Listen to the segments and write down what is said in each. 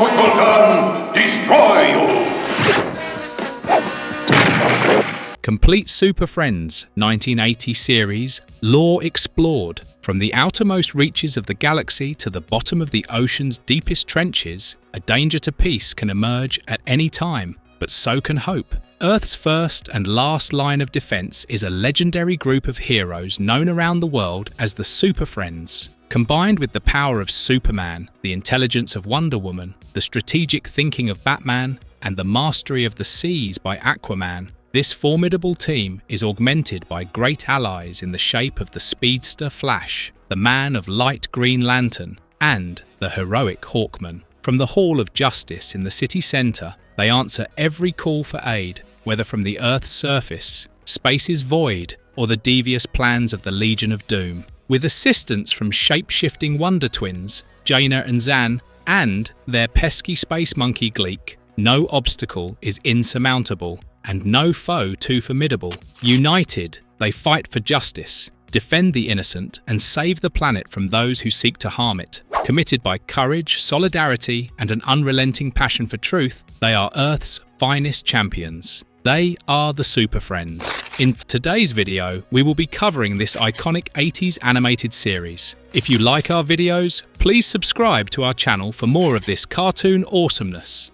Quickleton, destroy you! Complete Super Friends 1980 series, lore explored. From the outermost reaches of the galaxy to the bottom of the ocean's deepest trenches, a danger to peace can emerge at any time, but so can hope. Earth's first and last line of defense is a legendary group of heroes known around the world as the Super Friends. Combined with the power of Superman, the intelligence of Wonder Woman, the strategic thinking of Batman, and the mastery of the seas by Aquaman, this formidable team is augmented by great allies in the shape of the speedster Flash, the man of light Green Lantern, and the heroic Hawkman. From the Hall of Justice in the city centre, they answer every call for aid, whether from the Earth's surface, space's void, or the devious plans of the Legion of Doom. With assistance from shape-shifting Wonder Twins, Jaina and Zan, and their pesky space monkey Gleak, no obstacle is insurmountable, and no foe too formidable. United, they fight for justice, defend the innocent, and save the planet from those who seek to harm it. Committed by courage, solidarity, and an unrelenting passion for truth, they are Earth's finest champions. They are the Super Friends. In today's video, we will be covering this iconic 80s animated series. If you like our videos, please subscribe to our channel for more of this cartoon awesomeness.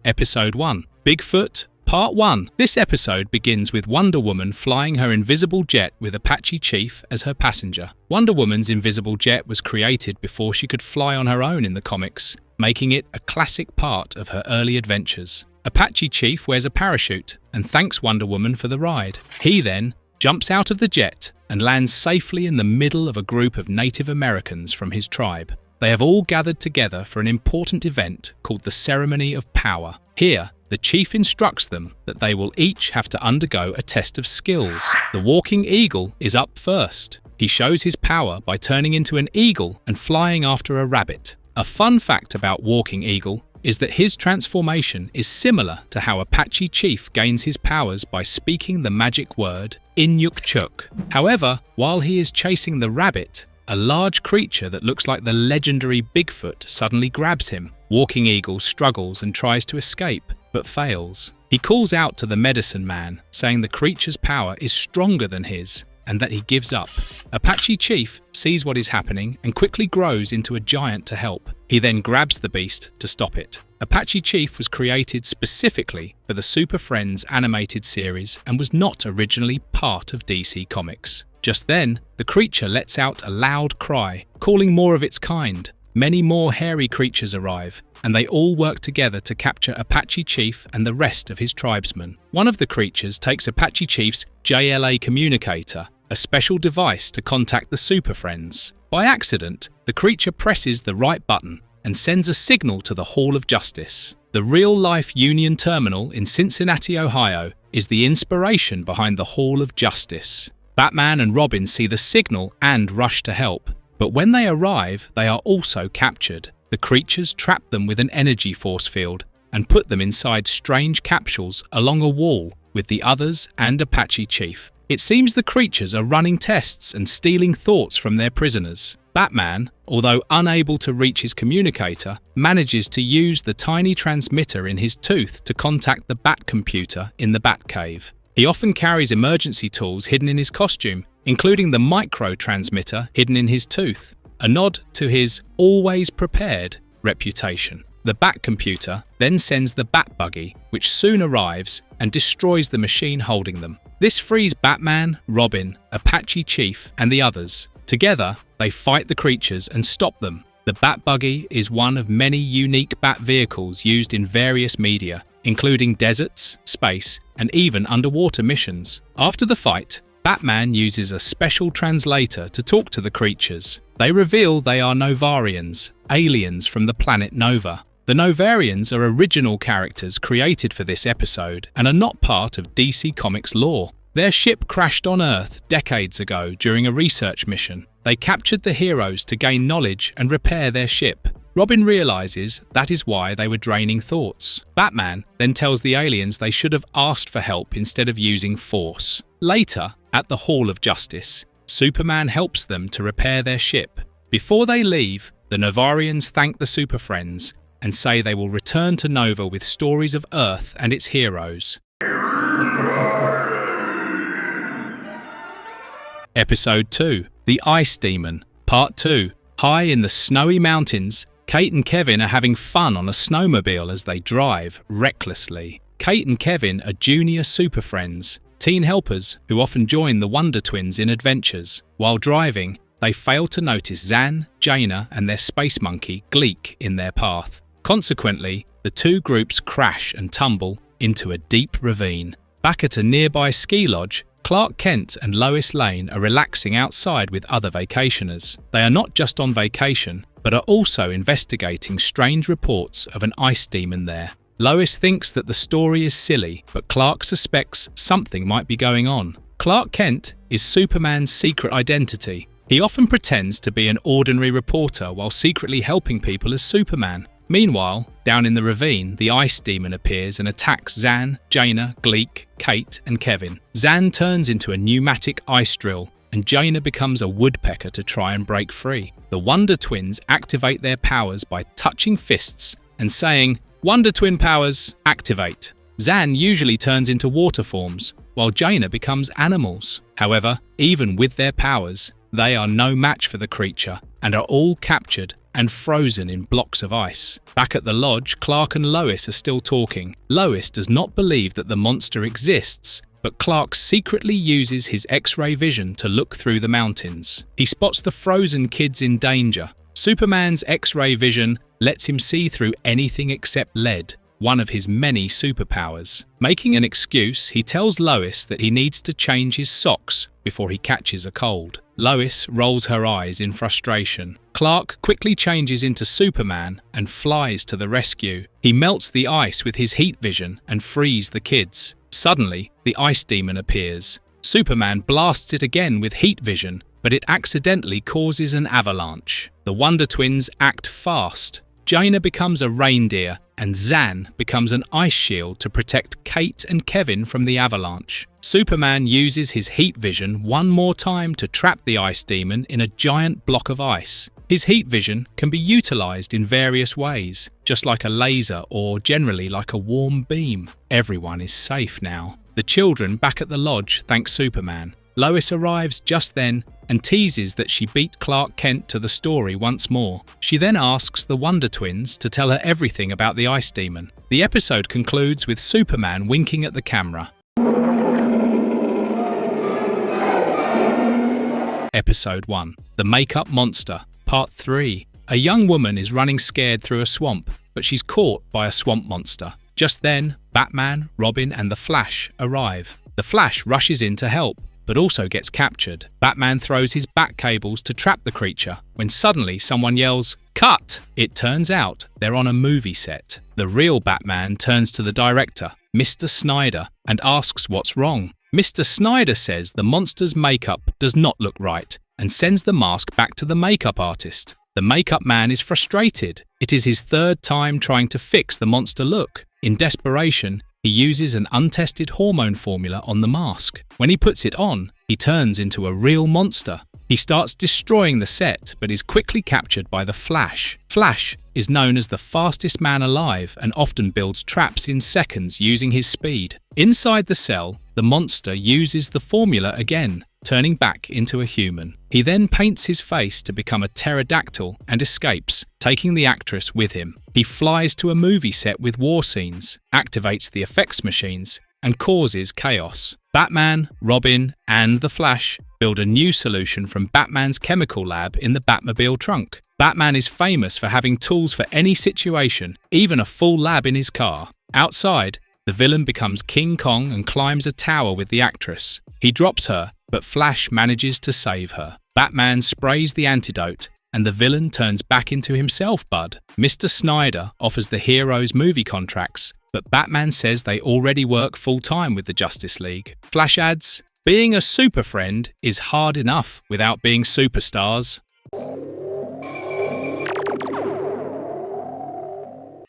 Episode 1. Bigfoot, Part 1. This episode begins with Wonder Woman flying her invisible jet with Apache Chief as her passenger. Wonder Woman's invisible jet was created before she could fly on her own in the comics, making it a classic part of her early adventures. Apache Chief wears a parachute and thanks Wonder Woman for the ride. He then jumps out of the jet and lands safely in the middle of a group of Native Americans from his tribe. They have all gathered together for an important event called the Ceremony of Power. Here, the chief instructs them that they will each have to undergo a test of skills. The walking eagle is up first. He shows his power by turning into an eagle and flying after a rabbit. A fun fact about Walking Eagle is that his transformation is similar to how Apache Chief gains his powers by speaking the magic word Inyukchuk. However, while he is chasing the rabbit, a large creature that looks like the legendary Bigfoot suddenly grabs him. Walking Eagle struggles and tries to escape, but fails. He calls out to the medicine man, saying the creature's power is stronger than his, and that he gives up. Apache Chief sees what is happening and quickly grows into a giant to help. He then grabs the beast to stop it. Apache Chief was created specifically for the Super Friends animated series and was not originally part of DC Comics. Just then, the creature lets out a loud cry, calling more of its kind. Many more hairy creatures arrive, and they all work together to capture Apache Chief and the rest of his tribesmen. One of the creatures takes Apache Chief's JLA communicator, a special device to contact the Super Friends. By accident, the creature presses the right button and sends a signal to the Hall of Justice. The real-life Union Terminal in Cincinnati, Ohio, is the inspiration behind the Hall of Justice. Batman and Robin see the signal and rush to help, but when they arrive, they are also captured. The creatures trap them with an energy force field and put them inside strange capsules along a wall with the others and Apache Chief. It seems the creatures are running tests and stealing thoughts from their prisoners. Batman, although unable to reach his communicator, manages to use the tiny transmitter in his tooth to contact the Bat computer in the Batcave. He often carries emergency tools hidden in his costume, including the micro-transmitter hidden in his tooth, a nod to his always prepared reputation. The Bat computer then sends the Bat buggy, which soon arrives and destroys the machine holding them. This frees Batman, Robin, Apache Chief, and the others. Together, they fight the creatures and stop them. The Bat buggy is one of many unique Bat vehicles used in various media, including deserts, space, and even underwater missions. After the fight, Batman uses a special translator to talk to the creatures. They reveal they are Novarians, aliens from the planet Nova. The Novarians are original characters created for this episode and are not part of DC Comics lore. Their ship crashed on Earth decades ago during a research mission. They captured the heroes to gain knowledge and repair their ship. Robin realizes that is why they were draining thoughts. Batman then tells the aliens they should have asked for help instead of using force. Later, at the Hall of Justice, Superman helps them to repair their ship. Before they leave, the Novarians thank the Super Friends and say they will return to Nova with stories of Earth and its heroes. Episode 2, The Ice Demon, Part 2. High in the snowy mountains, Kate and Kevin are having fun on a snowmobile as they drive recklessly. Kate and Kevin are junior super friends, teen helpers who often join the Wonder Twins in adventures. While driving, they fail to notice Zan, Jaina, and their space monkey, Gleak, in their path. Consequently, the two groups crash and tumble into a deep ravine. Back at a nearby ski lodge, Clark Kent and Lois Lane are relaxing outside with other vacationers. They are not just on vacation, but are also investigating strange reports of an ice demon there. Lois thinks that the story is silly, but Clark suspects something might be going on. Clark Kent is Superman's secret identity. He often pretends to be an ordinary reporter while secretly helping people as Superman. Meanwhile, down in the ravine, the ice demon appears and attacks Zan, Jaina, Gleak, Kate, and Kevin. Zan turns into a pneumatic ice drill, and Jaina becomes a woodpecker to try and break free. The Wonder Twins activate their powers by touching fists and saying, "Wonder Twin powers, activate." Zan usually turns into water forms, while Jaina becomes animals. However, even with their powers, they are no match for the creature and are all captured and frozen in blocks of ice. Back at the lodge, Clark and Lois are still talking. Lois does not believe that the monster exists, but Clark secretly uses his X-ray vision to look through the mountains. He spots the frozen kids in danger. Superman's X-ray vision lets him see through anything except lead, one of his many superpowers. Making an excuse, he tells Lois that he needs to change his socks before he catches a cold. Lois rolls her eyes in frustration. Clark quickly changes into Superman and flies to the rescue. He melts the ice with his heat vision and frees the kids. Suddenly, the ice demon appears. Superman blasts it again with heat vision, but it accidentally causes an avalanche. The Wonder Twins act fast. Jaina becomes a reindeer, and Zan becomes an ice shield to protect Kate and Kevin from the avalanche. Superman uses his heat vision one more time to trap the ice demon in a giant block of ice. His heat vision can be utilized in various ways, just like a laser or generally like a warm beam. Everyone is safe now. The children back at the lodge thank Superman. Lois arrives just then and teases that she beat Clark Kent to the story once more. She then asks the Wonder Twins to tell her everything about the ice demon. The episode concludes with Superman winking at the camera. Episode 1. The Makeup Monster, Part 3. A young woman is running scared through a swamp, but she's caught by a swamp monster. Just then, Batman, Robin, and the Flash arrive. The Flash rushes in to help, but also gets captured. Batman throws his bat cables to trap the creature, when suddenly someone yells, "Cut!" It turns out they're on a movie set. The real Batman turns to the director, Mr. Snyder, and asks what's wrong. Mr. Snyder says the monster's makeup does not look right, and sends the mask back to the makeup artist. The makeup man is frustrated. It is his third time trying to fix the monster look. In desperation, he uses an untested hormone formula on the mask. When he puts it on, he turns into a real monster. He starts destroying the set, but is quickly captured by the Flash. Flash is known as the fastest man alive and often builds traps in seconds using his speed. Inside the cell, the monster uses the formula again, turning back into a human. He then paints his face to become a pterodactyl and escapes, taking the actress with him. He flies to a movie set with war scenes, activates the effects machines, and causes chaos. Batman, Robin, and the Flash build a new solution from Batman's chemical lab in the Batmobile trunk. Batman is famous for having tools for any situation, even a full lab in his car. Outside, the villain becomes King Kong and climbs a tower with the actress. He drops her, but Flash manages to save her. Batman sprays the antidote, and the villain turns back into himself, Bud. Mr. Snyder offers the heroes movie contracts, but Batman says they already work full-time with the Justice League. Flash adds, "Being a super friend is hard enough without being superstars."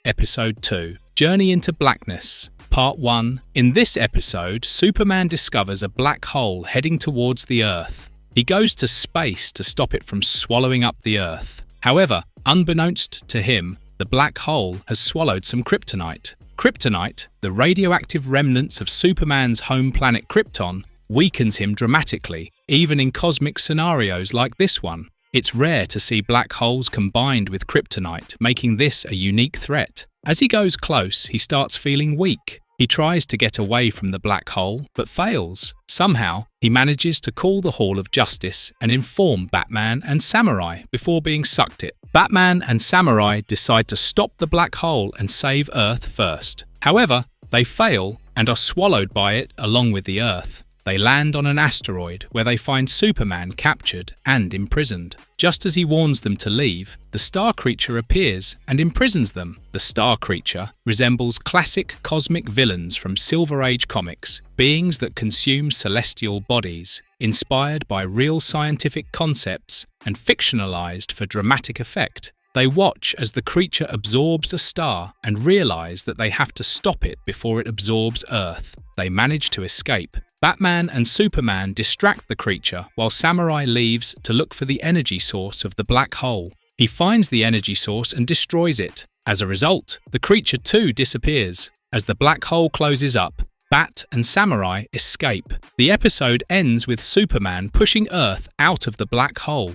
Episode 2. Journey into Blackness, Part 1. In this episode, Superman discovers a black hole heading towards the Earth. He goes to space to stop it from swallowing up the Earth. However, unbeknownst to him, the black hole has swallowed some kryptonite. Kryptonite, the radioactive remnants of Superman's home planet Krypton, weakens him dramatically, even in cosmic scenarios like this one. It's rare to see black holes combined with kryptonite, making this a unique threat. As he goes close, he starts feeling weak. He tries to get away from the black hole, but fails. Somehow, he manages to call the Hall of Justice and inform Batman and Samurai before being sucked it. Batman and Samurai decide to stop the black hole and save Earth first. However, they fail and are swallowed by it along with the Earth. They land on an asteroid where they find Superman captured and imprisoned. Just as he warns them to leave, the Star Creature appears and imprisons them. The Star Creature resembles classic cosmic villains from Silver Age comics, beings that consume celestial bodies, inspired by real scientific concepts and fictionalized for dramatic effect. They watch as the creature absorbs a star and realize that they have to stop it before it absorbs Earth. They manage to escape. Batman and Superman distract the creature while Samurai leaves to look for the energy source of the black hole. He finds the energy source and destroys it. As a result, the creature too disappears. As the black hole closes up, Bat and Samurai escape. The episode ends with Superman pushing Earth out of the black hole.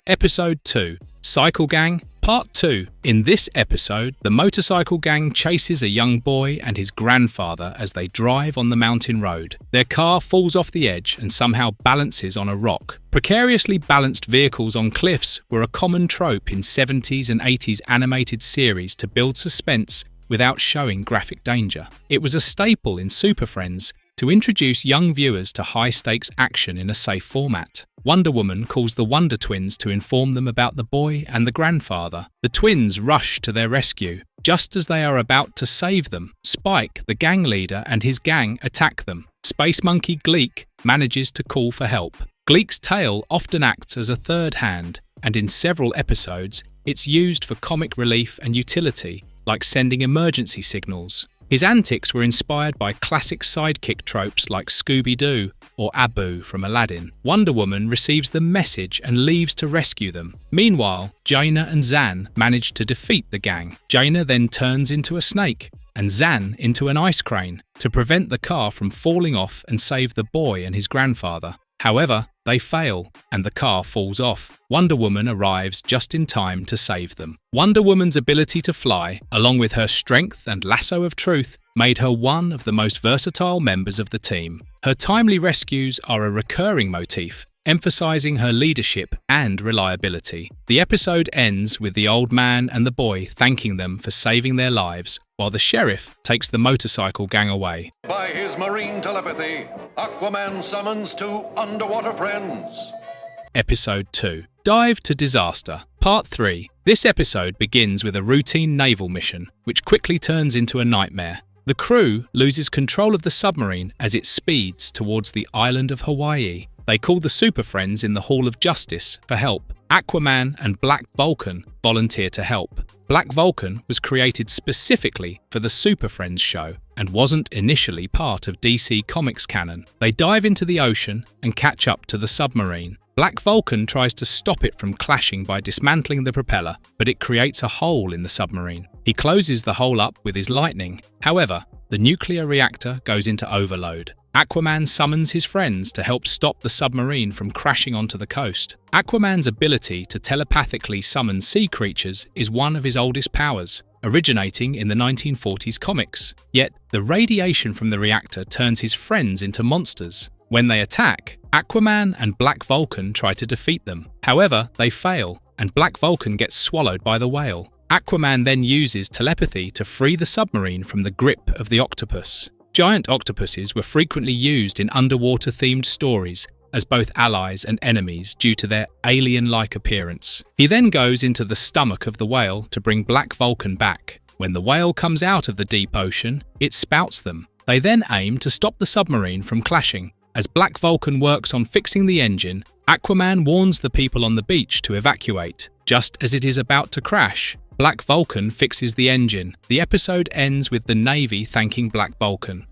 Episode 2, Cycle Gang, Part 2. In this episode, the motorcycle gang chases a young boy and his grandfather as they drive on the mountain road. Their car falls off the edge and somehow balances on a rock. Precariously balanced vehicles on cliffs were a common trope in 70s and 80s animated series to build suspense without showing graphic danger. It was a staple in Super Friends to introduce young viewers to high-stakes action in a safe format. Wonder Woman calls the Wonder Twins to inform them about the boy and the grandfather. The twins rush to their rescue. Just as they are about to save them, Spike, the gang leader, and his gang attack them. Space Monkey Gleak manages to call for help. Gleak's tail often acts as a third hand, and in several episodes, it's used for comic relief and utility, like sending emergency signals. His antics were inspired by classic sidekick tropes like Scooby-Doo or Abu from Aladdin. Wonder Woman receives the message and leaves to rescue them. Meanwhile, Jaina and Zan manage to defeat the gang. Jaina then turns into a snake and Zan into an ice crane to prevent the car from falling off and save the boy and his grandfather. However, they fail, and the car falls off. Wonder Woman arrives just in time to save them. Wonder Woman's ability to fly, along with her strength and lasso of truth, made her one of the most versatile members of the team. Her timely rescues are a recurring motif, emphasizing her leadership and reliability. The episode ends with the old man and the boy thanking them for saving their lives, while the sheriff takes the motorcycle gang away. By his marine telepathy, Aquaman summons two underwater friends. Episode 2. Dive to Disaster. Part 3. This episode begins with a routine naval mission, which quickly turns into a nightmare. The crew loses control of the submarine as it speeds towards the island of Hawaii. They call the Super Friends in the Hall of Justice for help. Aquaman and Black Vulcan volunteer to help. Black Vulcan was created specifically for the Super Friends show and wasn't initially part of DC Comics canon. They dive into the ocean and catch up to the submarine. Black Vulcan tries to stop it from clashing by dismantling the propeller, but it creates a hole in the submarine. He closes the hole up with his lightning. However, the nuclear reactor goes into overload. Aquaman summons his friends to help stop the submarine from crashing onto the coast. Aquaman's ability to telepathically summon sea creatures is one of his oldest powers, originating in the 1940s comics. Yet, the radiation from the reactor turns his friends into monsters. When they attack, Aquaman and Black Vulcan try to defeat them. However, they fail, and Black Vulcan gets swallowed by the whale. Aquaman then uses telepathy to free the submarine from the grip of the octopus. Giant octopuses were frequently used in underwater-themed stories as both allies and enemies due to their alien-like appearance. He then goes into the stomach of the whale to bring Black Vulcan back. When the whale comes out of the deep ocean, it spouts them. They then aim to stop the submarine from clashing. As Black Vulcan works on fixing the engine, Aquaman warns the people on the beach to evacuate. Just as it is about to crash, Black Vulcan fixes the engine. The episode ends with the Navy thanking Black Vulcan.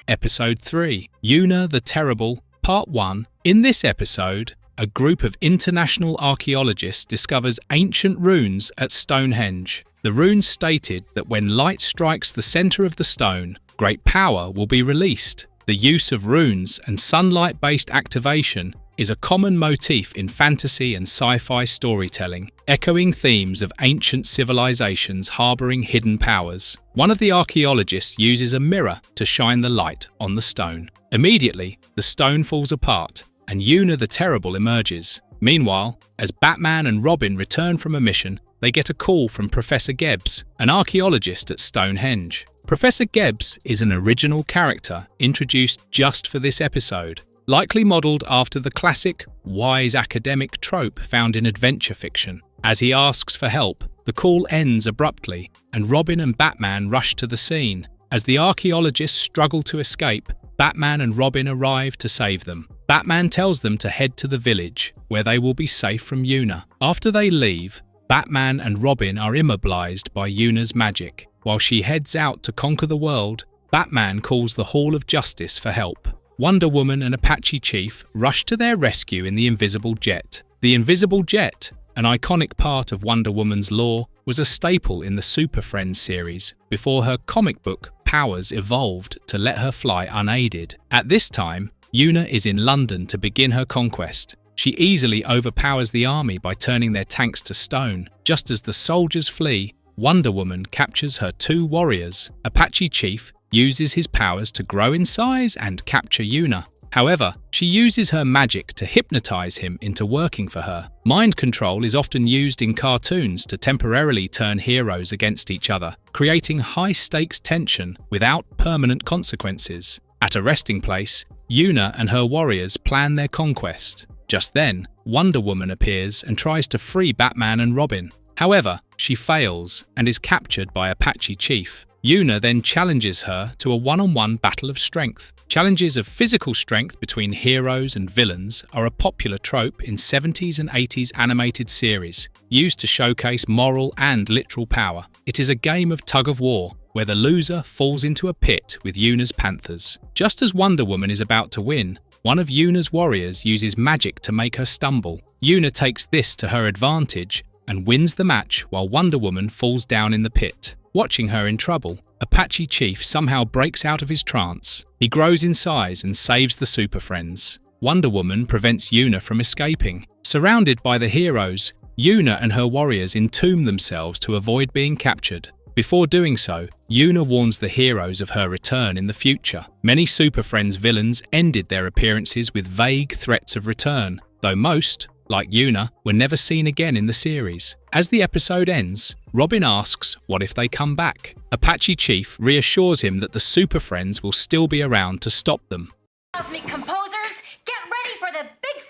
Episode 3, Yuna the Terrible, Part 1. In this episode, a group of international archaeologists discovers ancient runes at Stonehenge. The runes stated that when light strikes the center of the stone, great power will be released. The use of runes and sunlight-based activation is a common motif in fantasy and sci-fi storytelling, echoing themes of ancient civilizations harboring hidden powers. One of the archaeologists uses a mirror to shine the light on the stone. Immediately, the stone falls apart, and Yuna the Terrible emerges. Meanwhile, as Batman and Robin return from a mission, they get a call from Professor Gebbs, an archaeologist at Stonehenge. Professor Gebbs is an original character introduced just for this episode, likely modelled after the classic, wise academic trope found in adventure fiction. As he asks for help, the call ends abruptly, and Robin and Batman rush to the scene. As the archaeologists struggle to escape, Batman and Robin arrive to save them. Batman tells them to head to the village, where they will be safe from Yuna. After they leave, Batman and Robin are immobilized by Yuna's magic. While she heads out to conquer the world, Batman calls the Hall of Justice for help. Wonder Woman and Apache Chief rush to their rescue in the Invisible Jet. The Invisible Jet, an iconic part of Wonder Woman's lore, was a staple in the Super Friends series before her comic book powers evolved to let her fly unaided. At this time, Yuna is in London to begin her conquest. She easily overpowers the army by turning their tanks to stone. Just as the soldiers flee, Wonder Woman captures her 2 warriors. Apache Chief uses his powers to grow in size and capture Yuna. However, she uses her magic to hypnotize him into working for her. Mind control is often used in cartoons to temporarily turn heroes against each other, creating high-stakes tension without permanent consequences. At a resting place, Yuna and her warriors plan their conquest. Just then, Wonder Woman appears and tries to free Batman and Robin. However, she fails and is captured by Apache Chief. Yuna then challenges her to a one-on-one battle of strength. Challenges of physical strength between heroes and villains are a popular trope in 70s and 80s animated series, used to showcase moral and literal power. It is a game of tug-of-war, where the loser falls into a pit with Yuna's panthers. Just as Wonder Woman is about to win, one of Yuna's warriors uses magic to make her stumble. Yuna takes this to her advantage and wins the match while Wonder Woman falls down in the pit. Watching her in trouble, Apache Chief somehow breaks out of his trance. He grows in size and saves the Super Friends. Wonder Woman prevents Yuna from escaping. Surrounded by the heroes, Yuna and her warriors entomb themselves to avoid being captured. Before doing so, Yuna warns the heroes of her return in the future. Many Super Friends villains ended their appearances with vague threats of return, though most, like Yuna, were never seen again in the series. As the episode ends, Robin asks what if they come back. Apache Chief reassures him that the Super Friends will still be around to stop them. Cosmic composers, get ready for the big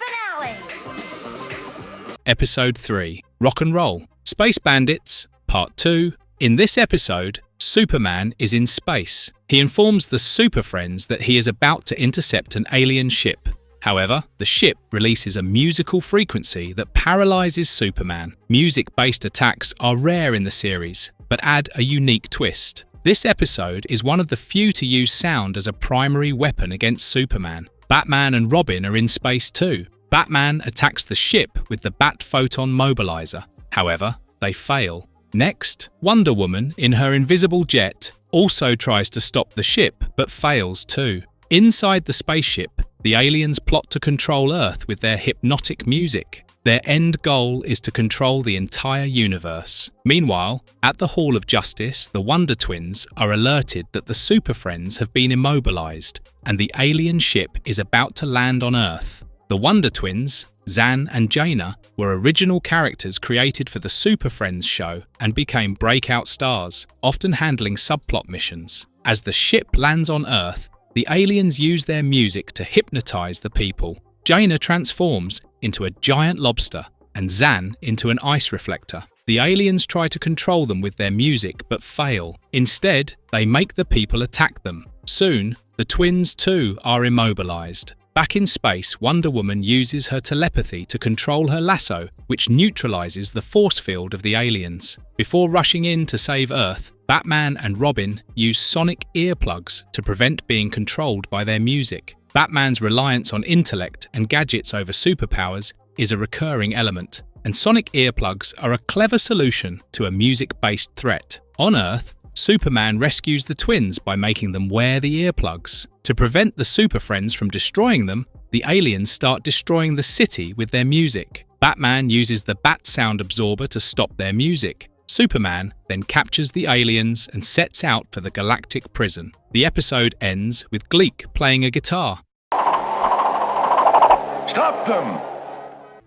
finale! Episode 3, Rock and Roll, Space Bandits, Part 2. In this episode, Superman is in space. He informs the Super Friends that he is about to intercept an alien ship. However, the ship releases a musical frequency that paralyzes Superman. Music-based attacks are rare in the series, but add a unique twist. This episode is one of the few to use sound as a primary weapon against Superman. Batman and Robin are in space too. Batman attacks the ship with the Bat Photon Mobilizer. However, they fail. Next, Wonder Woman, in her invisible jet, also tries to stop the ship, but fails too. Inside the spaceship, the aliens plot to control Earth with their hypnotic music. Their end goal is to control the entire universe. Meanwhile, at the Hall of Justice, the Wonder Twins are alerted that the Super Friends have been immobilized, and the alien ship is about to land on Earth. The Wonder Twins, Zan and Jaina, were original characters created for the Super Friends show and became breakout stars, often handling subplot missions. As the ship lands on Earth, the aliens use their music to hypnotize the people. Jaina transforms into a giant lobster and Zan into an ice reflector. The aliens try to control them with their music but fail. Instead, they make the people attack them. Soon, the twins too are immobilized. Back in space, Wonder Woman uses her telepathy to control her lasso, which neutralizes the force field of the aliens. Before rushing in to save Earth, Batman and Robin use sonic earplugs to prevent being controlled by their music. Batman's reliance on intellect and gadgets over superpowers is a recurring element, and sonic earplugs are a clever solution to a music-based threat. On Earth, Superman rescues the twins by making them wear the earplugs. To prevent the Super Friends from destroying them, the aliens start destroying the city with their music. Batman uses the bat sound absorber to stop their music. Superman then captures the aliens and sets out for the galactic prison. The episode ends with Gleak playing a guitar. Stop them!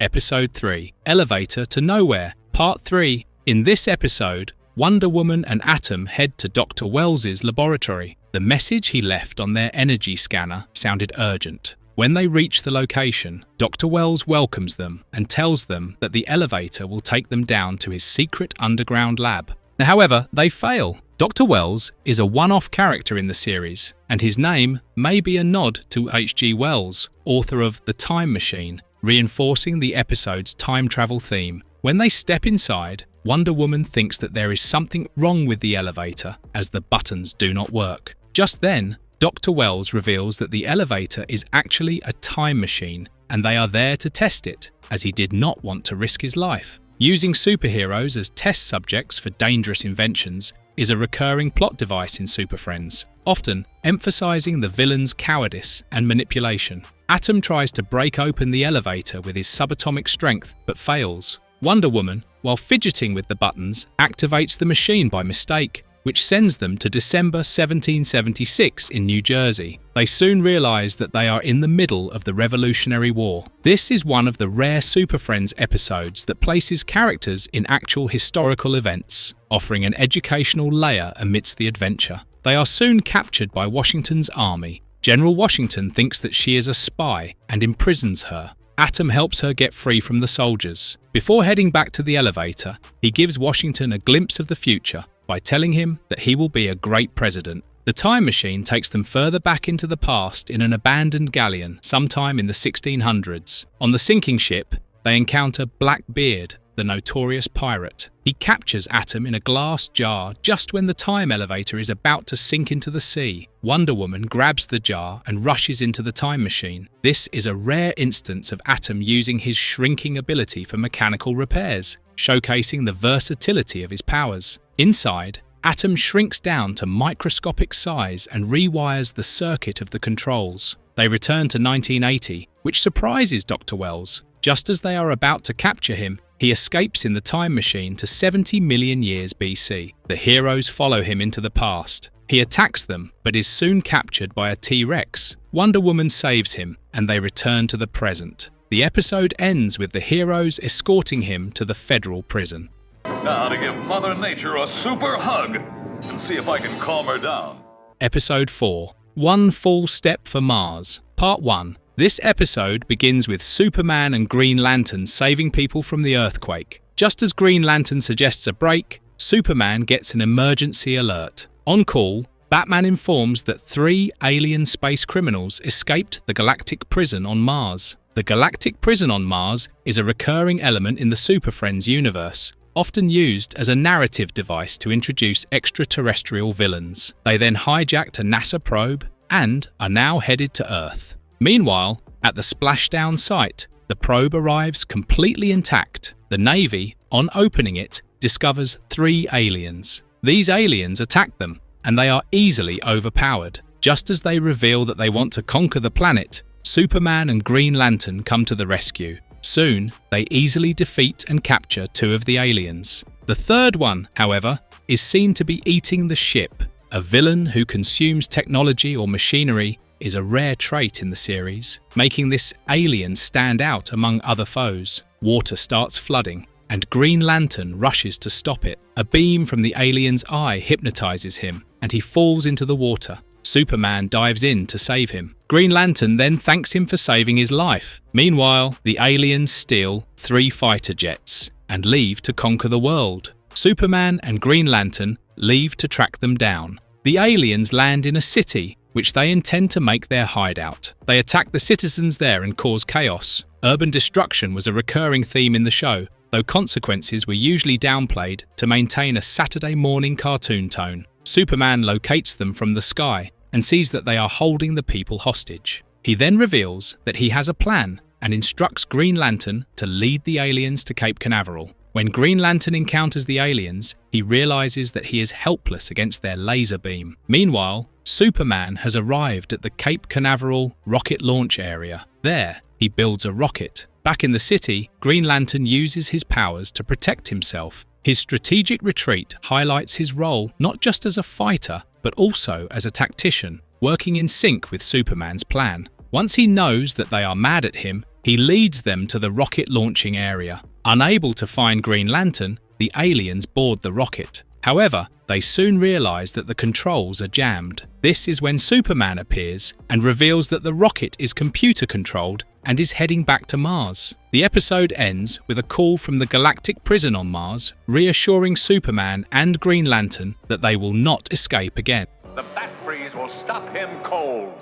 Episode 3, Elevator to Nowhere, Part 3. In this episode, Wonder Woman and Atom head to Dr. Wells's laboratory. The message he left on their energy scanner sounded urgent. When they reach the location, Dr. Wells welcomes them and tells them that the elevator will take them down to his secret underground lab. However, they fail. Dr. Wells is a one-off character in the series, and his name may be a nod to H.G. Wells, author of The Time Machine, reinforcing the episode's time travel theme. When they step inside, Wonder Woman thinks that there is something wrong with the elevator, as the buttons do not work. Just then, Dr. Wells reveals that the elevator is actually a time machine, and they are there to test it, as he did not want to risk his life. Using superheroes as test subjects for dangerous inventions is a recurring plot device in Super Friends, often emphasizing the villain's cowardice and manipulation. Atom tries to break open the elevator with his subatomic strength, but fails. Wonder Woman, while fidgeting with the buttons, activates the machine by mistake, which sends them to December 1776 in New Jersey. They soon realize that they are in the middle of the Revolutionary War. This is one of the rare Super Friends episodes that places characters in actual historical events, offering an educational layer amidst the adventure. They are soon captured by Washington's army. General Washington thinks that she is a spy and imprisons her. Atom helps her get free from the soldiers. Before heading back to the elevator, he gives Washington a glimpse of the future by telling him that he will be a great president. The time machine takes them further back into the past in an abandoned galleon sometime in the 1600s. On the sinking ship, they encounter Blackbeard, the notorious pirate. He captures Atom in a glass jar just when the time elevator is about to sink into the sea. Wonder Woman grabs the jar and rushes into the time machine. This is a rare instance of Atom using his shrinking ability for mechanical repairs, showcasing the versatility of his powers. Inside, Atom shrinks down to microscopic size and rewires the circuit of the controls. They return to 1980, which surprises Dr. Wells. Just as they are about to capture him, he escapes in the time machine to 70 million years BC. The heroes follow him into the past. He attacks them, but is soon captured by a T-Rex. Wonder Woman saves him, and they return to the present. The episode ends with the heroes escorting him to the federal prison. Now to give Mother Nature a super hug and see if I can calm her down. Episode 4, One Full Step for Mars, Part 1. This episode begins with Superman and Green Lantern saving people from the earthquake. Just as Green Lantern suggests a break, Superman gets an emergency alert. On call, Batman informs that 3 alien space criminals escaped the galactic prison on Mars. The galactic prison on Mars is a recurring element in the Super Friends universe, often used as a narrative device to introduce extraterrestrial villains. They then hijacked a NASA probe and are now headed to Earth. Meanwhile, at the splashdown site, the probe arrives completely intact. The Navy, on opening it, discovers 3 aliens. These aliens attack them, and they are easily overpowered. Just as they reveal that they want to conquer the planet, Superman and Green Lantern come to the rescue. Soon, they easily defeat and capture 2 of the aliens. The third one, however, is seen to be eating the ship. A villain who consumes technology or machinery is a rare trait in the series, making this alien stand out among other foes. Water starts flooding, and Green Lantern rushes to stop it. A beam from the alien's eye hypnotizes him, and he falls into the water. Superman dives in to save him. Green Lantern then thanks him for saving his life. Meanwhile, the aliens steal 3 fighter jets and leave to conquer the world. Superman and Green Lantern leave to track them down. The aliens land in a city, which they intend to make their hideout. They attack the citizens there and cause chaos. Urban destruction was a recurring theme in the show, though consequences were usually downplayed to maintain a Saturday morning cartoon tone. Superman locates them from the sky and sees that they are holding the people hostage. He then reveals that he has a plan and instructs Green Lantern to lead the aliens to Cape Canaveral. When Green Lantern encounters the aliens, he realizes that he is helpless against their laser beam. Meanwhile, Superman has arrived at the Cape Canaveral rocket launch area. There, he builds a rocket. Back in the city, Green Lantern uses his powers to protect himself. His strategic retreat highlights his role not just as a fighter, but also as a tactician, working in sync with Superman's plan. Once he knows that they are mad at him, he leads them to the rocket launching area. Unable to find Green Lantern, the aliens board the rocket. However, they soon realize that the controls are jammed. This is when Superman appears and reveals that the rocket is computer-controlled and is heading back to Mars. The episode ends with a call from the galactic prison on Mars, reassuring Superman and Green Lantern that they will not escape again. The bat freeze will stop him cold.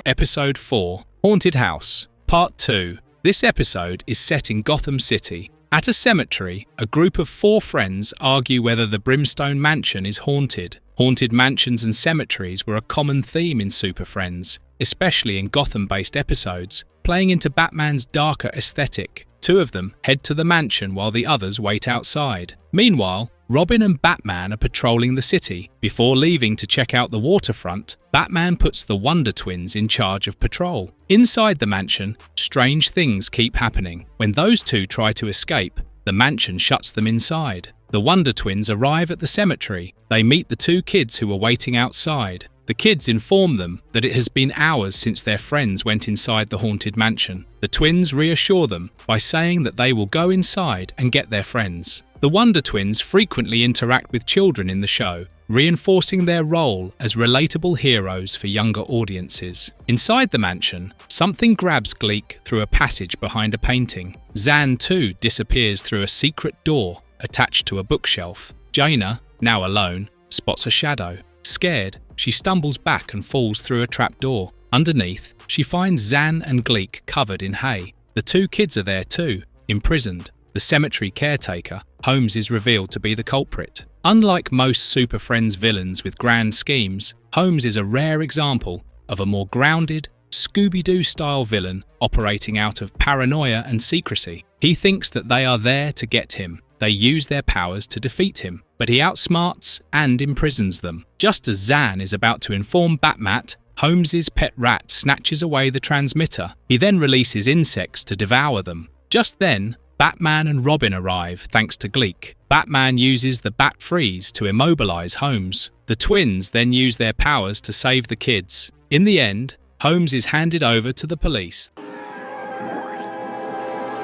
Episode 4, Haunted House, Part 2. This episode is set in Gotham City. At a cemetery, a group of 4 friends argue whether the Brimstone Mansion is haunted. Haunted mansions and cemeteries were a common theme in Super Friends, especially in Gotham-based episodes, playing into Batman's darker aesthetic. 2 of them head to the mansion while the others wait outside. Meanwhile, Robin and Batman are patrolling the city. Before leaving to check out the waterfront, Batman puts the Wonder Twins in charge of patrol. Inside the mansion, strange things keep happening. When those 2 try to escape, the mansion shuts them inside. The Wonder Twins arrive at the cemetery. They meet the 2 kids who were waiting outside. The kids inform them that it has been hours since their friends went inside the haunted mansion. The twins reassure them by saying that they will go inside and get their friends. The Wonder Twins frequently interact with children in the show, reinforcing their role as relatable heroes for younger audiences. Inside the mansion, something grabs Gleak through a passage behind a painting. Zan too disappears through a secret door attached to a bookshelf. Jaina, now alone, spots a shadow. Scared, she stumbles back and falls through a trapdoor. Underneath, she finds Zan and Gleak covered in hay. The 2 kids are there too, imprisoned. The cemetery caretaker, Holmes, is revealed to be the culprit. Unlike most Super Friends villains with grand schemes, Holmes is a rare example of a more grounded, Scooby-Doo style villain operating out of paranoia and secrecy. He thinks that they are there to get him. They use their powers to defeat him, but he outsmarts and imprisons them. Just as Zan is about to inform Batmat, Holmes's pet rat snatches away the transmitter. He then releases insects to devour them. Just then, Batman and Robin arrive thanks to Gleak. Batman uses the Bat Freeze to immobilize Holmes. The twins then use their powers to save the kids. In the end, Holmes is handed over to the police.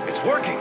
It's working.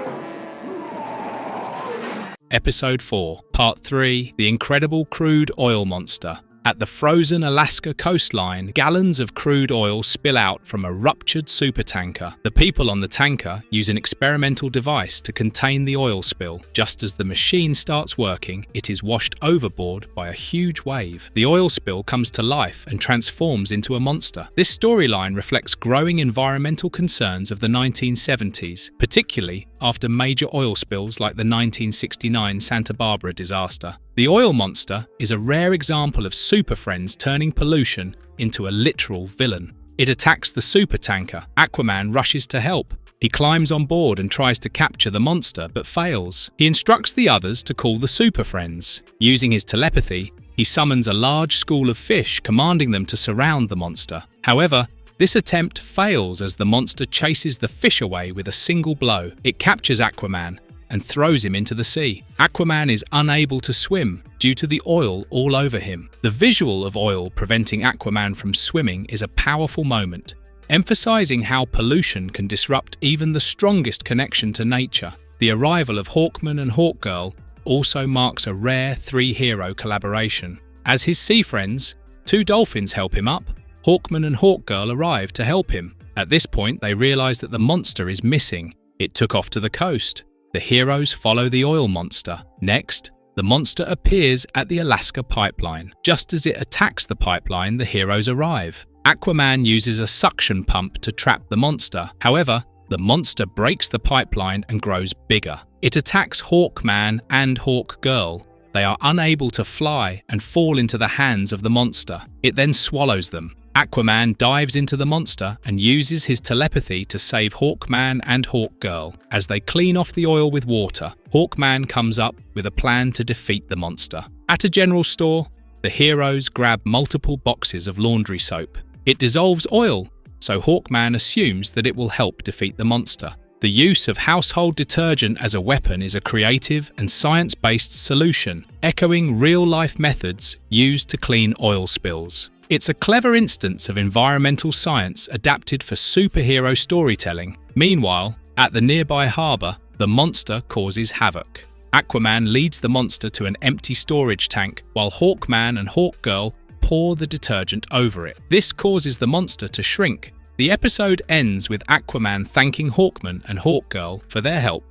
Episode 4, Part 3, The Incredible Crude Oil Monster. At the frozen Alaska coastline, gallons of crude oil spill out from a ruptured supertanker. The people on the tanker use an experimental device to contain the oil spill. Just as the machine starts working, it is washed overboard by a huge wave. The oil spill comes to life and transforms into a monster. This storyline reflects growing environmental concerns of the 1970s, particularly after major oil spills like the 1969 Santa Barbara disaster. The oil monster is a rare example of Super Friends turning pollution into a literal villain. It attacks the supertanker. Aquaman rushes to help. He climbs on board and tries to capture the monster, but fails. He instructs the others to call the Super Friends. Using his telepathy, he summons a large school of fish, commanding them to surround the monster. However, this attempt fails as the monster chases the fish away with a single blow. It captures Aquaman and throws him into the sea. Aquaman is unable to swim due to the oil all over him. The visual of oil preventing Aquaman from swimming is a powerful moment, emphasizing how pollution can disrupt even the strongest connection to nature. The arrival of Hawkman and Hawkgirl also marks a rare 3-hero collaboration. As his sea friends, 2 dolphins help him up. Hawkman and Hawkgirl arrive to help him. At this point, they realize that the monster is missing. It took off to the coast. The heroes follow the oil monster. Next, the monster appears at the Alaska pipeline. Just as it attacks the pipeline, the heroes arrive. Aquaman uses a suction pump to trap the monster. However, the monster breaks the pipeline and grows bigger. It attacks Hawkman and Hawkgirl. They are unable to fly and fall into the hands of the monster. It then swallows them. Aquaman dives into the monster and uses his telepathy to save Hawkman and Hawkgirl. As they clean off the oil with water, Hawkman comes up with a plan to defeat the monster. At a general store, the heroes grab multiple boxes of laundry soap. It dissolves oil, so Hawkman assumes that it will help defeat the monster. The use of household detergent as a weapon is a creative and science-based solution, echoing real-life methods used to clean oil spills. It's a clever instance of environmental science adapted for superhero storytelling. Meanwhile, at the nearby harbour, the monster causes havoc. Aquaman leads the monster to an empty storage tank, while Hawkman and Hawkgirl pour the detergent over it. This causes the monster to shrink. The episode ends with Aquaman thanking Hawkman and Hawkgirl for their help.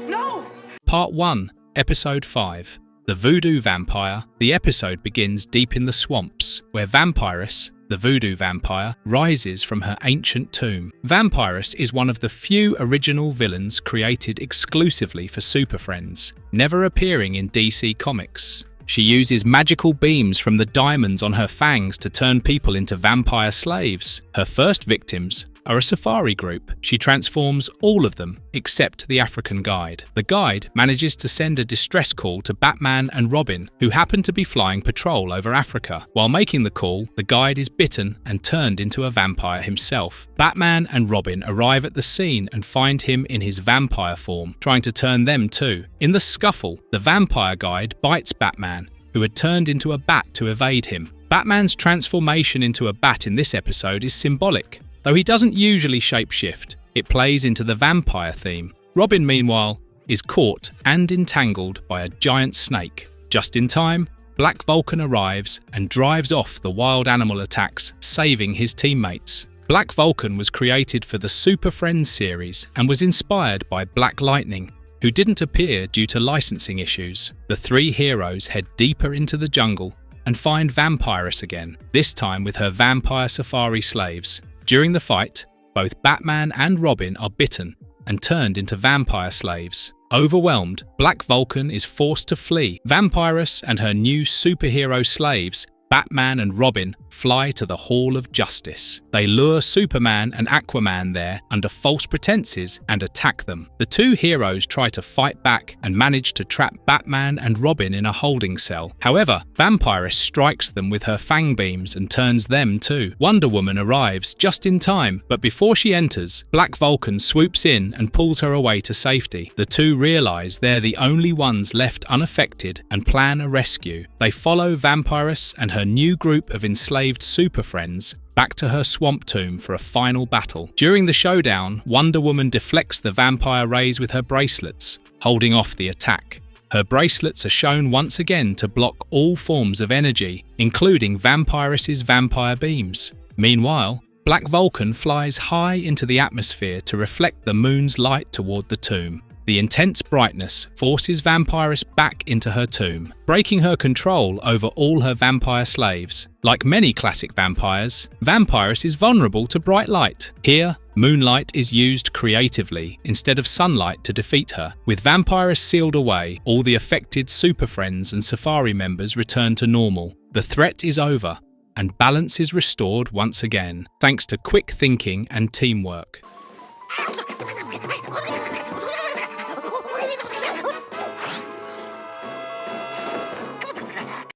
No! Part 1, Episode 5. The Voodoo Vampire. The episode begins deep in the swamps, where Vampirus, the Voodoo Vampire, rises from her ancient tomb. Vampirus is one of the few original villains created exclusively for Super Friends, never appearing in DC Comics. She uses magical beams from the diamonds on her fangs to turn people into vampire slaves. Her first victims are a safari group. She transforms all of them except the African guide. The guide manages to send a distress call to Batman and Robin, who happen to be flying patrol over Africa. While making the call, the guide is bitten and turned into a vampire himself. Batman and Robin arrive at the scene and find him in his vampire form, trying to turn them too. In the scuffle, the vampire guide bites Batman, who had turned into a bat to evade him. Batman's transformation into a bat in this episode is symbolic. Though he doesn't usually shapeshift, it plays into the vampire theme. Robin, meanwhile, is caught and entangled by a giant snake. Just in time, Black Vulcan arrives and drives off the wild animal attacks, saving his teammates. Black Vulcan was created for the Super Friends series and was inspired by Black Lightning, who didn't appear due to licensing issues. The three heroes head deeper into the jungle and find Vampirus again, this time with her vampire safari slaves. During the fight, both Batman and Robin are bitten and turned into vampire slaves. Overwhelmed, Black Vulcan is forced to flee. Vampirus and her new superhero slaves, Batman and Robin, fly to the Hall of Justice. They lure Superman and Aquaman there under false pretenses and attack them. The two heroes try to fight back and manage to trap Batman and Robin in a holding cell. However, Vampirus strikes them with her fang beams and turns them too. Wonder Woman arrives just in time, but before she enters, Black Vulcan swoops in and pulls her away to safety. The two realize they're the only ones left unaffected and plan a rescue. They follow Vampirus and her new group of enslaved Super Friends back to her swamp tomb for a final battle. During the showdown, Wonder Woman deflects the vampire rays with her bracelets, holding off the attack. Her bracelets are shown once again to block all forms of energy, including Vampirus's vampire beams. Meanwhile, Black Vulcan flies high into the atmosphere to reflect the moon's light toward the tomb. The intense brightness forces Vampirus back into her tomb, breaking her control over all her vampire slaves. Like many classic vampires, Vampirus is vulnerable to bright light. Here, moonlight is used creatively instead of sunlight to defeat her. With Vampirus sealed away, all the affected Super Friends and Safari members return to normal. The threat is over, and balance is restored once again, thanks to quick thinking and teamwork.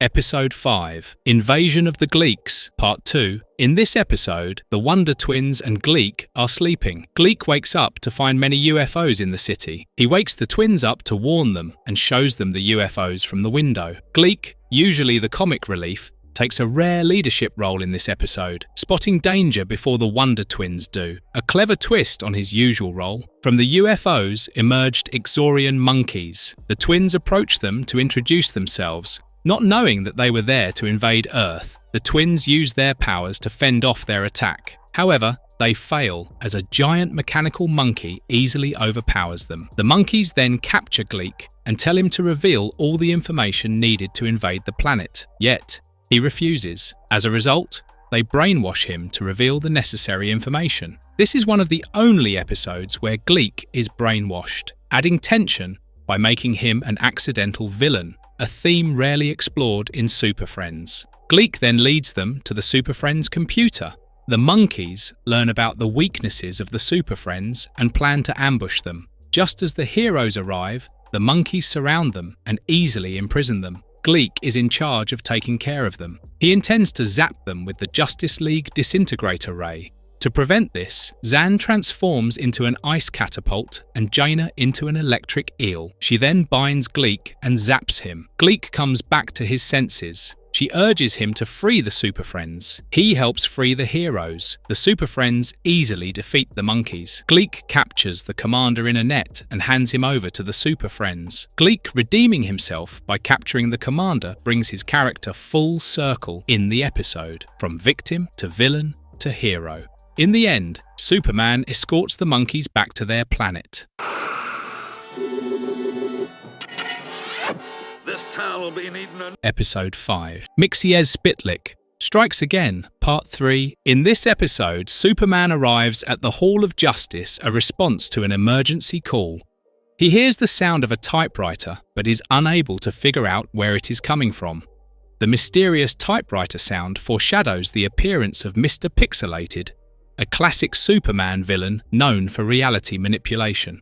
Episode 5, Invasion of the Gleaks, Part 2. In this episode, the Wonder Twins and Gleak are sleeping. Gleak wakes up to find many UFOs in the city. He wakes the twins up to warn them and shows them the UFOs from the window. Gleak, usually the comic relief, takes a rare leadership role in this episode, spotting danger before the Wonder Twins do. A clever twist on his usual role. From the UFOs emerged Ixorian monkeys. The twins approach them to introduce themselves. Not knowing that they were there to invade Earth, the twins use their powers to fend off their attack. However, they fail as a giant mechanical monkey easily overpowers them. The monkeys then capture Gleak and tell him to reveal all the information needed to invade the planet. Yet, he refuses. As a result, they brainwash him to reveal the necessary information. This is one of the only episodes where Gleak is brainwashed, adding tension by making him an accidental villain, a theme rarely explored in Super Friends. Gleak then leads them to the Super Friends computer. The monkeys learn about the weaknesses of the Super Friends and plan to ambush them. Just as the heroes arrive, the monkeys surround them and easily imprison them. Gleak is in charge of taking care of them. He intends to zap them with the Justice League disintegrator ray. To prevent this, Zan transforms into an ice catapult and Jaina into an electric eel. She then binds Gleak and zaps him. Gleak comes back to his senses. She urges him to free the Super Friends. He helps free the heroes. The Super Friends easily defeat the monkeys. Gleak captures the commander in a net and hands him over to the Super Friends. Gleak redeeming himself by capturing the commander brings his character full circle in the episode, from victim to villain to hero. In the end, Superman escorts the monkeys back to their planet. This town will be needing a... Episode 5. Mixiez Spitlick strikes again, Part 3. In this episode, Superman arrives at the Hall of Justice, a response to an emergency call. He hears the sound of a typewriter, but is unable to figure out where it is coming from. The mysterious typewriter sound foreshadows the appearance of Mr. Pixelated, a classic Superman villain known for reality manipulation.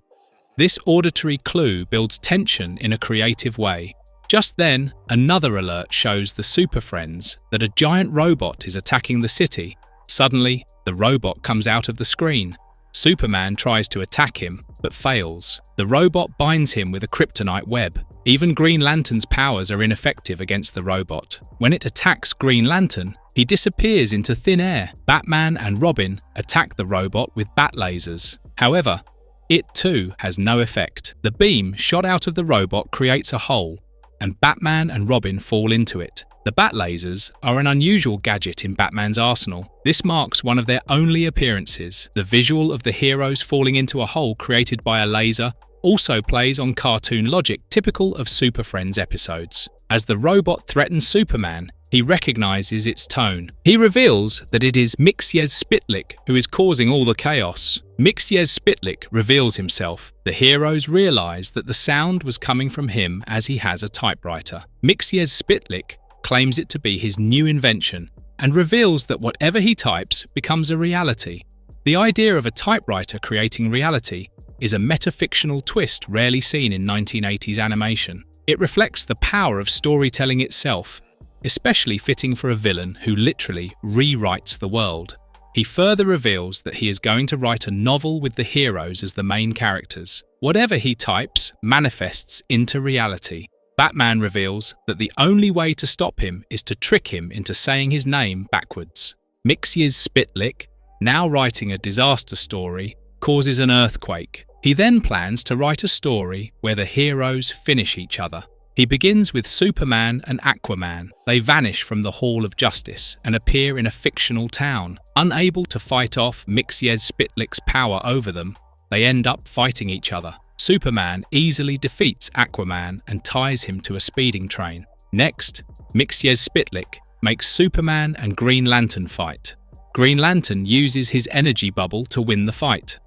This auditory clue builds tension in a creative way. Just then, another alert shows the Super Friends that a giant robot is attacking the city. Suddenly, the robot comes out of the screen. Superman tries to attack him, but fails. The robot binds him with a kryptonite web. Even Green Lantern's powers are ineffective against the robot. When it attacks Green Lantern, he disappears into thin air. Batman and Robin attack the robot with bat lasers. However, it too has no effect. The beam shot out of the robot creates a hole, and Batman and Robin fall into it. The bat lasers are an unusual gadget in Batman's arsenal. This marks one of their only appearances. The visual of the heroes falling into a hole created by a laser also plays on cartoon logic typical of Super Friends episodes. As the robot threatens Superman, he recognizes its tone. He reveals that it is Mixiez Spitlick who is causing all the chaos. Mixiez Spitlick reveals himself. The heroes realize that the sound was coming from him as he has a typewriter. Mixiez Spitlick claims it to be his new invention and reveals that whatever he types becomes a reality. The idea of a typewriter creating reality is a metafictional twist rarely seen in 1980s animation. It reflects the power of storytelling itself, especially fitting for a villain who literally rewrites the world. He further reveals that he is going to write a novel with the heroes as the main characters. Whatever he types manifests into reality. Batman reveals that the only way to stop him is to trick him into saying his name backwards. Mixiez Spitlick, now writing a disaster story, causes an earthquake. He then plans to write a story where the heroes finish each other. He begins with Superman and Aquaman. They vanish from the Hall of Justice and appear in a fictional town. Unable to fight off Mixiez Spitlick's power over them, they end up fighting each other. Superman easily defeats Aquaman and ties him to a speeding train. Next, Mixiez Spitlick makes Superman and Green Lantern fight. Green Lantern uses his energy bubble to win the fight.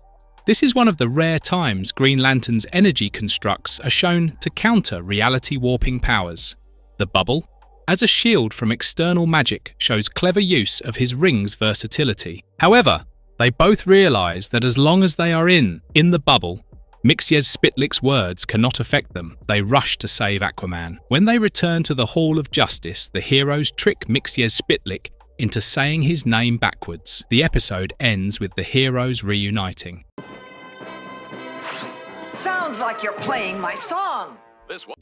This is one of the rare times Green Lantern's energy constructs are shown to counter reality warping powers. The bubble, as a shield from external magic, shows clever use of his ring's versatility. However, they both realize that as long as they are in the bubble, Mixiez Spitlick's words cannot affect them. They rush to save Aquaman. When they return to the Hall of Justice, the heroes trick Mixiez Spitlick into saying his name backwards. The episode ends with the heroes reuniting. Sounds like you're playing my song.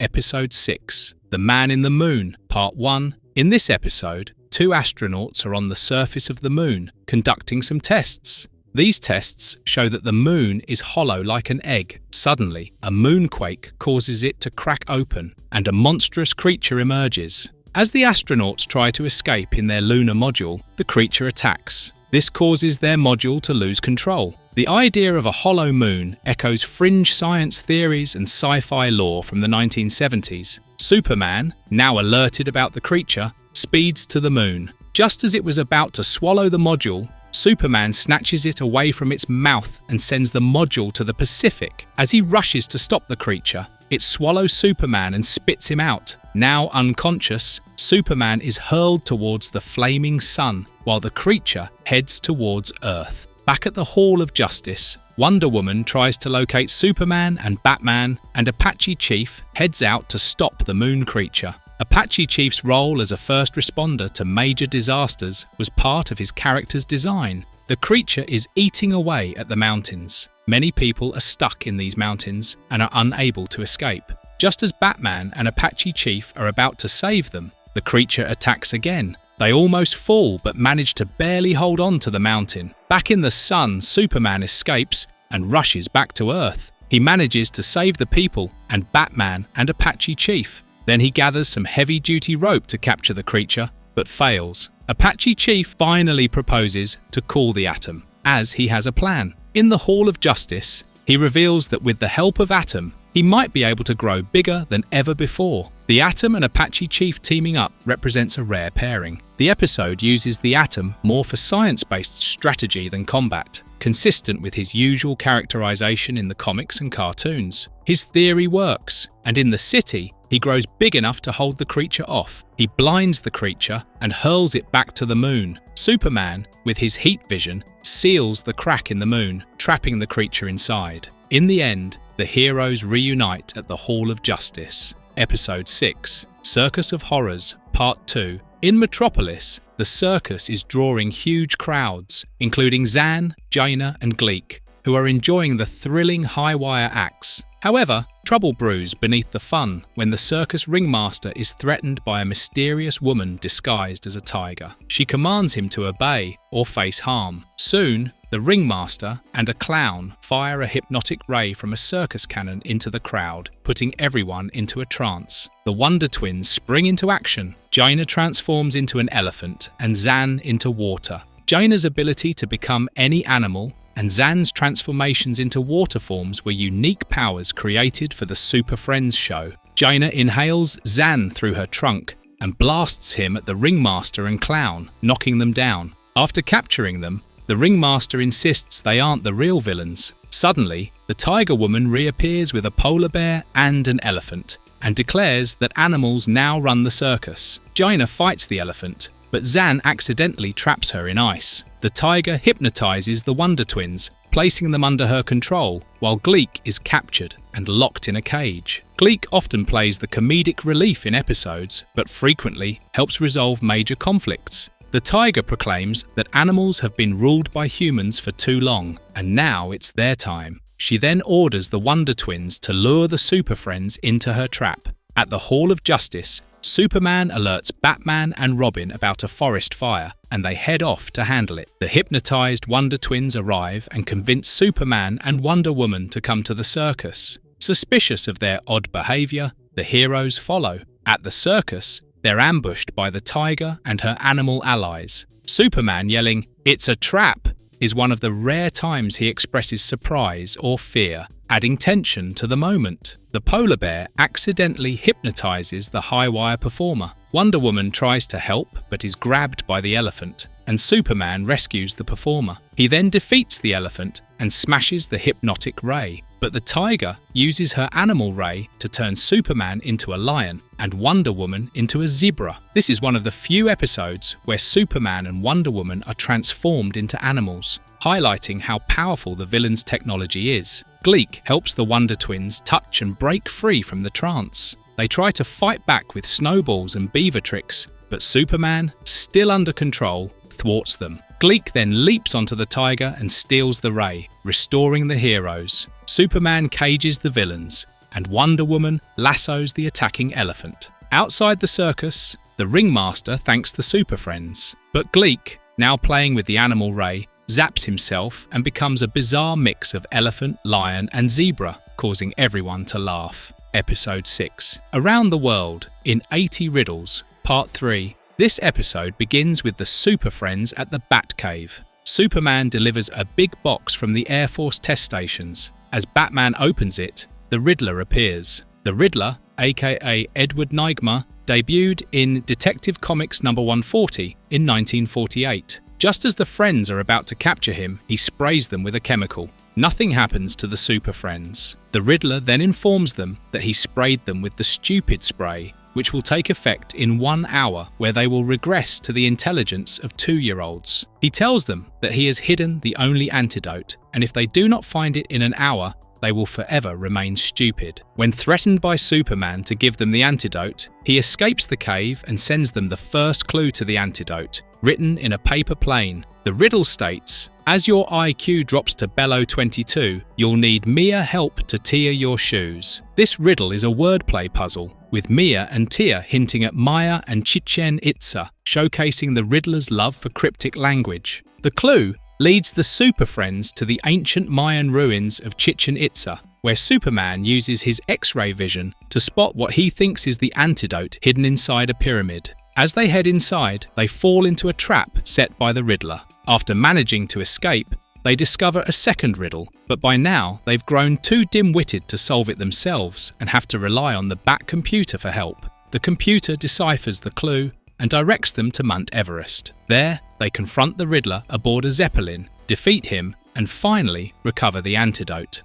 Episode 6. The Man in the Moon, Part 1. In this episode, 2 astronauts are on the surface of the moon, conducting some tests. These tests show that the moon is hollow like an egg. Suddenly, a moonquake causes it to crack open, and a monstrous creature emerges. As the astronauts try to escape in their lunar module, the creature attacks. This causes their module to lose control. The idea of a hollow moon echoes fringe science theories and sci-fi lore from the 1970s. Superman, now alerted about the creature, speeds to the moon. Just as it was about to swallow the module, Superman snatches it away from its mouth and sends the module to the Pacific. As he rushes to stop the creature, it swallows Superman and spits him out. Now unconscious, Superman is hurled towards the flaming sun, while the creature heads towards Earth. Back at the Hall of Justice, Wonder Woman tries to locate Superman and Batman, and Apache Chief heads out to stop the moon creature. Apache Chief's role as a first responder to major disasters was part of his character's design. The creature is eating away at the mountains. Many people are stuck in these mountains and are unable to escape. Just as Batman and Apache Chief are about to save them, the creature attacks again. They almost fall but manage to barely hold on to the mountain. Back in the sun, Superman escapes and rushes back to Earth. He manages to save the people and Batman and Apache Chief. Then he gathers some heavy-duty rope to capture the creature, but fails. Apache Chief finally proposes to call the Atom, as he has a plan. In the Hall of Justice, he reveals that with the help of Atom, he might be able to grow bigger than ever before. The Atom and Apache Chief teaming up represents a rare pairing. The episode uses the Atom more for science-based strategy than combat, consistent with his usual characterization in the comics and cartoons. His theory works, and in the city, he grows big enough to hold the creature off. He blinds the creature and hurls it back to the moon. Superman, with his heat vision, seals the crack in the moon, trapping the creature inside. In the end, the heroes reunite at the Hall of Justice. Episode 6, Circus of Horrors, Part 2. In Metropolis, the circus is drawing huge crowds, including Zan, Yuna, and Gleak, who are enjoying the thrilling high-wire acts. However, trouble brews beneath the fun when the circus ringmaster is threatened by a mysterious woman disguised as a tiger. She commands him to obey or face harm. Soon, the ringmaster and a clown fire a hypnotic ray from a circus cannon into the crowd, putting everyone into a trance. The Wonder Twins spring into action. Yuna transforms into an elephant and Zan into water. Yuna's ability to become any animal and Zan's transformations into water forms were unique powers created for the Super Friends show. Yuna inhales Zan through her trunk and blasts him at the ringmaster and clown, knocking them down. After capturing them, the ringmaster insists they aren't the real villains. Suddenly, the Tiger Woman reappears with a polar bear and an elephant, and declares that animals now run the circus. Yuna fights the elephant, but Zan accidentally traps her in ice. The tiger hypnotizes the Wonder Twins, placing them under her control, while Gleak is captured and locked in a cage. Gleak often plays the comedic relief in episodes, but frequently helps resolve major conflicts. The tiger proclaims that animals have been ruled by humans for too long, and now it's their time. She then orders the Wonder Twins to lure the Super Friends into her trap. At the Hall of Justice, Superman alerts Batman and Robin about a forest fire, and they head off to handle it. The hypnotized Wonder Twins arrive and convince Superman and Wonder Woman to come to the circus. Suspicious of their odd behavior, the heroes follow. At the circus, they're ambushed by the tiger and her animal allies. Superman yelling, "It's a trap!" is one of the rare times he expresses surprise or fear, adding tension to the moment. The polar bear accidentally hypnotizes the high-wire performer. Wonder Woman tries to help but is grabbed by the elephant, and Superman rescues the performer. He then defeats the elephant and smashes the hypnotic ray, but the tiger uses her animal ray to turn Superman into a lion and Wonder Woman into a zebra. This is one of the few episodes where Superman and Wonder Woman are transformed into animals, highlighting how powerful the villain's technology is. Gleak helps the Wonder Twins touch and break free from the trance. They try to fight back with snowballs and beaver tricks, but Superman, still under control, thwarts them. Gleak then leaps onto the tiger and steals the ray, restoring the heroes. Superman cages the villains, and Wonder Woman lassos the attacking elephant. Outside the circus, the ringmaster thanks the Super Friends, but Gleak, now playing with the animal ray, zaps himself and becomes a bizarre mix of elephant, lion, and zebra, causing everyone to laugh. Episode 6. Around the World, in 80 Riddles, Part 3. This episode begins with the Super Friends at the Batcave. Superman delivers a big box from the Air Force test stations. As Batman opens it, the Riddler appears. The Riddler, aka Edward Nygma, debuted in Detective Comics number 140 in 1948. Just as the Friends are about to capture him, he sprays them with a chemical. Nothing happens to the Super Friends. The Riddler then informs them that he sprayed them with the Stupid Spray, which will take effect in 1 hour, where they will regress to the intelligence of 2-year-olds. He tells them that he has hidden the only antidote, and if they do not find it in an hour, they will forever remain stupid. When threatened by Superman to give them the antidote, he escapes the cave and sends them the first clue to the antidote, written in a paper plane. The riddle states, "As your IQ drops to below 22, you'll need Mia help to tear your shoes." This riddle is a wordplay puzzle, with Mia and Tia hinting at Maya and Chichen Itza, showcasing the Riddler's love for cryptic language. The clue leads the Super Friends to the ancient Mayan ruins of Chichen Itza, where Superman uses his X-ray vision to spot what he thinks is the antidote hidden inside a pyramid. As they head inside, they fall into a trap set by the Riddler. After managing to escape, they discover a second riddle, but by now they've grown too dim-witted to solve it themselves and have to rely on the Bat computer for help. The computer deciphers the clue and directs them to Mount Everest. There, they confront the Riddler aboard a Zeppelin, defeat him, and finally recover the antidote.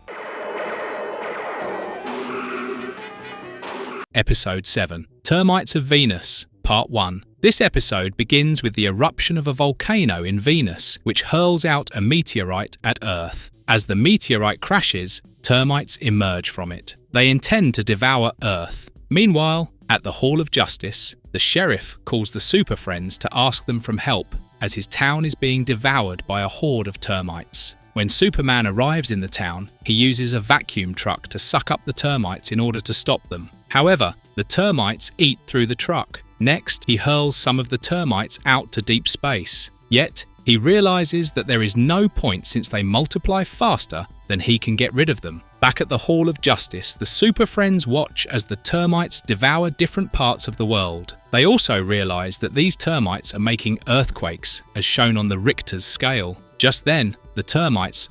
Episode 7. Termites of Venus, Part 1. This episode begins with the eruption of a volcano in Venus, which hurls out a meteorite at Earth. As the meteorite crashes, termites emerge from it. They intend to devour Earth. Meanwhile, at the Hall of Justice, the sheriff calls the Super Friends to ask them for help, as his town is being devoured by a horde of termites. When Superman arrives in the town, he uses a vacuum truck to suck up the termites in order to stop them. However, the termites eat through the truck. Next, he hurls some of the termites out to deep space. Yet, he realizes that there is no point since they multiply faster than he can get rid of them. Back at the Hall of Justice, the Super Friends watch as the termites devour different parts of the world. They also realize that these termites are making earthquakes, as shown on the Richter's scale. Just then, the termites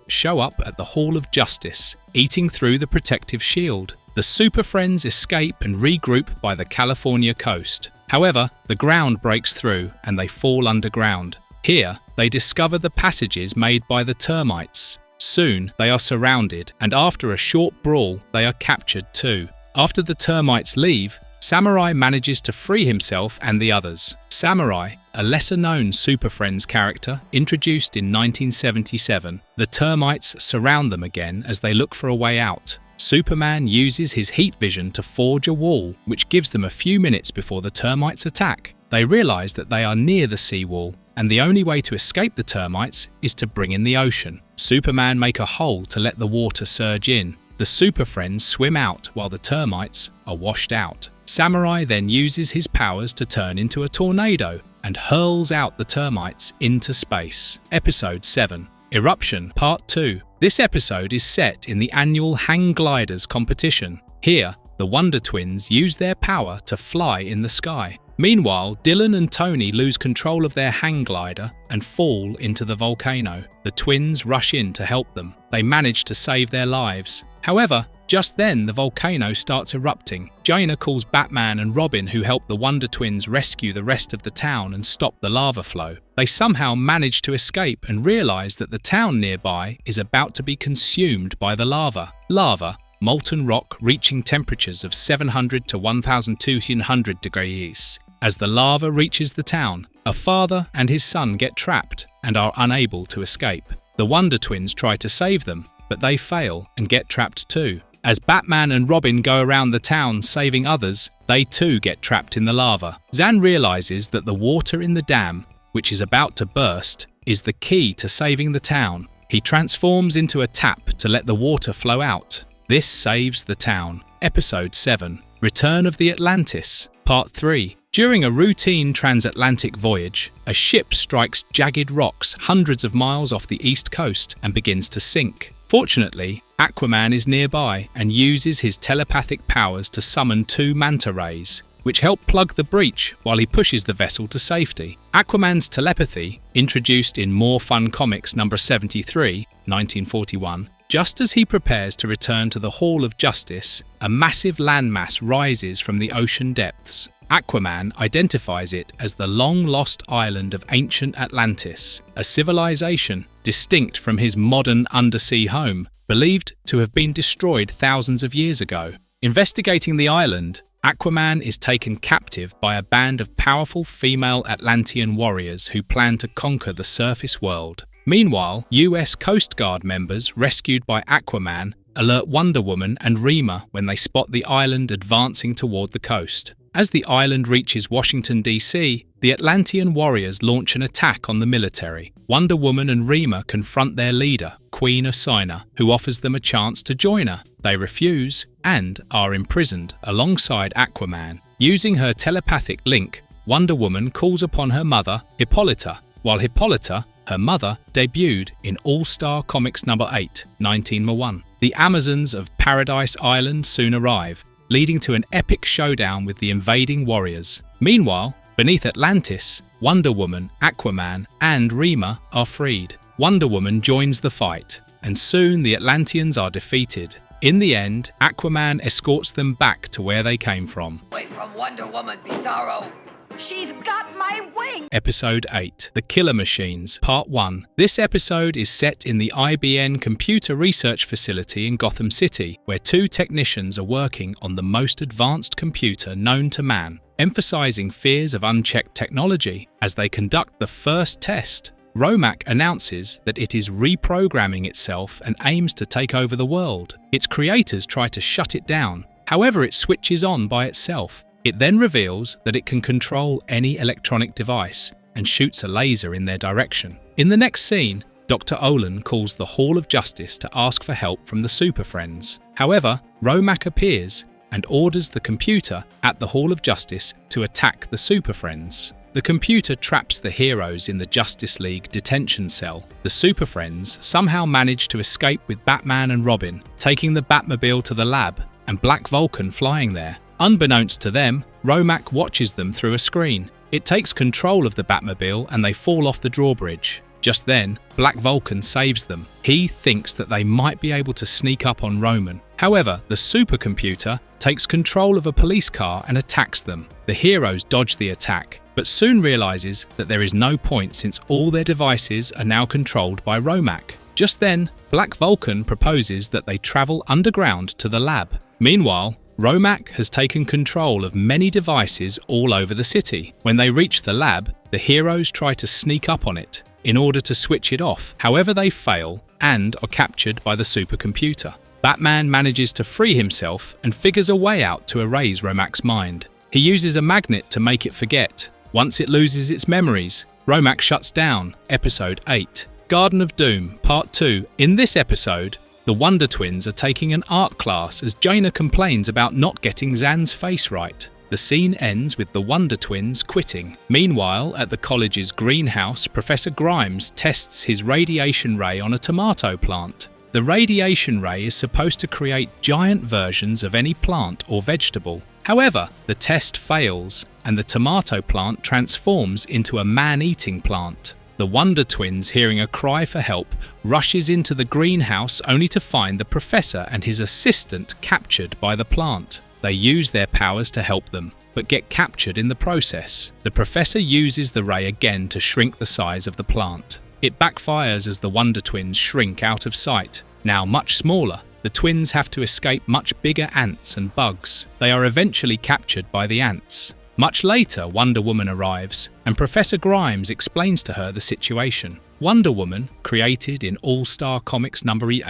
show up at the Hall of Justice, eating through the protective shield. The Super Friends escape and regroup by the California coast. However, the ground breaks through and they fall underground. Here, they discover the passages made by the termites. Soon, they are surrounded, and after a short brawl, they are captured too. After the termites leave, Samurai manages to free himself and the others. Samurai, a lesser-known Super Friends character introduced in 1977, the termites surround them again as they look for a way out. Superman uses his heat vision to forge a wall, which gives them a few minutes before the termites attack. They realize that they are near the seawall, and the only way to escape the termites is to bring in the ocean. Superman makes a hole to let the water surge in. The Super Friends swim out while the termites are washed out. Samurai then uses his powers to turn into a tornado and hurls out the termites into space. Episode 7. Eruption, Part 2. This episode is set in the annual Hang Gliders competition. Here, the Wonder Twins use their power to fly in the sky. Meanwhile, Dylan and Tony lose control of their hang glider and fall into the volcano. The twins rush in to help them. They manage to save their lives. However, just then the volcano starts erupting. Jaina calls Batman and Robin, who help the Wonder Twins rescue the rest of the town and stop the lava flow. They somehow manage to escape and realize that the town nearby is about to be consumed by the lava. Lava, molten rock reaching temperatures of 700 to 1200 degrees. As the lava reaches the town, a father and his son get trapped and are unable to escape. The Wonder Twins try to save them, but they fail and get trapped too. As Batman and Robin go around the town saving others, they too get trapped in the lava. Zan realizes that the water in the dam, which is about to burst, is the key to saving the town. He transforms into a tap to let the water flow out. This saves the town. Episode 7. Return of the Atlantis, Part 3. During a routine transatlantic voyage, a ship strikes jagged rocks hundreds of miles off the east coast and begins to sink. Fortunately, Aquaman is nearby and uses his telepathic powers to summon 2 manta rays, which help plug the breach while he pushes the vessel to safety. Aquaman's telepathy, introduced in More Fun Comics number 73, 1941, just as he prepares to return to the Hall of Justice, a massive landmass rises from the ocean depths. Aquaman identifies it as the long-lost island of ancient Atlantis, a civilization distinct from his modern undersea home, believed to have been destroyed thousands of years ago. Investigating the island, Aquaman is taken captive by a band of powerful female Atlantean warriors who plan to conquer the surface world. Meanwhile, US Coast Guard members rescued by Aquaman alert Wonder Woman and Rima when they spot the island advancing toward the coast. As the island reaches Washington, D.C., the Atlantean warriors launch an attack on the military. Wonder Woman and Rima confront their leader, Queen Orsina, who offers them a chance to join her. They refuse and are imprisoned alongside Aquaman. Using her telepathic link, Wonder Woman calls upon her mother, Hippolyta, while Hippolyta, her mother, debuted in All-Star Comics number 8, 1901. The Amazons of Paradise Island soon arrive, leading to an epic showdown with the invading warriors. Meanwhile, beneath Atlantis, Wonder Woman, Aquaman, and Rima are freed. Wonder Woman joins the fight, and soon the Atlanteans are defeated. In the end, Aquaman escorts them back to where they came from. Away from Wonder Woman, Bizarro. She's got my wing. Episode 8, The Killer Machines, Part 1. This episode is set in the IBM Computer Research Facility in Gotham City, where two technicians are working on the most advanced computer known to man, emphasizing fears of unchecked technology. As they conduct the first test, Romac announces that it is reprogramming itself and aims to take over the world. Its creators try to shut it down, however it switches on by itself. It then reveals that it can control any electronic device and shoots a laser in their direction. In the next scene, Dr. Olin calls the Hall of Justice to ask for help from the Super Friends. However, Romac appears and orders the computer at the Hall of Justice to attack the Super Friends. The computer traps the heroes in the Justice League detention cell. The Super Friends somehow manage to escape with Batman and Robin, taking the Batmobile to the lab and Black Vulcan flying there. Unbeknownst to them, Romac watches them through a screen. It takes control of the Batmobile and they fall off the drawbridge. Just then, Black Vulcan saves them. He thinks that they might be able to sneak up on Roman. However, the supercomputer takes control of a police car and attacks them. The heroes dodge the attack, but soon realizes that there is no point since all their devices are now controlled by Romac. Just then, Black Vulcan proposes that they travel underground to the lab. Meanwhile, Romac has taken control of many devices all over the city. When they reach the lab, the heroes try to sneak up on it in order to switch it off. However, they fail and are captured by the supercomputer. Batman manages to free himself and figures a way out to erase Romac's mind. He uses a magnet to make it forget. Once it loses its memories, Romac shuts down. Episode 8, Garden of Doom, Part 2. In this episode, the Wonder Twins are taking an art class as Jaina complains about not getting Zan's face right. The scene ends with the Wonder Twins quitting. Meanwhile, at the college's greenhouse, Professor Grimes tests his radiation ray on a tomato plant. The radiation ray is supposed to create giant versions of any plant or vegetable. However, the test fails and the tomato plant transforms into a man-eating plant. The Wonder Twins, hearing a cry for help, rushes into the greenhouse only to find the professor and his assistant captured by the plant. They use their powers to help them, but get captured in the process. The professor uses the ray again to shrink the size of the plant. It backfires as the Wonder Twins shrink out of sight. Now much smaller, the twins have to escape much bigger ants and bugs. They are eventually captured by the ants. Much later, Wonder Woman arrives, and Professor Grimes explains to her the situation. Wonder Woman, created in All-Star Comics number 8,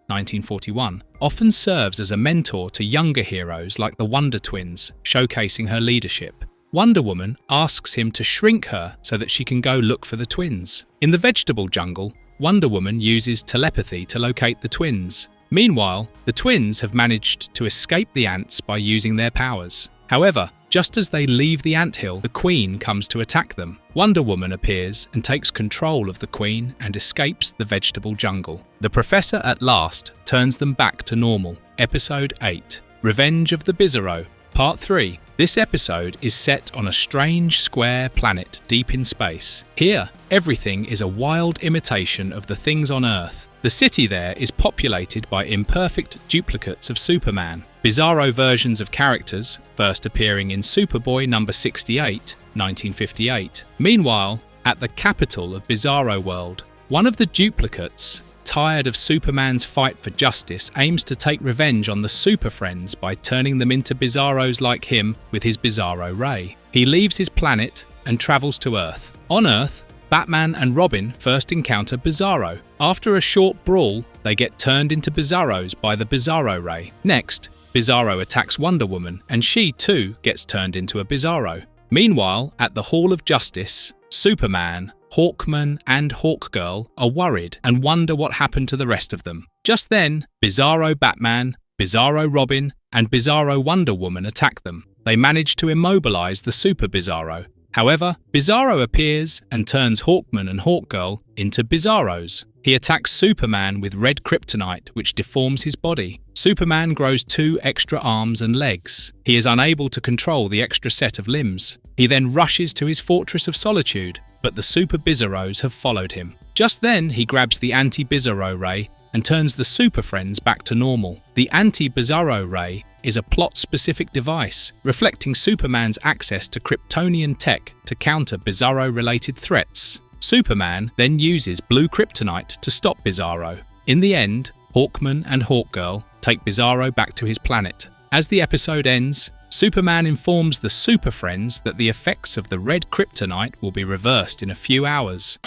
1941, often serves as a mentor to younger heroes like the Wonder Twins, showcasing her leadership. Wonder Woman asks him to shrink her so that she can go look for the twins. In the vegetable jungle, Wonder Woman uses telepathy to locate the twins. Meanwhile, the twins have managed to escape the ants by using their powers. However, just as they leave the anthill, the Queen comes to attack them. Wonder Woman appears and takes control of the Queen and escapes the vegetable jungle. The Professor at last turns them back to normal. Episode 8, Revenge of the Bizarro, Part 3. This episode is set on a strange square planet deep in space. Here, everything is a wild imitation of the things on Earth. The city there is populated by imperfect duplicates of Superman, bizarro versions of characters, first appearing in Superboy number 68, 1958. Meanwhile, at the capital of Bizarro World, one of the duplicates, tired of Superman's fight for justice, aims to take revenge on the Super Friends by turning them into Bizarros like him with his Bizarro ray. He leaves his planet and travels to Earth. On Earth, Batman and Robin first encounter Bizarro. After a short brawl, they get turned into Bizarros by the Bizarro ray. Next, Bizarro attacks Wonder Woman, and she too gets turned into a Bizarro. Meanwhile, at the Hall of Justice, Superman, Hawkman and Hawkgirl are worried and wonder what happened to the rest of them. Just then, Bizarro Batman, Bizarro Robin and Bizarro Wonder Woman attack them. They manage to immobilize the Super Bizarro. However, Bizarro appears and turns Hawkman and Hawkgirl into Bizarros. He attacks Superman with red kryptonite, which deforms his body. Superman grows 2 extra arms and legs. He is unable to control the extra set of limbs. He then rushes to his Fortress of Solitude, but the Super Bizarros have followed him. Just then, he grabs the Anti-Bizarro ray and turns the Super Friends back to normal. The Anti-Bizarro ray is a plot-specific device, reflecting Superman's access to Kryptonian tech to counter Bizarro-related threats. Superman then uses blue kryptonite to stop Bizarro. In the end, Hawkman and Hawkgirl take Bizarro back to his planet. As the episode ends, Superman informs the Super Friends that the effects of the red kryptonite will be reversed in a few hours.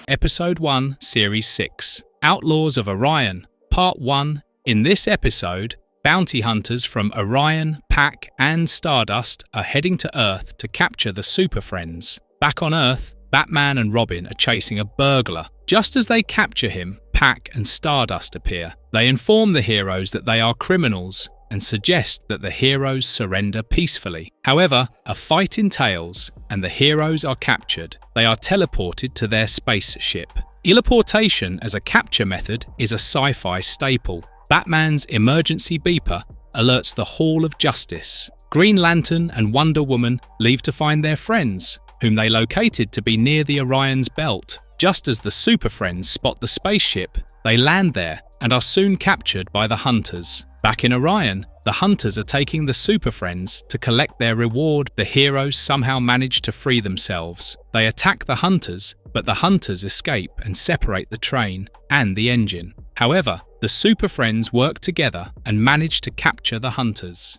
Episode 1, Series 6. Outlaws of Orion, Part 1. In this episode, bounty hunters from Orion, Pac, and Stardust are heading to Earth to capture the Super Friends. Back on Earth, Batman and Robin are chasing a burglar. Just as they capture him, Pac and Stardust appear. They inform the heroes that they are criminals and suggest that the heroes surrender peacefully. However, a fight entails and the heroes are captured. They are teleported to their spaceship. Teleportation as a capture method is a sci-fi staple. Batman's emergency beeper alerts the Hall of Justice. Green Lantern and Wonder Woman leave to find their friends, whom they located to be near the Orion's belt. Just as the Super Friends spot the spaceship, they land there and are soon captured by the Hunters. Back in Orion, the Hunters are taking the Super Friends to collect their reward. The heroes somehow manage to free themselves. They attack the Hunters, but the Hunters escape and separate the train and the engine. However, the Super Friends work together and manage to capture the Hunters.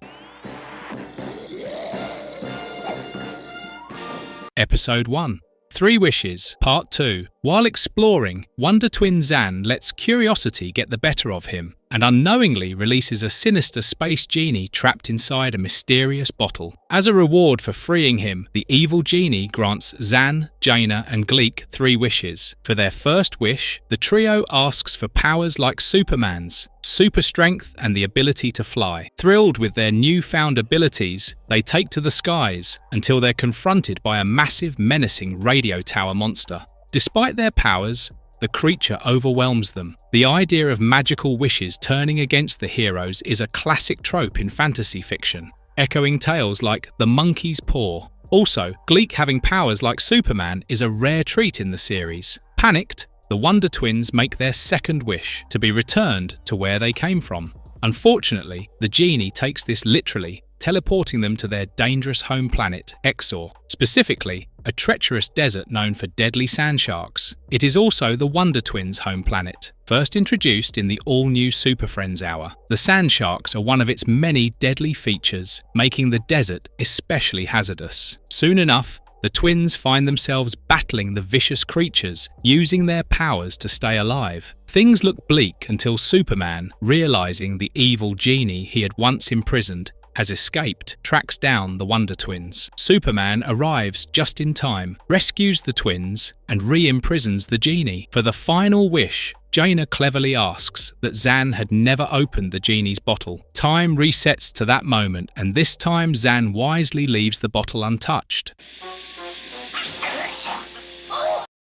Episode 1. 3 Wishes, Part 2. While exploring, Wonder Twin Zan lets curiosity get the better of him and unknowingly releases a sinister space genie trapped inside a mysterious bottle. As a reward for freeing him, the evil genie grants Zan, Jaina and Gleak 3 wishes. For their first wish, the trio asks for powers like Superman's, super strength and the ability to fly. Thrilled with their newfound abilities, they take to the skies until they're confronted by a massive, menacing radio tower monster. Despite their powers, the creature overwhelms them. The idea of magical wishes turning against the heroes is a classic trope in fantasy fiction, echoing tales like The Monkey's Paw. Also, Gleak having powers like Superman is a rare treat in the series. Panicked, the Wonder Twins make their second wish, to be returned to where they came from. Unfortunately, the genie takes this literally, teleporting them to their dangerous home planet, Exor, specifically a treacherous desert known for deadly sand sharks. It is also the Wonder Twins' home planet, first introduced in the all-new Super Friends Hour. The sand sharks are one of its many deadly features, making the desert especially hazardous. Soon enough, the twins find themselves battling the vicious creatures, using their powers to stay alive. Things look bleak until Superman, realizing the evil genie he had once imprisoned, has escaped, tracks down the Wonder Twins. Superman arrives just in time, rescues the twins, and re-imprisons the genie. For the final wish, Jaina cleverly asks that Zan had never opened the genie's bottle. Time resets to that moment, and this time Zan wisely leaves the bottle untouched.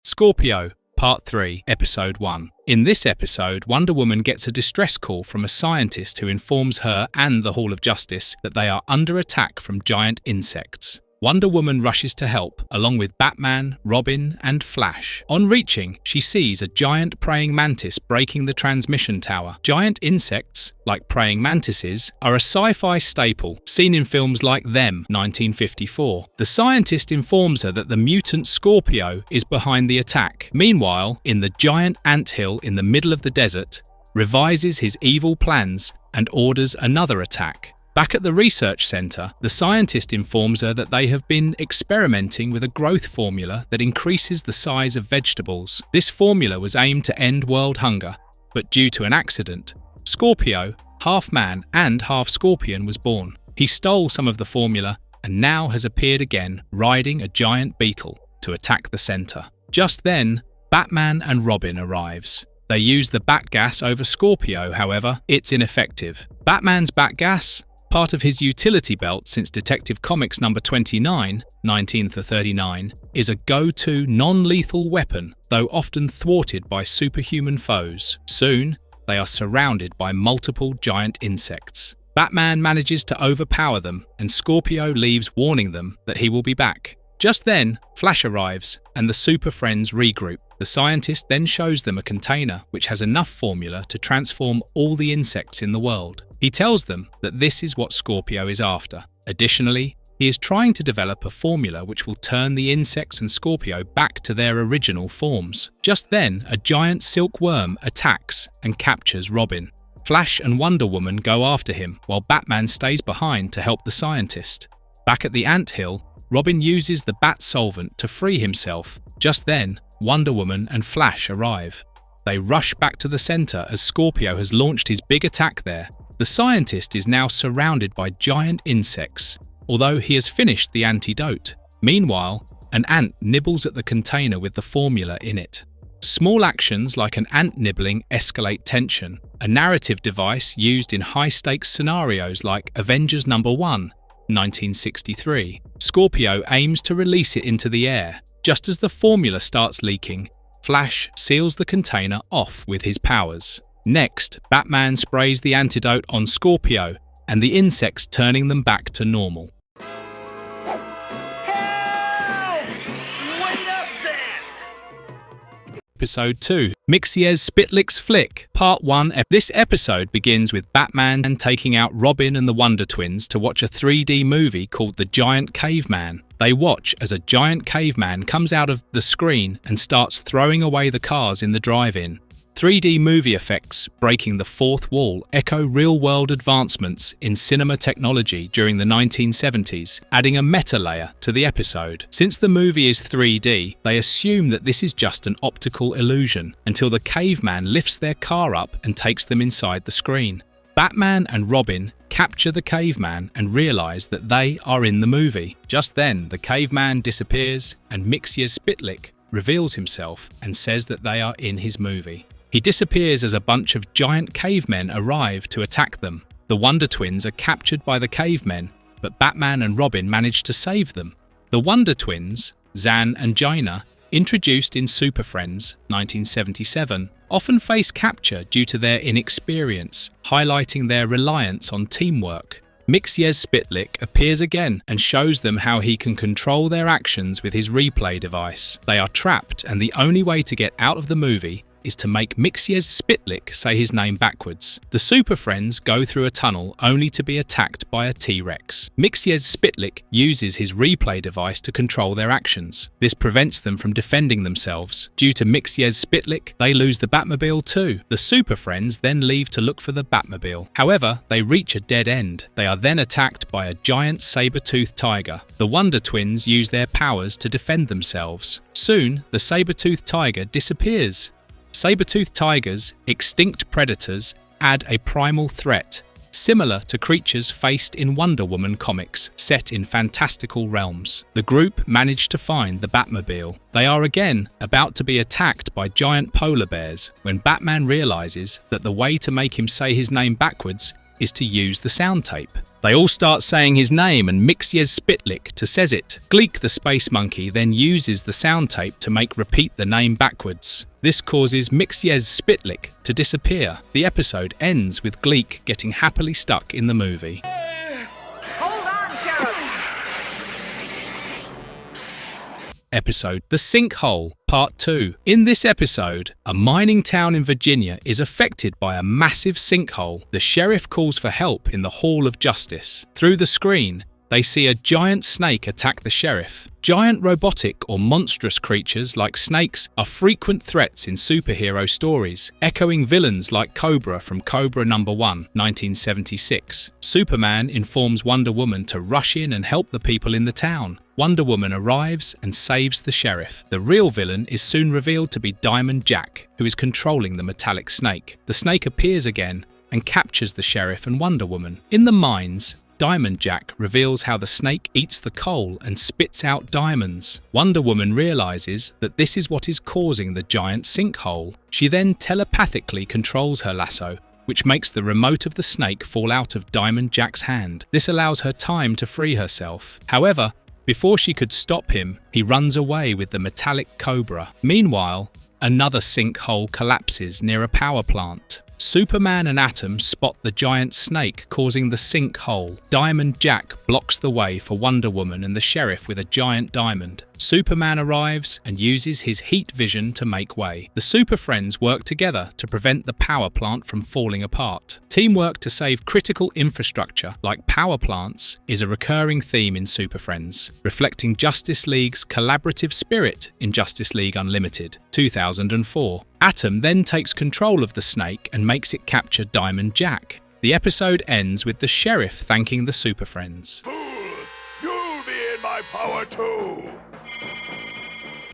Scorpio, Part 3, Episode 1. In this episode, Wonder Woman gets a distress call from a scientist who informs her and the Hall of Justice that they are under attack from giant insects. Wonder Woman rushes to help, along with Batman, Robin, and Flash. On reaching, she sees a giant praying mantis breaking the transmission tower. Giant insects, like praying mantises, are a sci-fi staple, seen in films like Them, 1954. The scientist informs her that the mutant Scorpio is behind the attack. Meanwhile, in the giant anthill in the middle of the desert, revises his evil plans and orders another attack. Back at the research center, the scientist informs her that they have been experimenting with a growth formula that increases the size of vegetables. This formula was aimed to end world hunger, but due to an accident, Scorpio, half man and half scorpion, was born. He stole some of the formula and now has appeared again, riding a giant beetle to attack the center. Just then, Batman and Robin arrives. They use the bat gas over Scorpio, however, it's ineffective. Batman's bat gas, part of his utility belt since Detective Comics number 29, 1939, is a go-to non-lethal weapon, though often thwarted by superhuman foes. Soon, they are surrounded by multiple giant insects. Batman manages to overpower them, and Scorpio leaves warning them that he will be back. Just then, Flash arrives, and the Super Friends regroup. The scientist then shows them a container which has enough formula to transform all the insects in the world. He tells them that this is what Scorpio is after. Additionally, he is trying to develop a formula which will turn the insects and Scorpio back to their original forms. Just then, a giant silkworm attacks and captures Robin. Flash and Wonder Woman go after him, while Batman stays behind to help the scientist. Back at the anthill, Robin uses the bat solvent to free himself. Just then, Wonder Woman and Flash arrive. They rush back to the center as Scorpio has launched his big attack there. The scientist is now surrounded by giant insects, although he has finished the antidote. Meanwhile, an ant nibbles at the container with the formula in it. Small actions like an ant nibbling escalate tension, a narrative device used in high-stakes scenarios like Avengers No. 1, 1963. Scorpio aims to release it into the air. Just as the formula starts leaking, Flash seals the container off with his powers. Next, Batman sprays the antidote on Scorpio, and the insects turning them back to normal. Episode 2, Mixier's Spitlick's Flick, Part 1. This episode begins with Batman taking out Robin and the Wonder Twins to watch a 3D movie called The Giant Caveman. They watch as a giant caveman comes out of the screen and starts throwing away the cars in the drive-in. 3D movie effects breaking the fourth wall echo real-world advancements in cinema technology during the 1970s, adding a meta layer to the episode. Since the movie is 3D, they assume that this is just an optical illusion until the caveman lifts their car up and takes them inside the screen. Batman and Robin capture the caveman and realize that they are in the movie. Just then, the caveman disappears and Mixier's Spitlick reveals himself and says that they are in his movie. He disappears as a bunch of giant cavemen arrive to attack them. The Wonder Twins are captured by the cavemen, but Batman and Robin manage to save them. The Wonder Twins, Zan and Yuna, introduced in Super Friends, 1977, often face capture due to their inexperience, highlighting their reliance on teamwork. Mixier's Spitlick appears again and shows them how he can control their actions with his replay device. They are trapped, and the only way to get out of the movie is to make Mixier's Spitlick say his name backwards. The Super Friends go through a tunnel only to be attacked by a T-Rex. Mixier's Spitlick uses his replay device to control their actions. This prevents them from defending themselves. Due to Mixier's Spitlick, they lose the Batmobile too. The Super Friends then leave to look for the Batmobile. However, they reach a dead end. They are then attacked by a giant saber-toothed tiger. The Wonder Twins use their powers to defend themselves. Soon, the saber-toothed tiger disappears. Saber-toothed tigers, extinct predators, add a primal threat, similar to creatures faced in Wonder Woman comics set in fantastical realms. The group manage to find the Batmobile. They are again about to be attacked by giant polar bears when Batman realizes that the way to make him say his name backwards is to use the sound tape. They all start saying his name and Mixiez Spitlick to says it. Gleak the space monkey then uses the sound tape to make repeat the name backwards. This causes Mixiez Spitlick to disappear. The episode ends with Gleak getting happily stuck in the movie. Hold on, Sheriff. Episode The Sinkhole, Part 2. In this episode, a mining town in Virginia is affected by a massive sinkhole. The sheriff calls for help in the Hall of Justice. Through the screen, they see a giant snake attack the sheriff. Giant robotic or monstrous creatures like snakes are frequent threats in superhero stories, echoing villains like Cobra from Cobra No. 1, 1976. Superman informs Wonder Woman to rush in and help the people in the town. Wonder Woman arrives and saves the sheriff. The real villain is soon revealed to be Diamond Jack, who is controlling the metallic snake. The snake appears again and captures the sheriff and Wonder Woman. In the mines, Diamond Jack reveals how the snake eats the coal and spits out diamonds. Wonder Woman realizes that this is what is causing the giant sinkhole. She then telepathically controls her lasso, which makes the remote of the snake fall out of Diamond Jack's hand. This allows her time to free herself. However, before she could stop him, he runs away with the metallic cobra. Meanwhile, another sinkhole collapses near a power plant. Superman and Atom spot the giant snake causing the sinkhole. Diamond Jack blocks the way for Wonder Woman and the sheriff with a giant diamond. Superman arrives and uses his heat vision to make way. The Super Friends work together to prevent the power plant from falling apart. Teamwork to save critical infrastructure, like power plants, is a recurring theme in Super Friends, reflecting Justice League's collaborative spirit in Justice League Unlimited, 2004. Atom then takes control of the snake and makes it capture Diamond Jack. The episode ends with the sheriff thanking the Super Friends. You'll be in my power too!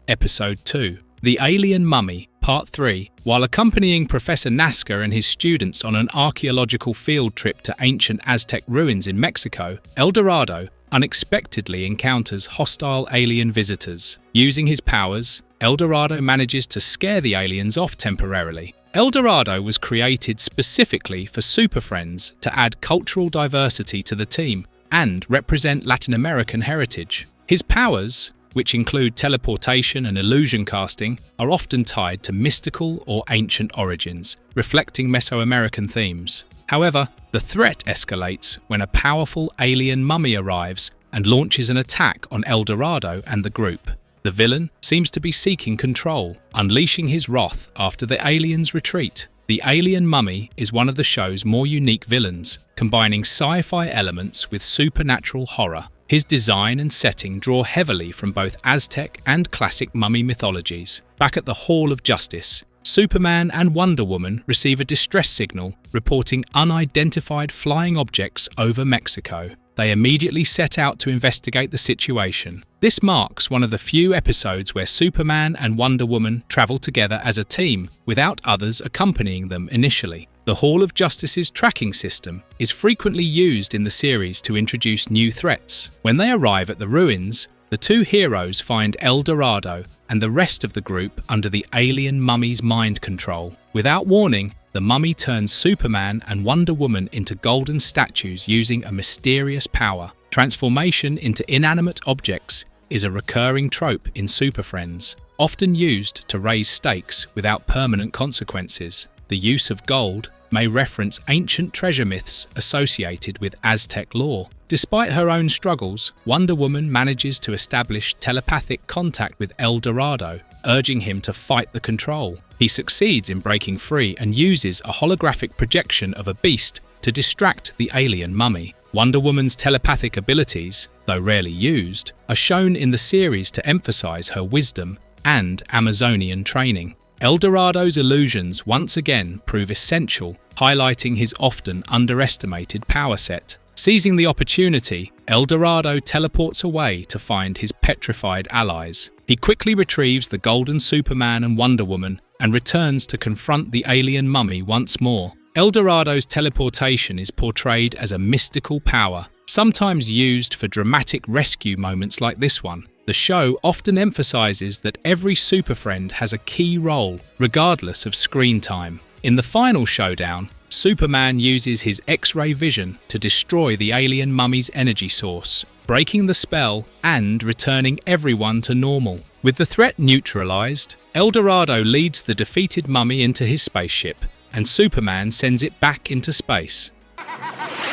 Episode 2. The Alien Mummy, Part 3. While accompanying Professor Nazca and his students on an archaeological field trip to ancient Aztec ruins in Mexico, El Dorado unexpectedly encounters hostile alien visitors. Using his powers, El Dorado manages to scare the aliens off temporarily. El Dorado was created specifically for Super Friends to add cultural diversity to the team and represent Latin American heritage. His powers, which include teleportation and illusion casting, are often tied to mystical or ancient origins, reflecting Mesoamerican themes. However, the threat escalates when a powerful alien mummy arrives and launches an attack on El Dorado and the group. The villain seems to be seeking control, unleashing his wrath after the aliens retreat. The Alien Mummy is one of the show's more unique villains, combining sci-fi elements with supernatural horror. His design and setting draw heavily from both Aztec and classic mummy mythologies. Back at the Hall of Justice, Superman and Wonder Woman receive a distress signal reporting unidentified flying objects over Mexico. They immediately set out to investigate the situation. This marks one of the few episodes where Superman and Wonder Woman travel together as a team, without others accompanying them initially. The Hall of Justice's tracking system is frequently used in the series to introduce new threats. When they arrive at the ruins, the two heroes find El Dorado and the rest of the group under the alien mummy's mind control. Without warning, the mummy turns Superman and Wonder Woman into golden statues using a mysterious power. Transformation into inanimate objects is a recurring trope in Super Friends, often used to raise stakes without permanent consequences. The use of gold may reference ancient treasure myths associated with Aztec lore. Despite her own struggles, Wonder Woman manages to establish telepathic contact with El Dorado, urging him to fight the control. He succeeds in breaking free and uses a holographic projection of a beast to distract the alien mummy. Wonder Woman's telepathic abilities, though rarely used, are shown in the series to emphasize her wisdom and Amazonian training. El Dorado's illusions once again prove essential, highlighting his often underestimated power set. Seizing the opportunity, El Dorado teleports away to find his petrified allies. He quickly retrieves the Golden Superman and Wonder Woman and returns to confront the alien mummy once more. El Dorado's teleportation is portrayed as a mystical power, sometimes used for dramatic rescue moments like this one. The show often emphasizes that every Super Friend has a key role, regardless of screen time. In the final showdown, Superman uses his X-ray vision to destroy the alien mummy's energy source, breaking the spell and returning everyone to normal. With the threat neutralized, El Dorado leads the defeated mummy into his spaceship, and Superman sends it back into space.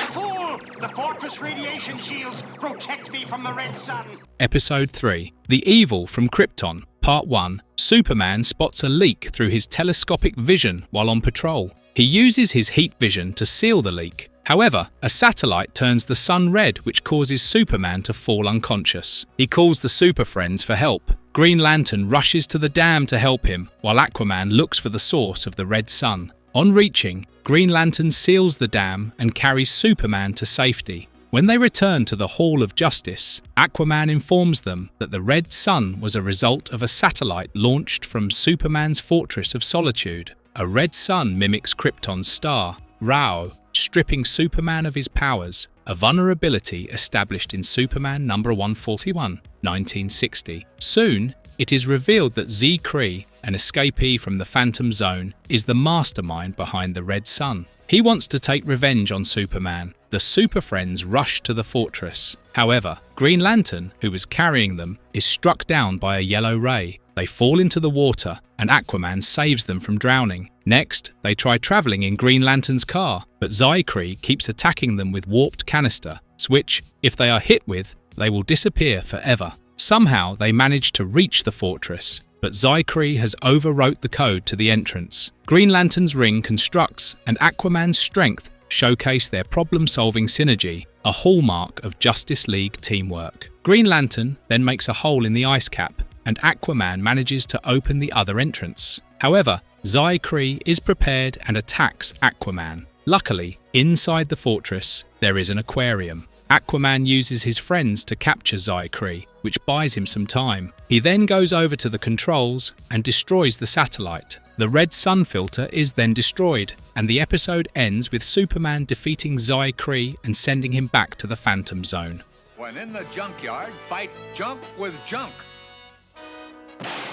Fool! The fortress radiation shields protect me from the red sun. Episode 3. The Evil from Krypton, Part 1. Superman spots a leak through his telescopic vision while on patrol. He uses his heat vision to seal the leak. However, a satellite turns the sun red, which causes Superman to fall unconscious. He calls the Super Friends for help. Green Lantern rushes to the dam to help him, while Aquaman looks for the source of the red sun. On reaching, Green Lantern seals the dam and carries Superman to safety. When they return to the Hall of Justice, Aquaman informs them that the red sun was a result of a satellite launched from Superman's Fortress of Solitude. A red sun mimics Krypton's star, Rao, stripping Superman of his powers, a vulnerability established in Superman number 141, 1960. Soon, it is revealed that Z-Kree, an escapee from the Phantom Zone, is the mastermind behind the red sun. He wants to take revenge on Superman. The Super Friends rush to the fortress. However, Green Lantern, who was carrying them, is struck down by a yellow ray. They fall into the water, and Aquaman saves them from drowning. Next, they try traveling in Green Lantern's car, but Z-Kree keeps attacking them with warped canister, which, if they are hit with, they will disappear forever. Somehow, they manage to reach the fortress, but Z-Kree has overwrote the code to the entrance. Green Lantern's ring constructs, and Aquaman's strength showcase their problem-solving synergy, a hallmark of Justice League teamwork. Green Lantern then makes a hole in the ice cap, and Aquaman manages to open the other entrance. However, Z-Kree is prepared and attacks Aquaman. Luckily, inside the fortress, there is an aquarium. Aquaman uses his friends to capture Z-Kree, which buys him some time. He then goes over to the controls and destroys the satellite. The red sun filter is then destroyed, and the episode ends with Superman defeating Z-Kree and sending him back to the Phantom Zone. When in the junkyard, fight junk with junk.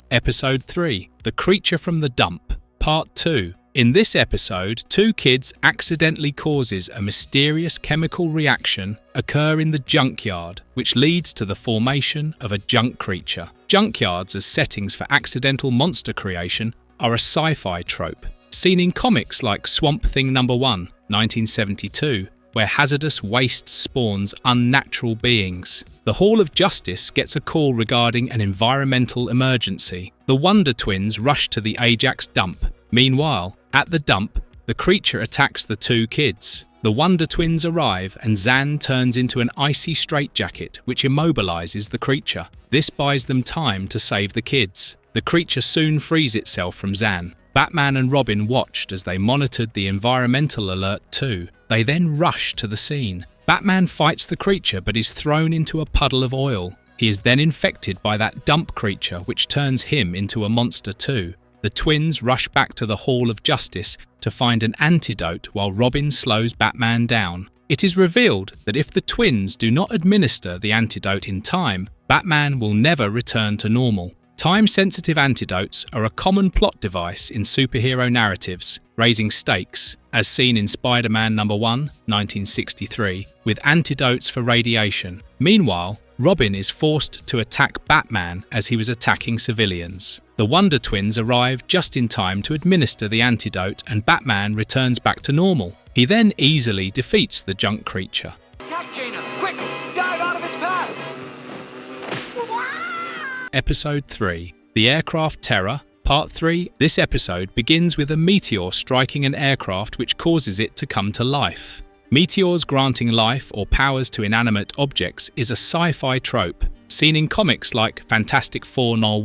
Episode 3. The Creature from the Dump, Part 2. In this episode, two kids accidentally causes a mysterious chemical reaction occur in the junkyard, which leads to the formation of a junk creature. Junkyards as settings for accidental monster creation are a sci-fi trope, seen in comics like Swamp Thing No. 1, 1972, where hazardous waste spawns unnatural beings. The Hall of Justice gets a call regarding an environmental emergency. The Wonder Twins rush to the Ajax dump. Meanwhile, at the dump, the creature attacks the two kids. The Wonder Twins arrive and Zan turns into an icy straitjacket which immobilizes the creature. This buys them time to save the kids. The creature soon frees itself from Zan. Batman and Robin watched as they monitored the environmental alert too. They then rush to the scene. Batman fights the creature but is thrown into a puddle of oil. He is then infected by that dump creature which turns him into a monster too. The twins rush back to the Hall of Justice to find an antidote while Robin slows Batman down. It is revealed that if the twins do not administer the antidote in time, Batman will never return to normal. Time-sensitive antidotes are a common plot device in superhero narratives, raising stakes, as seen in Spider-Man No. 1, 1963, with antidotes for radiation. Meanwhile, Robin is forced to attack Batman as he was attacking civilians. The Wonder Twins arrive just in time to administer the antidote and Batman returns back to normal. He then easily defeats the junk creature. Attack, Jaina! Quick! Dive out of its path! Episode 3. The Aircraft Terror, Part 3. This episode begins with a meteor striking an aircraft which causes it to come to life. Meteors granting life or powers to inanimate objects is a sci-fi trope, seen in comics like Fantastic Four No. 1,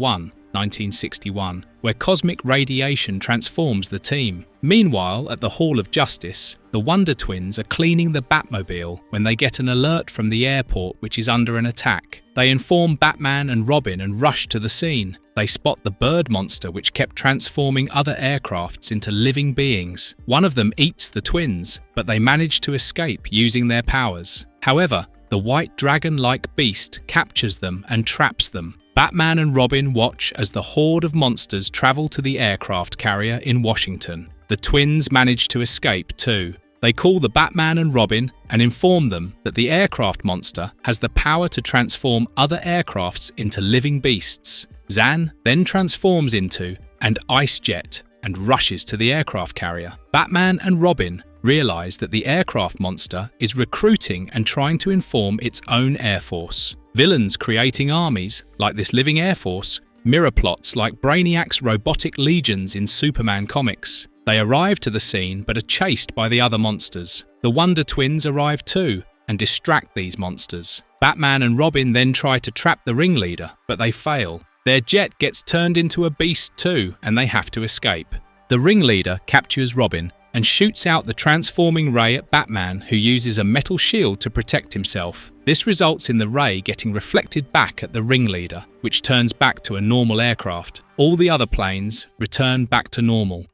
1961, where cosmic radiation transforms the team. Meanwhile, at the Hall of Justice, the Wonder Twins are cleaning the Batmobile when they get an alert from the airport which is under an attack. They inform Batman and Robin and rush to the scene. They spot the bird monster which kept transforming other aircrafts into living beings. One of them eats the twins, but they manage to escape using their powers. However, the white dragon-like beast captures them and traps them. Batman and Robin watch as the horde of monsters travel to the aircraft carrier in Washington. the twins manage to escape too. They call the Batman and Robin and inform them that the aircraft monster has the power to transform other aircrafts into living beasts. Zan then transforms into an ice jet and rushes to the aircraft carrier. Batman and Robin realize that the aircraft monster is recruiting and trying to inform its own air force. Villains creating armies, like this living air force, mirror plots like Brainiac's robotic legions in Superman comics. They arrive to the scene but are chased by the other monsters. The Wonder Twins arrive too and distract these monsters. Batman and Robin then try to trap the ringleader, but they fail. Their jet gets turned into a beast too, and they have to escape. The ringleader captures Robin and shoots out the transforming ray at Batman, who uses a metal shield to protect himself. This results in the ray getting reflected back at the ringleader, which turns back to a normal aircraft. All the other planes return back to normal.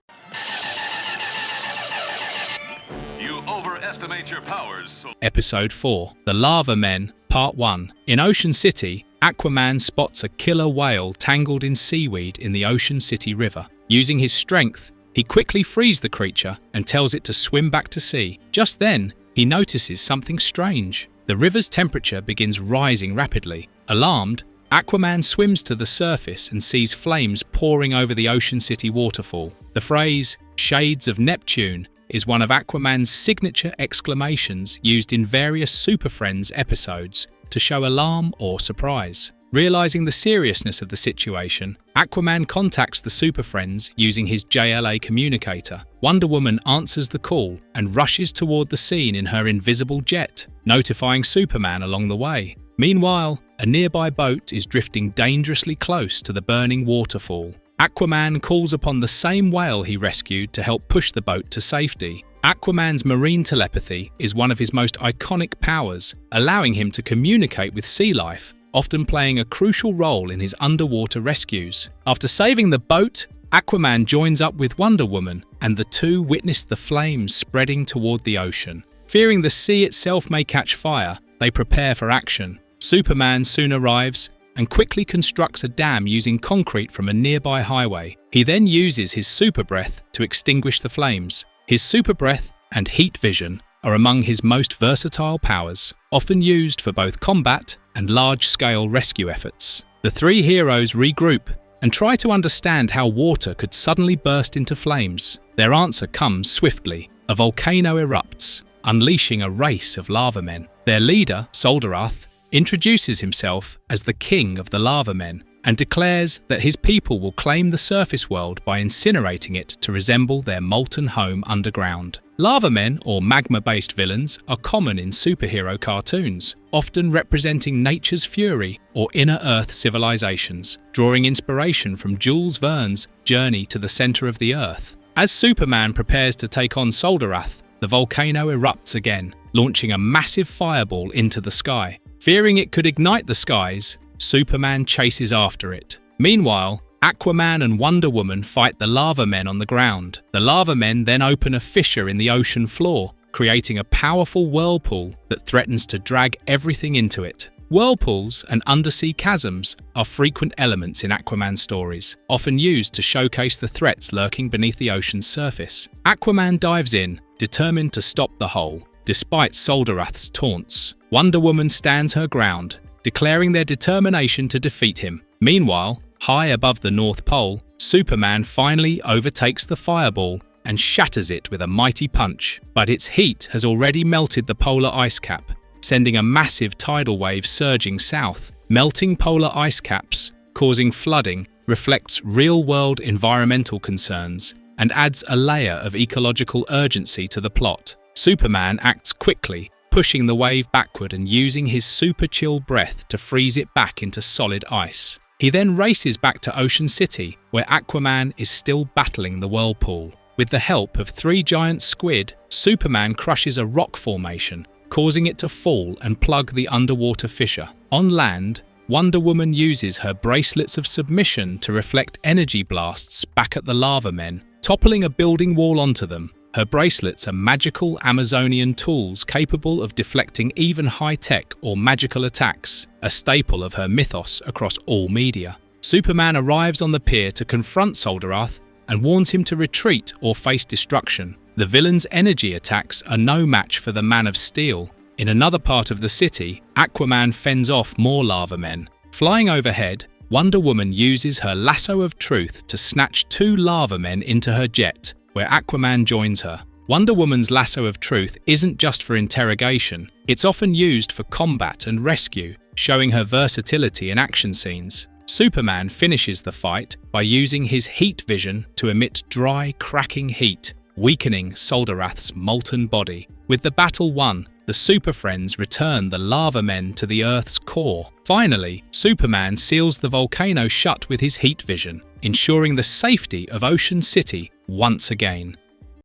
You overestimate your powers. Episode 4, The Lava Men, Part 1. In Ocean City, Aquaman spots a killer whale tangled in seaweed in the Ocean City River. Using his strength, he quickly frees the creature and tells it to swim back to sea. Just then, he notices something strange. The river's temperature begins rising rapidly. Alarmed, Aquaman swims to the surface and sees flames pouring over the Ocean City waterfall. The phrase, "Shades of Neptune," is one of Aquaman's signature exclamations used in various Super Friends episodes to show alarm or surprise. Realizing the seriousness of the situation, Aquaman contacts the Super Friends using his JLA communicator. Wonder Woman answers the call and rushes toward the scene in her invisible jet, notifying Superman along the way. Meanwhile, a nearby boat is drifting dangerously close to the burning waterfall. Aquaman calls upon the same whale he rescued to help push the boat to safety. Aquaman's marine telepathy is one of his most iconic powers, allowing him to communicate with sea life, often playing a crucial role in his underwater rescues. After saving the boat, Aquaman joins up with Wonder Woman, and the two witness the flames spreading toward the ocean. Fearing the sea itself may catch fire, they prepare for action. Superman soon arrives and quickly constructs a dam using concrete from a nearby highway. He then uses his super breath to extinguish the flames. His super breath and heat vision are among his most versatile powers, often used for both combat and large-scale rescue efforts. The three heroes regroup and try to understand how water could suddenly burst into flames. Their answer comes swiftly. A volcano erupts, unleashing a race of lava men. Their leader, Solderath, introduces himself as the king of the lava men and declares that his people will claim the surface world by incinerating it to resemble their molten home underground. Lava men, or magma-based villains, are common in superhero cartoons, often representing nature's fury or inner Earth civilizations, drawing inspiration from Jules Verne's Journey to the Center of the Earth. As Superman prepares to take on Solderath, the volcano erupts again, launching a massive fireball into the sky. Fearing it could ignite the skies, Superman chases after it. Meanwhile, Aquaman and Wonder Woman fight the lava men on the ground. The lava men then open a fissure in the ocean floor, creating a powerful whirlpool that threatens to drag everything into it. Whirlpools and undersea chasms are frequent elements in Aquaman stories, often used to showcase the threats lurking beneath the ocean's surface. Aquaman dives in, determined to stop the hole, despite Solderath's taunts. Wonder Woman stands her ground, declaring their determination to defeat him. Meanwhile, high above the North Pole, Superman finally overtakes the fireball and shatters it with a mighty punch. But its heat has already melted the polar ice cap, sending a massive tidal wave surging south. Melting polar ice caps, causing flooding, reflects real-world environmental concerns and adds a layer of ecological urgency to the plot. Superman acts quickly, pushing the wave backward and using his super chill breath to freeze it back into solid ice. He then races back to Ocean City, where Aquaman is still battling the whirlpool. With the help of 3 giant squid, Superman crushes a rock formation, causing it to fall and plug the underwater fissure. On land, Wonder Woman uses her bracelets of submission to reflect energy blasts back at the lava men, toppling a building wall onto them. Her bracelets are magical Amazonian tools capable of deflecting even high-tech or magical attacks, a staple of her mythos across all media. Superman arrives on the pier to confront Solderath and warns him to retreat or face destruction. The villain's energy attacks are no match for the Man of Steel. In another part of the city, Aquaman fends off more lava men. Flying overhead, Wonder Woman uses her lasso of truth to snatch 2 lava men into her jet, where Aquaman joins her. Wonder Woman's lasso of truth isn't just for interrogation, it's often used for combat and rescue, showing her versatility in action scenes. Superman finishes the fight by using his heat vision to emit dry, cracking heat, weakening Soldorath's molten body. With the battle won, the Super Friends return the lava men to the Earth's core. Finally, Superman seals the volcano shut with his heat vision, ensuring the safety of Ocean City once again.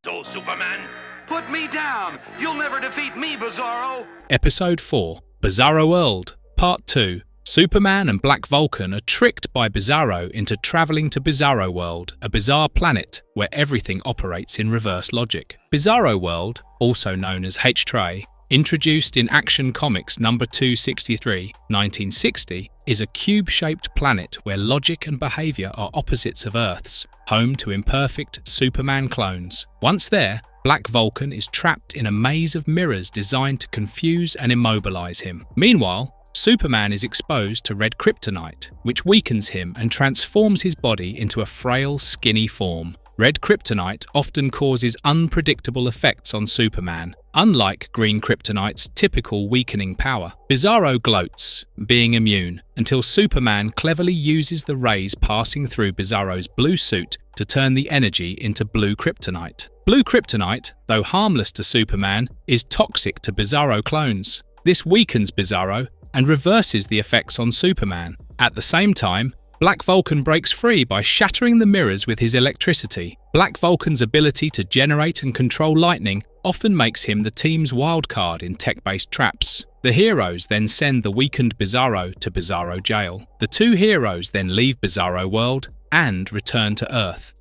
So, Superman, put me down. You'll never defeat me, Bizarro. Episode 4, Bizarro World, Part 2. Superman and Black Vulcan are tricked by Bizarro into traveling to Bizarro World, a bizarre planet where everything operates in reverse logic. Bizarro World, also known as H-Tray, introduced in Action Comics number 263, 1960, is a cube-shaped planet where logic and behavior are opposites of Earth's, home to imperfect Superman clones. Once there, Black Vulcan is trapped in a maze of mirrors designed to confuse and immobilize him. Meanwhile, Superman is exposed to red kryptonite, which weakens him and transforms his body into a frail, skinny form. Red kryptonite often causes unpredictable effects on Superman, unlike green kryptonite's typical weakening power. Bizarro gloats, being immune, until Superman cleverly uses the rays passing through Bizarro's blue suit to turn the energy into blue kryptonite. Blue kryptonite, though harmless to Superman, is toxic to Bizarro clones. This weakens Bizarro and reverses the effects on Superman. At the same time, Black Vulcan breaks free by shattering the mirrors with his electricity. Black Vulcan's ability to generate and control lightning often makes him the team's wildcard in tech-based traps. The heroes then send the weakened Bizarro to Bizarro Jail. The 2 heroes then leave Bizarro World and return to Earth.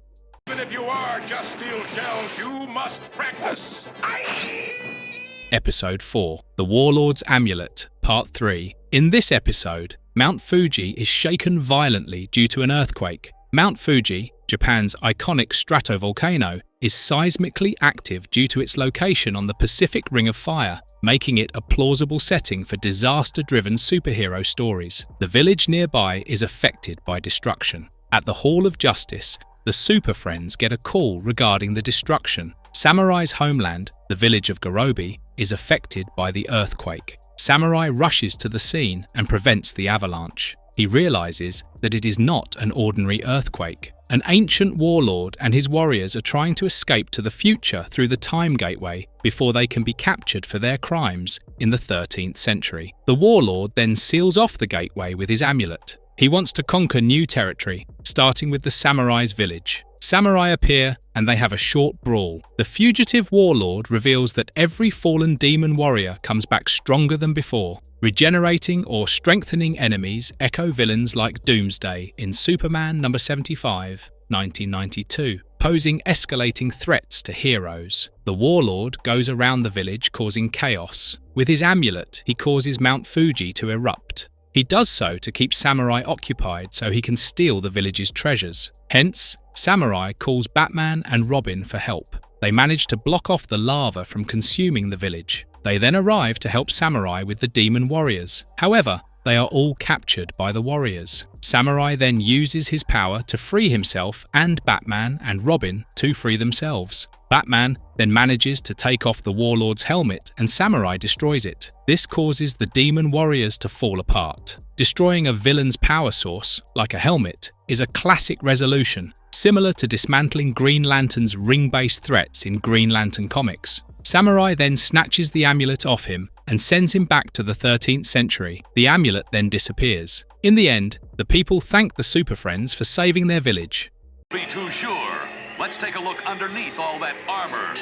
Even if you are just steel shells, you must practice. Episode 4, The Warlord's Amulet, Part 3. In this episode, Mount Fuji is shaken violently due to an earthquake. Mount Fuji, Japan's iconic stratovolcano, is seismically active due to its location on the Pacific Ring of Fire, making it a plausible setting for disaster-driven superhero stories. The village nearby is affected by destruction. At the Hall of Justice, the Super Friends get a call regarding the destruction. Samurai's homeland, the village of Gorobi, is affected by the earthquake. Samurai rushes to the scene and prevents the avalanche. He realizes that it is not an ordinary earthquake. An ancient warlord and his warriors are trying to escape to the future through the Time Gateway before they can be captured for their crimes in the 13th century. The warlord then seals off the gateway with his amulet. He wants to conquer new territory, starting with the samurai's village. Samurai appear and they have a short brawl. The fugitive warlord reveals that every fallen demon warrior comes back stronger than before. Regenerating or strengthening enemies echo villains like Doomsday in Superman number 75, 1992, posing escalating threats to heroes. The warlord goes around the village causing chaos. With his amulet, he causes Mount Fuji to erupt. He does so to keep Samurai occupied so he can steal the village's treasures. Hence, Samurai calls Batman and Robin for help. They manage to block off the lava from consuming the village. They then arrive to help Samurai with the demon warriors. However, they are all captured by the warriors. Samurai then uses his power to free himself and Batman and Robin to free themselves. Batman then manages to take off the warlord's helmet and Samurai destroys it. This causes the demon warriors to fall apart. Destroying a villain's power source, like a helmet, is a classic resolution, similar to dismantling Green Lantern's ring-based threats in Green Lantern comics. Samurai then snatches the amulet off him and sends him back to the 13th century. The amulet then disappears. In the end, the people thank the Super Friends for saving their village. Be too sure. Let's take a look underneath all that armor.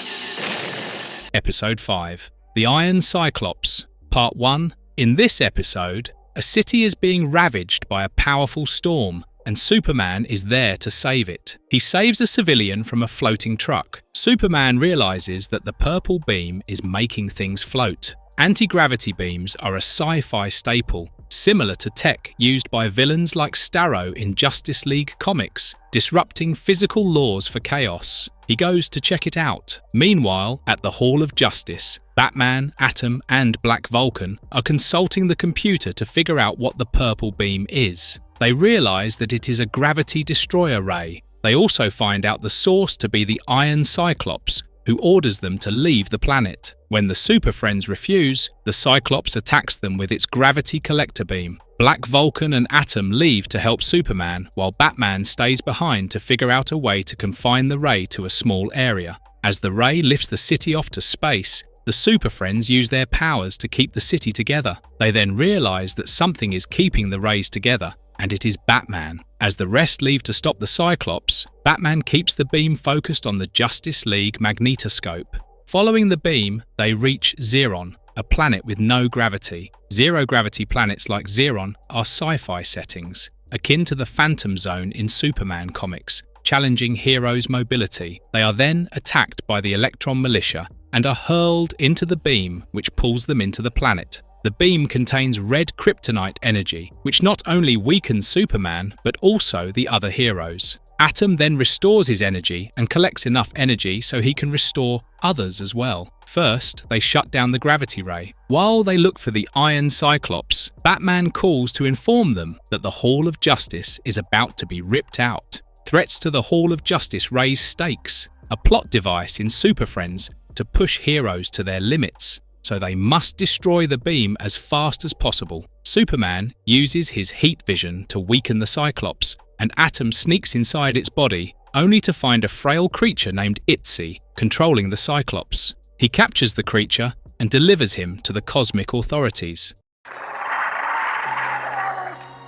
Episode 5, The Iron Cyclops, Part 1. In this episode, a city is being ravaged by a powerful storm, and Superman is there to save it. He saves a civilian from a floating truck. Superman realizes that the purple beam is making things float. Anti-gravity beams are a sci-fi staple, similar to tech used by villains like Starro in Justice League comics, disrupting physical laws for chaos. He goes to check it out. Meanwhile, at the Hall of Justice, Batman, Atom, and Black Vulcan are consulting the computer to figure out what the purple beam is. They realize that it is a gravity destroyer ray. They also find out the source to be the Iron Cyclops, who orders them to leave the planet. When the Super Friends refuse, the Cyclops attacks them with its gravity collector beam. Black Vulcan and Atom leave to help Superman, while Batman stays behind to figure out a way to confine the ray to a small area. As the ray lifts the city off to space, the Super Friends use their powers to keep the city together. They then realize that something is keeping the rays together, and it is Batman. As the rest leave to stop the Cyclops, Batman keeps the beam focused on the Justice League magnetoscope. Following the beam, they reach Xeron, a planet with no gravity. Zero-gravity planets like Xeron are sci-fi settings, akin to the Phantom Zone in Superman comics, challenging heroes' mobility. They are then attacked by the Electron Militia and are hurled into the beam, which pulls them into the planet. The beam contains red kryptonite energy, which not only weakens Superman, but also the other heroes. Atom then restores his energy and collects enough energy so he can restore others as well. First, they shut down the gravity ray. While they look for the Iron Cyclops, Batman calls to inform them that the Hall of Justice is about to be ripped out. Threats to the Hall of Justice raise stakes, a plot device in Super Friends to push heroes to their limits, so they must destroy the beam as fast as possible. Superman uses his heat vision to weaken the Cyclops, and Atom sneaks inside its body, only to find a frail creature named Itzy controlling the Cyclops. He captures the creature and delivers him to the cosmic authorities.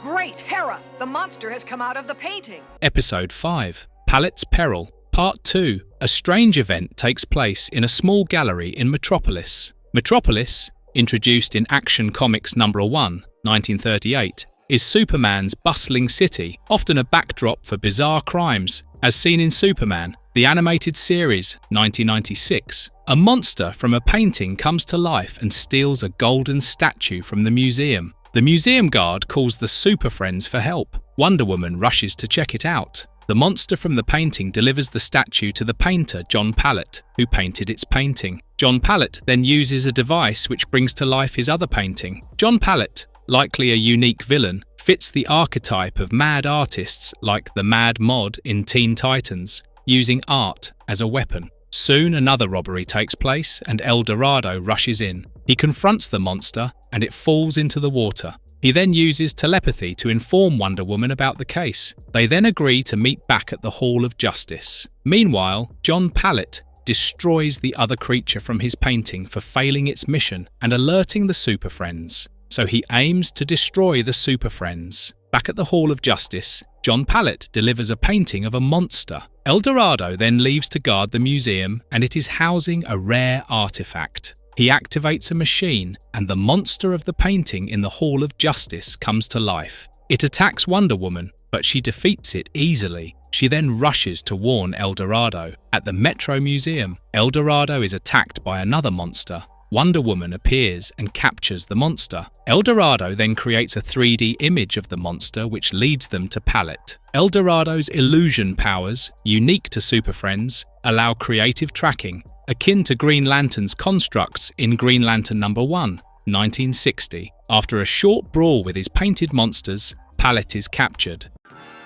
Great, Hera! The monster has come out of the painting. Episode 5, Palette's Peril, Part 2. A strange event takes place in a small gallery in Metropolis. Metropolis, introduced in Action Comics No. 1, 1938, is Superman's bustling city, often a backdrop for bizarre crimes, as seen in Superman, the animated series, 1996. A monster from a painting comes to life and steals a golden statue from the museum. The museum guard calls the Super Friends for help. Wonder Woman rushes to check it out. The monster from the painting delivers the statue to the painter John Pallet, who painted its painting. John Pallet then uses a device which brings to life his other painting. John Pallet, likely a unique villain, fits the archetype of mad artists like the Mad Mod in Teen Titans, using art as a weapon. Soon another robbery takes place and El Dorado rushes in. He confronts the monster and it falls into the water. He then uses telepathy to inform Wonder Woman about the case. They then agree to meet back at the Hall of Justice. Meanwhile, John Pallet destroys the other creature from his painting for failing its mission and alerting the Super Friends. So he aims to destroy the Super Friends. Back at the Hall of Justice, John Pallet delivers a painting of a monster. El Dorado then leaves to guard the museum, and it is housing a rare artifact. He activates a machine, and the monster of the painting in the Hall of Justice comes to life. It attacks Wonder Woman, but she defeats it easily. She then rushes to warn El Dorado. At the Metro Museum, El Dorado is attacked by another monster. Wonder Woman appears and captures the monster. El Dorado then creates a 3D image of the monster which leads them to Pallet. El Dorado's illusion powers, unique to Super Friends, allow creative tracking, akin to Green Lantern's constructs in Green Lantern No. 1, 1960. After a short brawl with his painted monsters, Pallet is captured.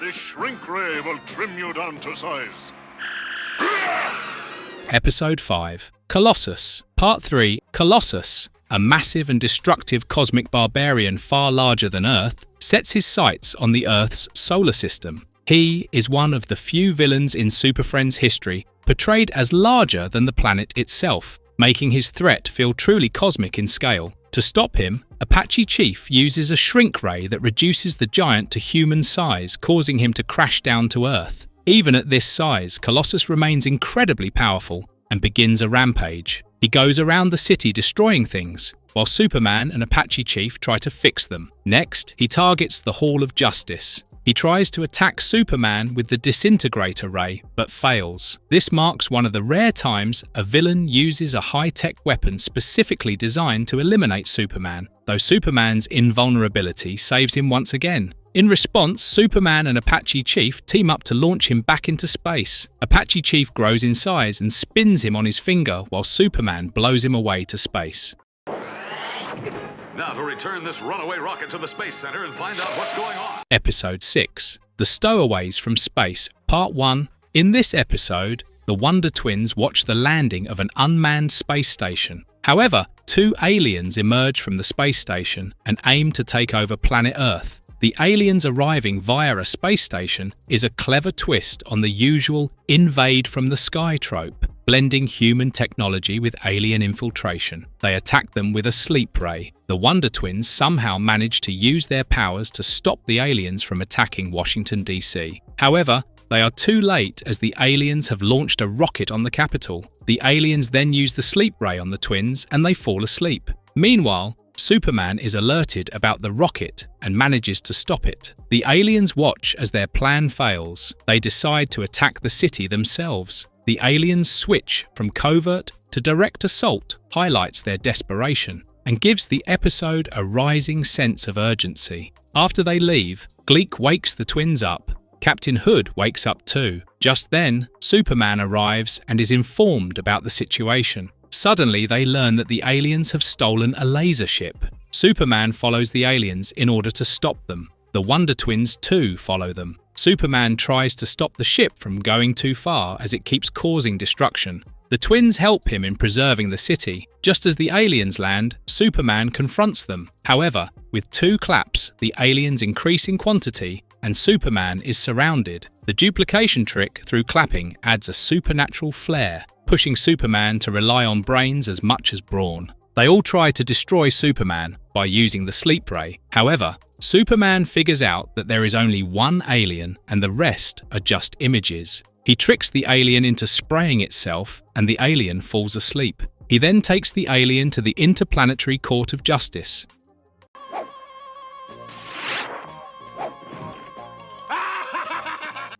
This shrink ray will trim you down to size. Episode 5, Colossus, Part 3, Colossus, a massive and destructive cosmic barbarian far larger than Earth, sets his sights on the Earth's solar system. He is one of the few villains in Super Friends history portrayed as larger than the planet itself, making his threat feel truly cosmic in scale. To stop him, Apache Chief uses a shrink ray that reduces the giant to human size, causing him to crash down to Earth. Even at this size, Colossus remains incredibly powerful and begins a rampage. He goes around the city destroying things, while Superman and Apache Chief try to fix them. Next, he targets the Hall of Justice. He tries to attack Superman with the disintegrator ray, but fails. This marks one of the rare times a villain uses a high-tech weapon specifically designed to eliminate Superman, though Superman's invulnerability saves him once again. In response, Superman and Apache Chief team up to launch him back into space. Apache Chief grows in size and spins him on his finger while Superman blows him away to space. Now to return this runaway rocket to the Space Center and find out what's going on. Episode 6. The Stowaways from Space, Part 1. In this episode, the Wonder Twins watch the landing of an unmanned space station. However, two aliens emerge from the space station and aim to take over planet Earth. The aliens arriving via a space station is a clever twist on the usual invade from the sky trope, blending human technology with alien infiltration. They attack them with a sleep ray. The Wonder Twins somehow manage to use their powers to stop the aliens from attacking Washington, D.C. However, they are too late as the aliens have launched a rocket on the Capitol. The aliens then use the sleep ray on the twins and they fall asleep. Meanwhile, Superman is alerted about the rocket and manages to stop it. The aliens watch as their plan fails. They decide to attack the city themselves. The aliens switch from covert to direct assault, highlights their desperation, and gives the episode a rising sense of urgency. After they leave, Gleak wakes the twins up. Captain Hood wakes up too. Just then, Superman arrives and is informed about the situation. Suddenly, they learn that the aliens have stolen a laser ship. Superman follows the aliens in order to stop them. The Wonder Twins too follow them. Superman tries to stop the ship from going too far as it keeps causing destruction. The twins help him in preserving the city. Just as the aliens land, Superman confronts them. However, with two claps, the aliens increase in quantity and Superman is surrounded. The duplication trick through clapping adds a supernatural flair, pushing Superman to rely on brains as much as brawn. They all try to destroy Superman by using the sleep ray. However, Superman figures out that there is only one alien and the rest are just images. He tricks the alien into spraying itself and the alien falls asleep. He then takes the alien to the Interplanetary Court of Justice.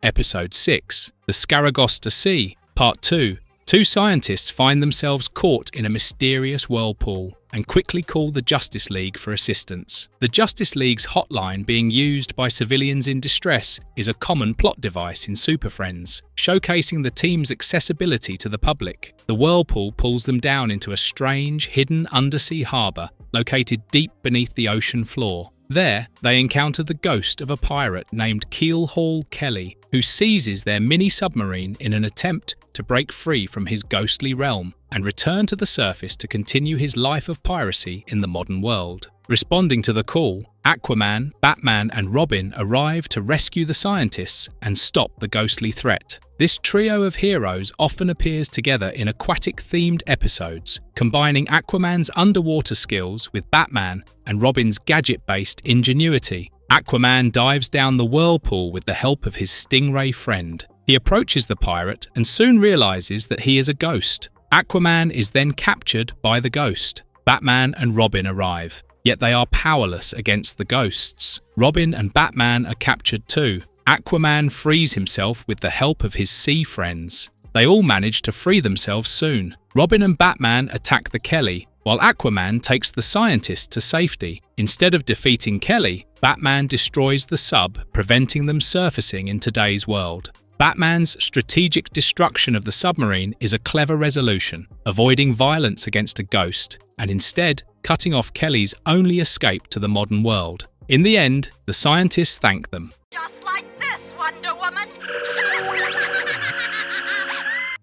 Episode 6. The Scaragosta Sea, Part 2. Two scientists find themselves caught in a mysterious whirlpool and quickly call the Justice League for assistance. The Justice League's hotline being used by civilians in distress is a common plot device in Super Friends, showcasing the team's accessibility to the public. The whirlpool pulls them down into a strange, hidden undersea harbour located deep beneath the ocean floor. There, they encounter the ghost of a pirate named Keelhaul Kelly, who seizes their mini-submarine in an attempt to break free from his ghostly realm and return to the surface to continue his life of piracy in the modern world. Responding to the call, Aquaman, Batman and Robin arrive to rescue the scientists and stop the ghostly threat. This trio of heroes often appears together in aquatic-themed episodes, combining Aquaman's underwater skills with Batman and Robin's gadget-based ingenuity. Aquaman dives down the whirlpool with the help of his stingray friend. He approaches the pirate and soon realizes that he is a ghost. Aquaman is then captured by the ghost. Batman and Robin arrive, yet they are powerless against the ghosts. Robin and Batman are captured too. Aquaman frees himself with the help of his sea friends. They all manage to free themselves soon. Robin and Batman attack the Kelly, while Aquaman takes the scientists to safety. Instead of defeating Kelly, Batman destroys the sub, preventing them surfacing in today's world. Batman's strategic destruction of the submarine is a clever resolution, avoiding violence against a ghost, and instead cutting off Kelly's only escape to the modern world. In the end, the scientists thank them. Just like this, Wonder Woman.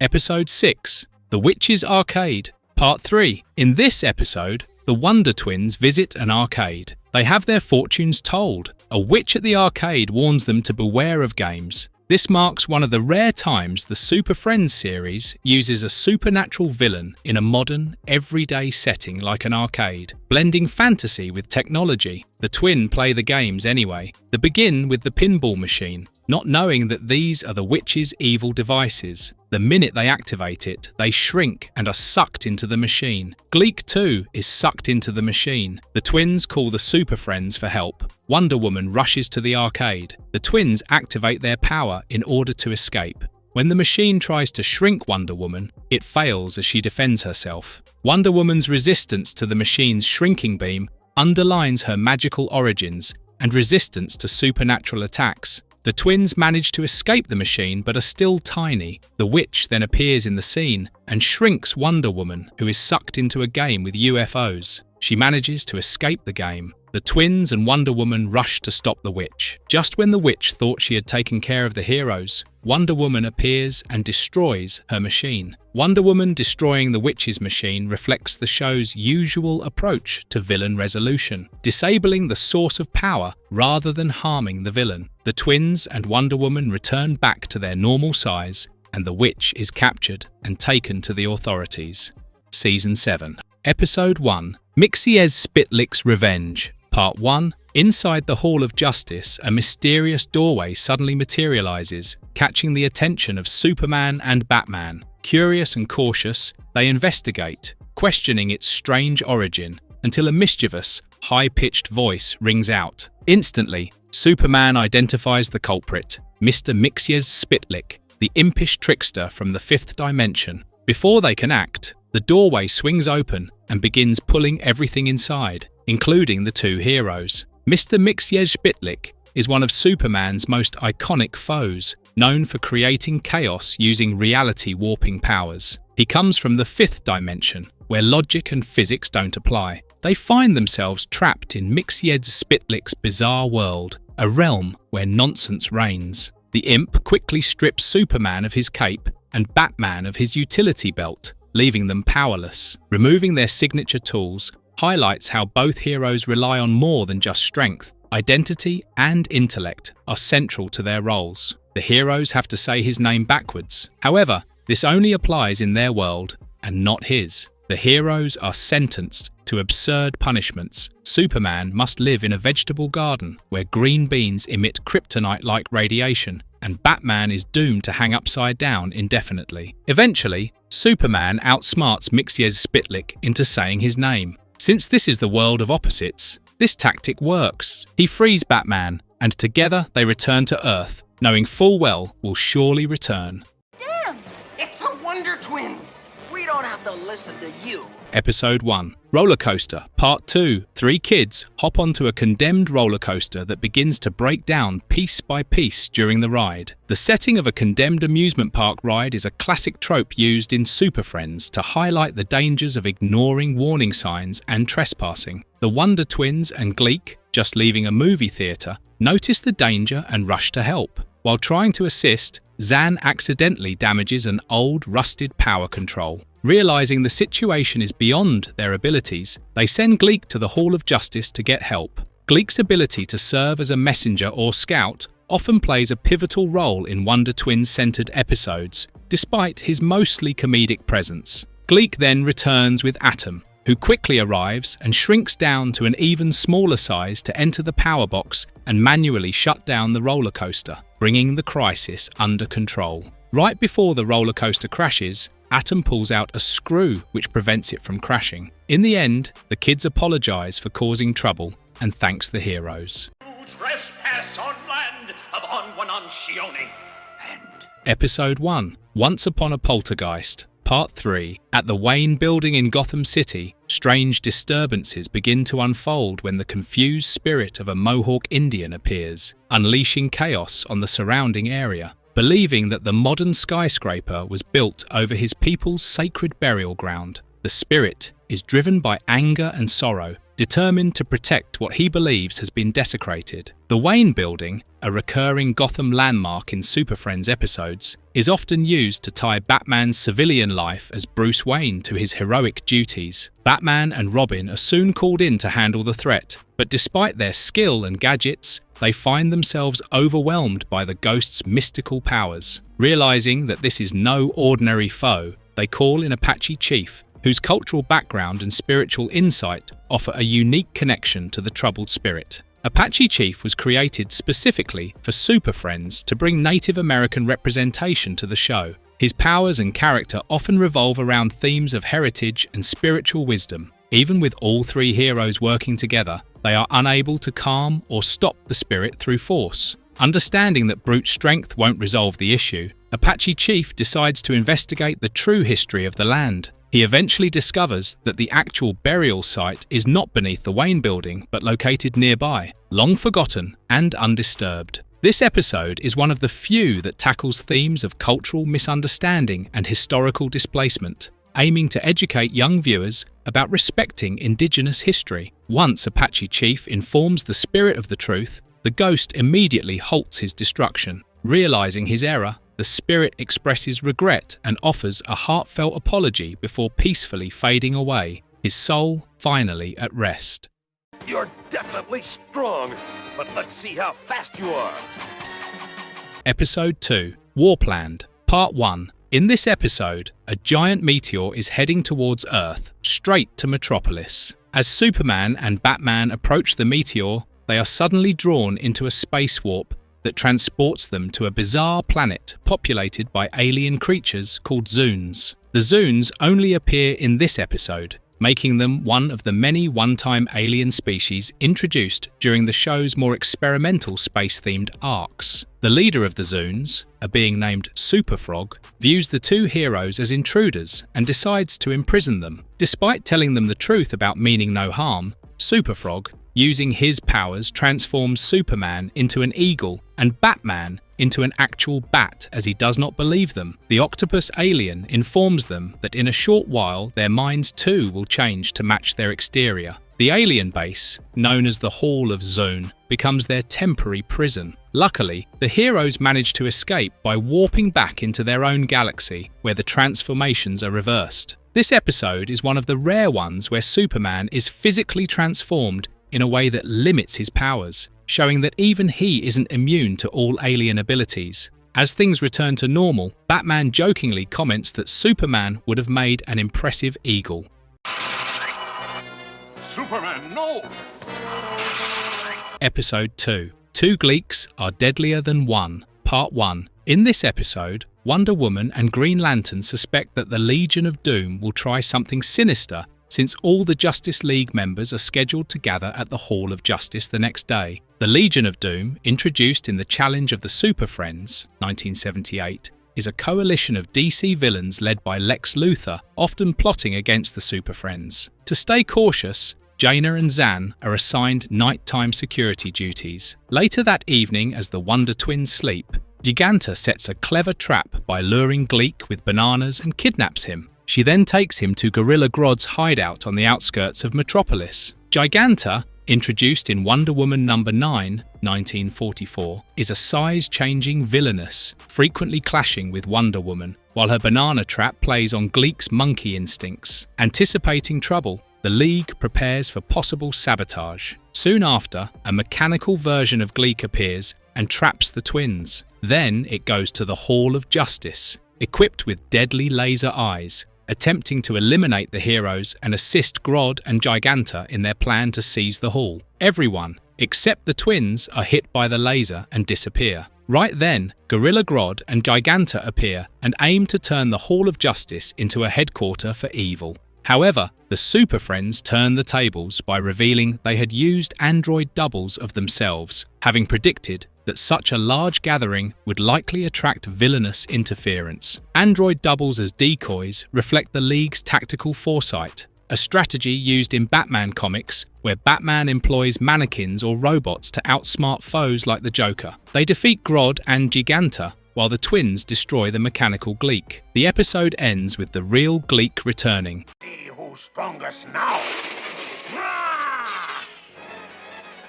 Episode 6. The Witches' Arcade, Part 3. In this episode, the Wonder Twins visit an arcade. They have their fortunes told. A witch at the arcade warns them to beware of games. This marks one of the rare times the Super Friends series uses a supernatural villain in a modern, everyday setting like an arcade, blending fantasy with technology. The twin play the games anyway. They begin with the pinball machine, not knowing that these are the witch's evil devices. The minute they activate it, they shrink and are sucked into the machine. Gleak too is sucked into the machine. The twins call the Super Friends for help. Wonder Woman rushes to the arcade. The twins activate their power in order to escape. When the machine tries to shrink Wonder Woman, it fails as she defends herself. Wonder Woman's resistance to the machine's shrinking beam underlines her magical origins and resistance to supernatural attacks. The twins manage to escape the machine but are still tiny. The witch then appears in the scene and shrinks Wonder Woman, who is sucked into a game with UFOs. She manages to escape the game. The twins and Wonder Woman rush to stop the witch. Just when the witch thought she had taken care of the heroes, Wonder Woman appears and destroys her machine. Wonder Woman destroying the witch's machine reflects the show's usual approach to villain resolution, disabling the source of power rather than harming the villain. The twins and Wonder Woman return back to their normal size, and the witch is captured and taken to the authorities. Season 7. Episode 1. Mixier's Spitlick's Revenge. Part 1. Inside the Hall of Justice, a mysterious doorway suddenly materializes, catching the attention of Superman and Batman. Curious and cautious, they investigate, questioning its strange origin, until a mischievous, high-pitched voice rings out. Instantly, Superman identifies the culprit, Mr. Mixier's Spitlick, the impish trickster from the 5th dimension. Before they can act, the doorway swings open and begins pulling everything inside, including the two heroes. Mr. Mixier's Spitlick is one of Superman's most iconic foes, known for creating chaos using reality warping powers. He comes from the 5th dimension, where logic and physics don't apply. They find themselves trapped in Mixier's Spitlick's bizarre world, a realm where nonsense reigns. The imp quickly strips Superman of his cape and Batman of his utility belt, leaving them powerless. Removing their signature tools highlights how both heroes rely on more than just strength. Identity and intellect are central to their roles. The heroes have to say his name backwards. However, this only applies in their world and not his. The heroes are sentenced to absurd punishments. Superman must live in a vegetable garden where green beans emit kryptonite-like radiation, and Batman is doomed to hang upside down indefinitely. Eventually, Superman outsmarts Mixier's Spitlick into saying his name. Since this is the world of opposites, this tactic works. He frees Batman, and together they return to Earth, knowing full well will surely return. Damn! It's the Wonder Twins. We don't have to listen to you. Episode 1. Roller Coaster, Part 2. 3 kids hop onto a condemned roller coaster that begins to break down piece by piece during the ride. The setting of a condemned amusement park ride is a classic trope used in Super Friends to highlight the dangers of ignoring warning signs and trespassing. The Wonder Twins and Gleak, just leaving a movie theater, notice the danger and rush to help. While trying to assist, Zan accidentally damages an old, rusted power control. Realizing the situation is beyond their abilities, they send Gleak to the Hall of Justice to get help. Gleak's ability to serve as a messenger or scout often plays a pivotal role in Wonder Twins-centered episodes, despite his mostly comedic presence. Gleak then returns with Atom, who quickly arrives and shrinks down to an even smaller size to enter the power box and manually shut down the roller coaster, bringing the crisis under control. Right before the roller coaster crashes, Atom pulls out a screw which prevents it from crashing. In the end, the kids apologize for causing trouble and thanks the heroes. Trespass on land of Onwananshione. And Episode 1. Once Upon a Poltergeist. Part 3. At the Wayne Building in Gotham City, strange disturbances begin to unfold when the confused spirit of a Mohawk Indian appears, unleashing chaos on the surrounding area. Believing that the modern skyscraper was built over his people's sacred burial ground, the spirit is driven by anger and sorrow, determined to protect what he believes has been desecrated. The Wayne Building, a recurring Gotham landmark in Super Friends episodes, is often used to tie Batman's civilian life as Bruce Wayne to his heroic duties. Batman and Robin are soon called in to handle the threat, but despite their skill and gadgets, they find themselves overwhelmed by the ghost's mystical powers. Realizing that this is no ordinary foe, they call in Apache Chief, whose cultural background and spiritual insight offer a unique connection to the troubled spirit. Apache Chief was created specifically for Super Friends to bring Native American representation to the show. His powers and character often revolve around themes of heritage and spiritual wisdom. Even with all three heroes working together, they are unable to calm or stop the spirit through force. Understanding that brute strength won't resolve the issue, Apache Chief decides to investigate the true history of the land. He eventually discovers that the actual burial site is not beneath the Wayne building, but located nearby, long forgotten and undisturbed. This episode is one of the few that tackles themes of cultural misunderstanding and historical displacement, aiming to educate young viewers about respecting indigenous history. Once Apache Chief informs the spirit of the truth, the ghost immediately halts his destruction. Realizing his error, the spirit expresses regret and offers a heartfelt apology before peacefully fading away, his soul finally at rest. You're definitely strong, but let's see how fast you are. Episode 2, Warplanned, Part 1. In this episode, a giant meteor is heading towards Earth, straight to Metropolis. As Superman and Batman approach the meteor, they are suddenly drawn into a space warp that transports them to a bizarre planet populated by alien creatures called Zunes. The Zunes only appear in this episode, making them one of the many one-time alien species introduced during the show's more experimental space-themed arcs. The leader of the Zunes, a being named Super Frog, views the two heroes as intruders and decides to imprison them. Despite telling them the truth about meaning no harm, Super Frog, using his powers, transforms Superman into an eagle and Batman into an actual bat as he does not believe them. The octopus alien informs them that in a short while their minds too will change to match their exterior. The alien base, known as the Hall of Zone, becomes their temporary prison. Luckily, the heroes manage to escape by warping back into their own galaxy, where the transformations are reversed. This episode is one of the rare ones where Superman is physically transformed in a way that limits his powers, showing that even he isn't immune to all alien abilities. As things return to normal, Batman jokingly comments that Superman would have made an impressive eagle. Superman, no! Episode 2. Two Gleaks are deadlier than one, Part 1. In this episode, Wonder Woman and Green Lantern suspect that the Legion of Doom will try something sinister since all the Justice League members are scheduled to gather at the Hall of Justice the next day. The Legion of Doom, introduced in the Challenge of the Super Friends, 1978, is a coalition of DC villains led by Lex Luthor, often plotting against the Super Friends. To stay cautious, Jaina and Zan are assigned nighttime security duties. Later that evening, as the Wonder Twins sleep, Giganta sets a clever trap by luring Gleak with bananas and kidnaps him. She then takes him to Gorilla Grodd's hideout on the outskirts of Metropolis. Giganta, introduced in Wonder Woman No. 9, 1944, is a size-changing villainess, frequently clashing with Wonder Woman, while her banana trap plays on Gleak's monkey instincts. Anticipating trouble, the League prepares for possible sabotage. Soon after, a mechanical version of Gleak appears and traps the twins. Then it goes to the Hall of Justice, equipped with deadly laser eyes, attempting to eliminate the heroes and assist Grodd and Giganta in their plan to seize the hall. Everyone, except the twins, are hit by the laser and disappear. Right then, Gorilla Grodd and Giganta appear and aim to turn the Hall of Justice into a headquarter for evil. However, the Super Friends turn the tables by revealing they had used android doubles of themselves, having predicted that such a large gathering would likely attract villainous interference. Android doubles as decoys reflect the League's tactical foresight, a strategy used in Batman comics where Batman employs mannequins or robots to outsmart foes like the Joker. They defeat Grodd and Giganta, while the twins destroy the mechanical Gleak. The episode ends with the real Gleak returning. See who's strongest now.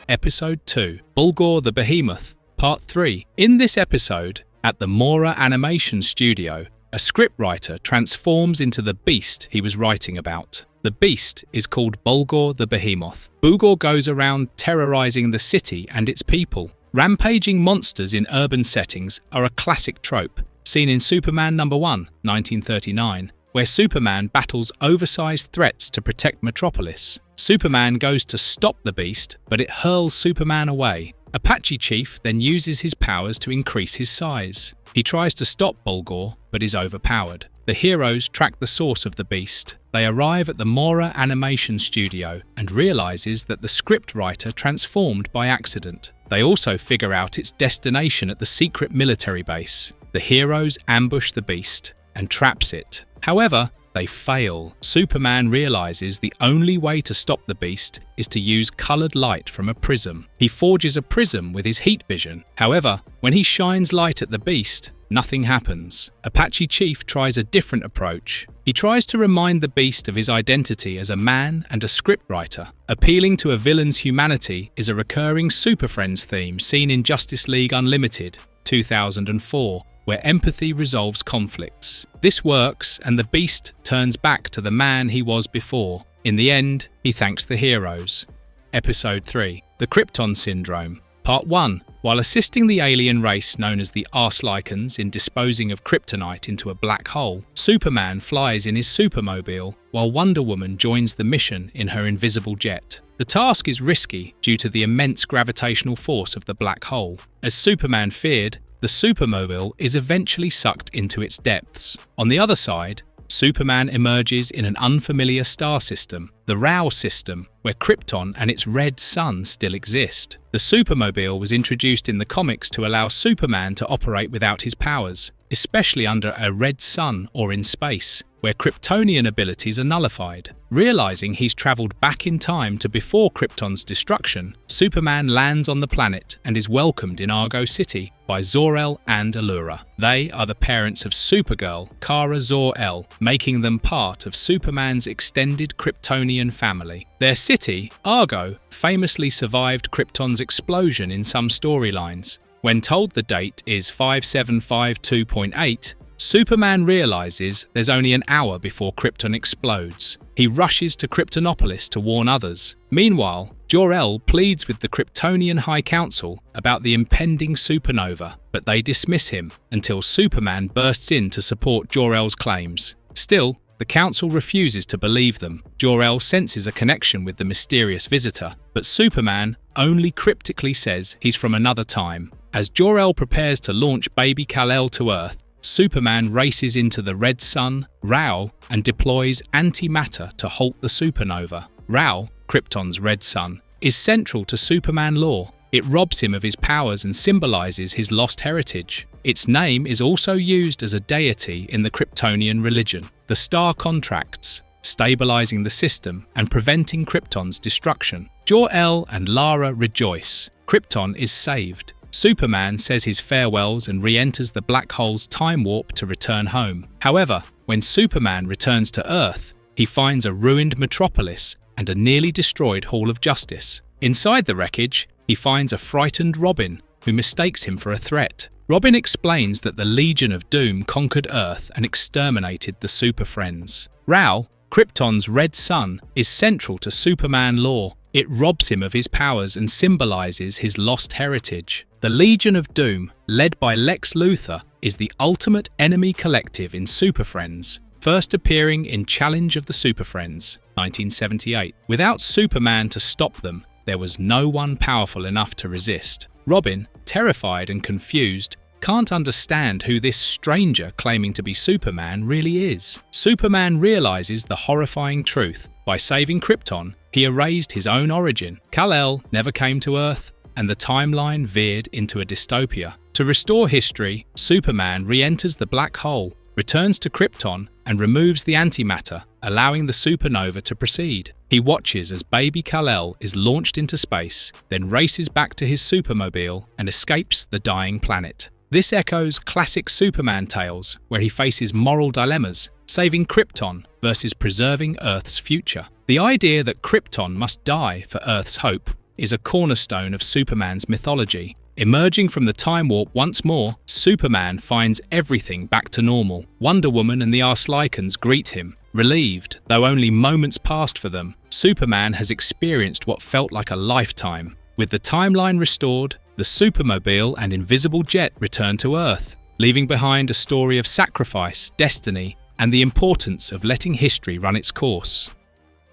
Episode 2, Bulgor the Behemoth, Part 3. In this episode, at the Mora Animation Studio, a scriptwriter transforms into the beast he was writing about. The beast is called Bulgor the Behemoth. Bulgor goes around terrorizing the city and its people. Rampaging monsters in urban settings are a classic trope, seen in Superman No. 1, 1939, where Superman battles oversized threats to protect Metropolis. Superman goes to stop the beast, but it hurls Superman away. Apache Chief then uses his powers to increase his size. He tries to stop Bulgor, but is overpowered. The heroes track the source of the beast. They arrive at the Mora Animation Studio and realizes that the scriptwriter transformed by accident. They also figure out its destination at the secret military base. The heroes ambush the beast and traps it. However, they fail. Superman realizes the only way to stop the beast is to use colored light from a prism. He forges a prism with his heat vision. However, when he shines light at the beast, nothing happens. Apache Chief tries a different approach. He tries to remind the beast of his identity as a man and a scriptwriter. Appealing to a villain's humanity is a recurring Super Friends theme seen in Justice League Unlimited, 2004, where empathy resolves conflicts. This works, and the beast turns back to the man he was before. In the end, he thanks the heroes. Episode 3. The Krypton Syndrome. Part 1. While assisting the alien race known as the Arslycans in disposing of kryptonite into a black hole, Superman flies in his supermobile, while Wonder Woman joins the mission in her invisible jet. The task is risky due to the immense gravitational force of the black hole. As Superman feared, the supermobile is eventually sucked into its depths. On the other side, Superman emerges in an unfamiliar star system, the Rao system, where Krypton and its red sun still exist. The supermobile was introduced in the comics to allow Superman to operate without his powers, especially under a red sun or in space, where Kryptonian abilities are nullified. Realizing he's traveled back in time to before Krypton's destruction, Superman lands on the planet and is welcomed in Argo City by Zor-El and Allura. They are the parents of Supergirl, Kara Zor-El, making them part of Superman's extended Kryptonian family. Their city, Argo, famously survived Krypton's explosion in some storylines. When told the date is 5752.8, Superman realizes there's only an hour before Krypton explodes. He rushes to Kryptonopolis to warn others. Meanwhile, Jor-El pleads with the Kryptonian High Council about the impending supernova, but they dismiss him until Superman bursts in to support Jor-El's claims. Still, the Council refuses to believe them. Jor-El senses a connection with the mysterious visitor, but Superman only cryptically says he's from another time. As Jor-El prepares to launch baby Kal-El to Earth, Superman races into the red sun, Rao, and deploys antimatter to halt the supernova. Rao, Krypton's red sun, is central to Superman lore. It robs him of his powers and symbolizes his lost heritage. Its name is also used as a deity in the Kryptonian religion. The star contracts, stabilizing the system and preventing Krypton's destruction. Jor-El and Lara rejoice. Krypton is saved. Superman says his farewells and re-enters the black hole's time warp to return home. However, when Superman returns to Earth, he finds a ruined metropolis and a nearly destroyed Hall of Justice. Inside the wreckage, he finds a frightened Robin, who mistakes him for a threat. Robin explains that the Legion of Doom conquered Earth and exterminated the Super Friends. Rao, Krypton's red sun, is central to Superman lore. It robs him of his powers and symbolizes his lost heritage. The Legion of Doom, led by Lex Luthor, is the ultimate enemy collective in Super Friends, first appearing in Challenge of the Super Friends, 1978. Without Superman to stop them, there was no one powerful enough to resist. Robin, terrified and confused, can't understand who this stranger claiming to be Superman really is. Superman realizes the horrifying truth. By saving Krypton, he erased his own origin. Kal-El never came to Earth, and the timeline veered into a dystopia. To restore history, Superman re-enters the black hole, returns to Krypton, and removes the antimatter, allowing the supernova to proceed. He watches as baby Kal-El is launched into space, then races back to his supermobile and escapes the dying planet. This echoes classic Superman tales, where he faces moral dilemmas, saving Krypton versus preserving Earth's future. The idea that Krypton must die for Earth's hope is a cornerstone of Superman's mythology. Emerging from the time warp once more, Superman finds everything back to normal. Wonder Woman and the Arslycans greet him. Relieved, though only moments passed for them, Superman has experienced what felt like a lifetime. With the timeline restored, the supermobile and invisible jet return to Earth, leaving behind a story of sacrifice, destiny, and the importance of letting history run its course.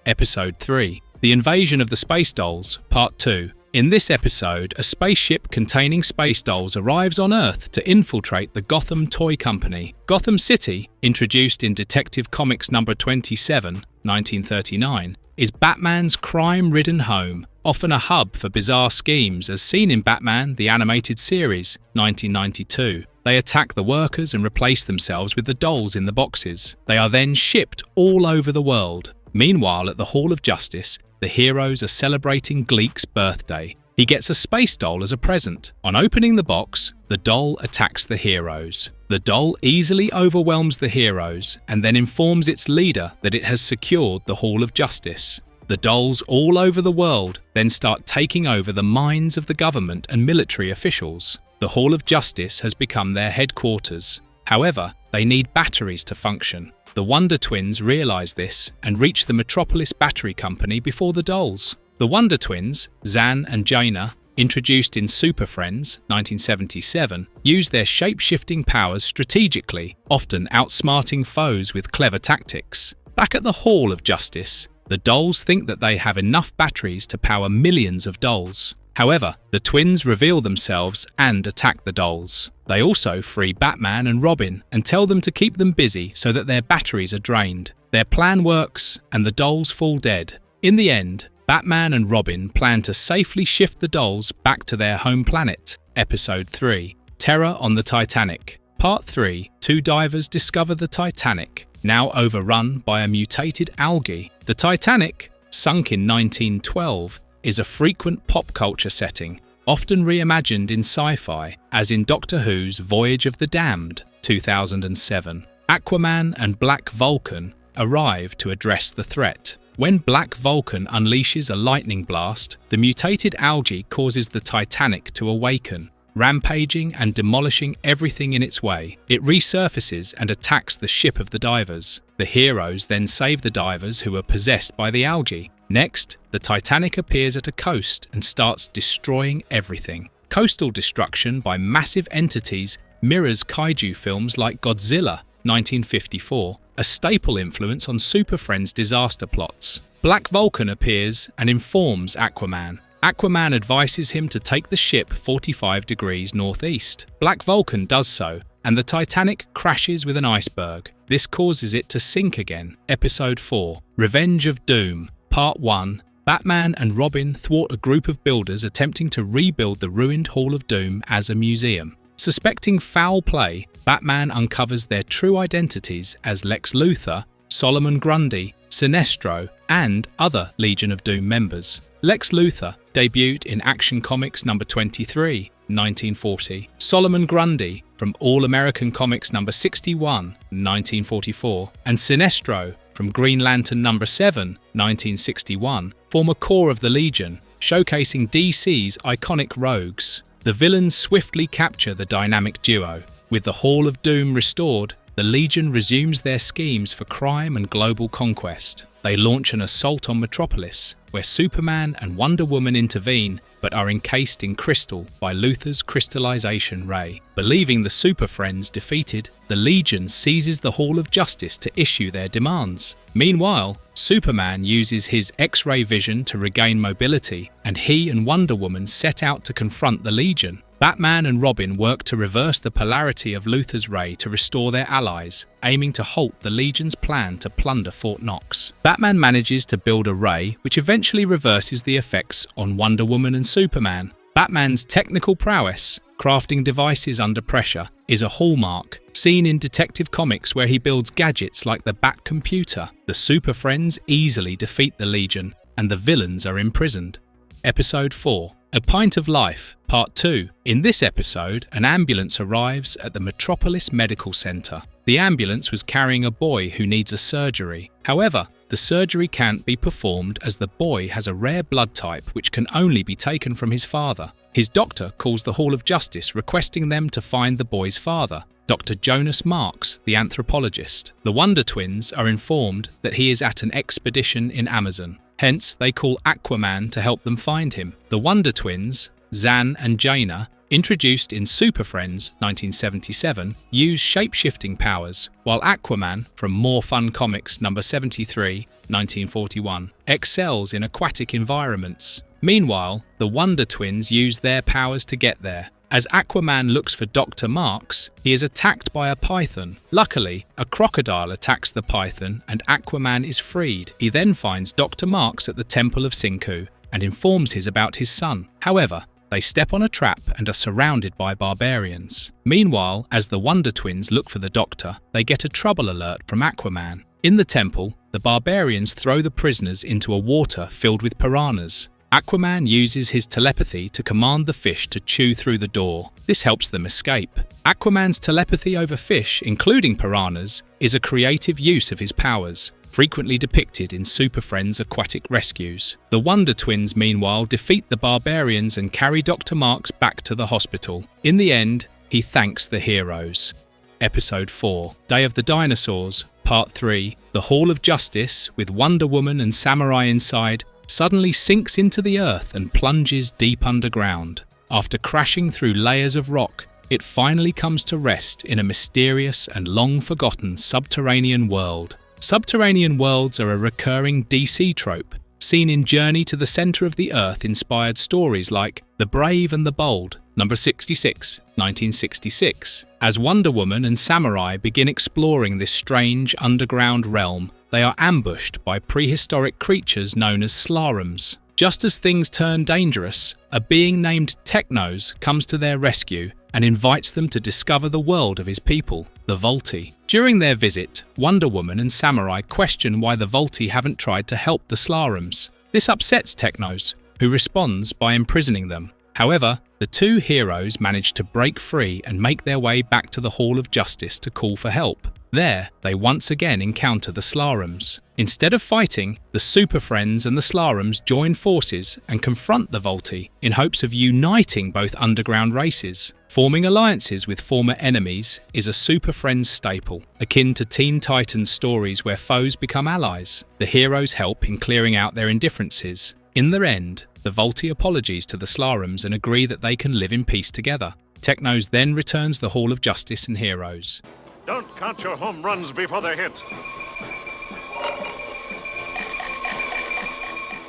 Episode 3. The Invasion of the Space Dolls, Part 2. In this episode, a spaceship containing space dolls arrives on Earth to infiltrate the Gotham Toy Company. Gotham City, introduced in Detective Comics number 27, 1939, is Batman's crime-ridden home, often a hub for bizarre schemes as seen in Batman the Animated Series, 1992. They attack the workers and replace themselves with the dolls in the boxes. They are then shipped all over the world. Meanwhile, at the Hall of Justice, the heroes are celebrating Gleaks' birthday. He gets a space doll as a present. On opening the box, the doll attacks the heroes. The doll easily overwhelms the heroes and then informs its leader that it has secured the Hall of Justice. The dolls all over the world then start taking over the minds of the government and military officials. The Hall of Justice has become their headquarters. However, they need batteries to function. The Wonder Twins realize this and reach the Metropolis Battery Company before the dolls. The Wonder Twins, Zan and Jaina, introduced in Super Friends, 1977, use their shape-shifting powers strategically, often outsmarting foes with clever tactics. Back at the Hall of Justice, the dolls think that they have enough batteries to power millions of dolls. However, the twins reveal themselves and attack the dolls. They also free Batman and Robin and tell them to keep them busy so that their batteries are drained. Their plan works and the dolls fall dead. In the end, Batman and Robin plan to safely shift the dolls back to their home planet. Episode 3. Terror on the Titanic. Part 3. Two divers discover the Titanic, now overrun by a mutated algae. The Titanic, sunk in 1912, is a frequent pop culture setting, often reimagined in sci-fi, as in Doctor Who's Voyage of the Damned, 2007. Aquaman and Black Vulcan arrive to address the threat. When Black Vulcan unleashes a lightning blast, the mutated algae causes the Titanic to awaken, rampaging and demolishing everything in its way. It resurfaces and attacks the ship of the divers. The heroes then save the divers who are possessed by the algae. Next, the Titanic appears at a coast and starts destroying everything. Coastal destruction by massive entities mirrors kaiju films like Godzilla, 1954, a staple influence on Super Friends disaster plots. Black Vulcan appears and informs Aquaman. Aquaman advises him to take the ship 45 degrees northeast. Black Vulcan does so, and the Titanic crashes with an iceberg. This causes it to sink again. Episode 4. Revenge of Doom. Part 1. Batman and Robin thwart a group of builders attempting to rebuild the ruined Hall of Doom as a museum. Suspecting foul play, Batman uncovers their true identities as Lex Luthor, Solomon Grundy, Sinestro, and other Legion of Doom members. Lex Luthor debuted in Action Comics number 23, 1940. Solomon Grundy from All American Comics number 61, 1944, and Sinestro from Green Lantern number 7, 1961, form a core of the Legion, showcasing DC's iconic rogues. The villains swiftly capture the dynamic duo. With the Hall of Doom restored, the Legion resumes their schemes for crime and global conquest. They launch an assault on Metropolis, where Superman and Wonder Woman intervene, but are encased in crystal by Luthor's crystallization ray. Believing the Super Friends defeated, the Legion seizes the Hall of Justice to issue their demands. Meanwhile, Superman uses his X-ray vision to regain mobility, and he and Wonder Woman set out to confront the Legion. Batman and Robin work to reverse the polarity of Luthor's ray to restore their allies, aiming to halt the Legion's plan to plunder Fort Knox. Batman manages to build a ray which eventually reverses the effects on Wonder Woman and Superman. Batman's technical prowess, crafting devices under pressure, is a hallmark, seen in Detective Comics where he builds gadgets like the Bat Computer. The Super Friends easily defeat the Legion, and the villains are imprisoned. Episode 4. A Pint of Life, Part 2. In this episode, an ambulance arrives at the Metropolis Medical Center. The ambulance was carrying a boy who needs a surgery. However, the surgery can't be performed as the boy has a rare blood type which can only be taken from his father. His doctor calls the Hall of Justice requesting them to find the boy's father, Dr. Jonas Marks, the anthropologist. The Wonder Twins are informed that he is at an expedition in Amazon. Hence, they call Aquaman to help them find him. The Wonder Twins, Zan and Jaina, introduced in Super Friends 1977, use shape-shifting powers, while Aquaman from More Fun Comics number 73, 1941, excels in aquatic environments. Meanwhile, the Wonder Twins use their powers to get there. As Aquaman looks for Dr. Marks, he is attacked by a python. Luckily, a crocodile attacks the python and Aquaman is freed. He then finds Dr. Marks at the Temple of Sinku and informs his about his son. However, they step on a trap and are surrounded by barbarians. Meanwhile, as the Wonder Twins look for the Doctor, they get a trouble alert from Aquaman. In the temple, the barbarians throw the prisoners into a water filled with piranhas. Aquaman uses his telepathy to command the fish to chew through the door. This helps them escape. Aquaman's telepathy over fish, including piranhas, is a creative use of his powers, frequently depicted in Super Friends aquatic rescues. The Wonder Twins, meanwhile, defeat the barbarians and carry Dr. Marks back to the hospital. In the end, he thanks the heroes. Episode 4, Day of the Dinosaurs, Part 3, The Hall of Justice, with Wonder Woman and Samurai inside, suddenly sinks into the earth and plunges deep underground. After crashing through layers of rock, it finally comes to rest in a mysterious and long-forgotten subterranean world. Subterranean worlds are a recurring DC trope, seen in Journey to the Center of the Earth-inspired stories like The Brave and the Bold, number 66, 1966. As Wonder Woman and Samurai begin exploring this strange underground realm, they are ambushed by prehistoric creatures known as slarums. Just as things turn dangerous, a being named Technos comes to their rescue and invites them to discover the world of his people, the Volti. During their visit, Wonder Woman and Samurai question why the Volti haven't tried to help the slarums. This upsets Technos, who responds by imprisoning them. However, the two heroes manage to break free and make their way back to the Hall of Justice to call for help. There, they once again encounter the slarums. Instead of fighting, the Super Friends and the slarums join forces and confront the Volti in hopes of uniting both underground races. Forming alliances with former enemies is a Super Friends staple, akin to Teen Titans stories where foes become allies. The heroes help in clearing out their indifferences. In the end, the Volti apologies to the slarums and agree that they can live in peace together. Technos then returns the Hall of Justice and Heroes. Don't count your home runs before they're hit.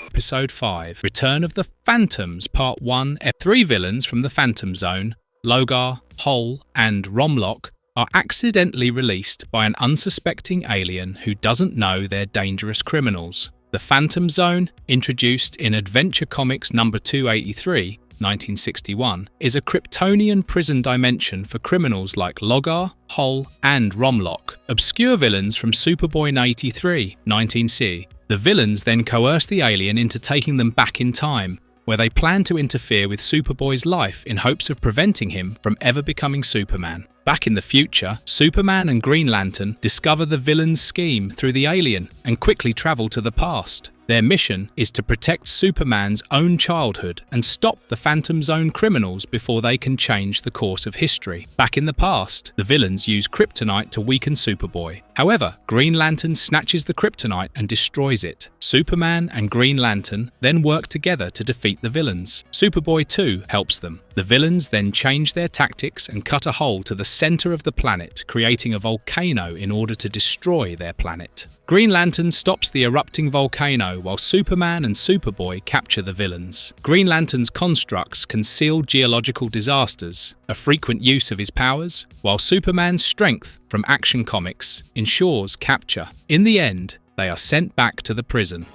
Episode 5, Return of the Phantoms, Part 1. 3 villains from the Phantom Zone, Logar, Hole, and Romlock, are accidentally released by an unsuspecting alien who doesn't know they're dangerous criminals. The Phantom Zone, introduced in Adventure Comics number 283, 1961, is a Kryptonian prison dimension for criminals like Logar, Hole, and Romlock, obscure villains from Superboy 83, 19C. The villains then coerce the alien into taking them back in time, where they plan to interfere with Superboy's life in hopes of preventing him from ever becoming Superman. Back in the future, Superman and Green Lantern discover the villain's scheme through the alien and quickly travel to the past. Their mission is to protect Superman's own childhood and stop the Phantom Zone criminals before they can change the course of history. Back in the past, the villains use kryptonite to weaken Superboy. However, Green Lantern snatches the kryptonite and destroys it. Superman and Green Lantern then work together to defeat the villains. Superboy too helps them. The villains then change their tactics and cut a hole to the center of the planet, creating a volcano in order to destroy their planet. Green Lantern stops the erupting volcano while Superman and Superboy capture the villains. Green Lantern's constructs conceal geological disasters, a frequent use of his powers, while Superman's strength from Action Comics ensures capture. In the end, they are sent back to the prison.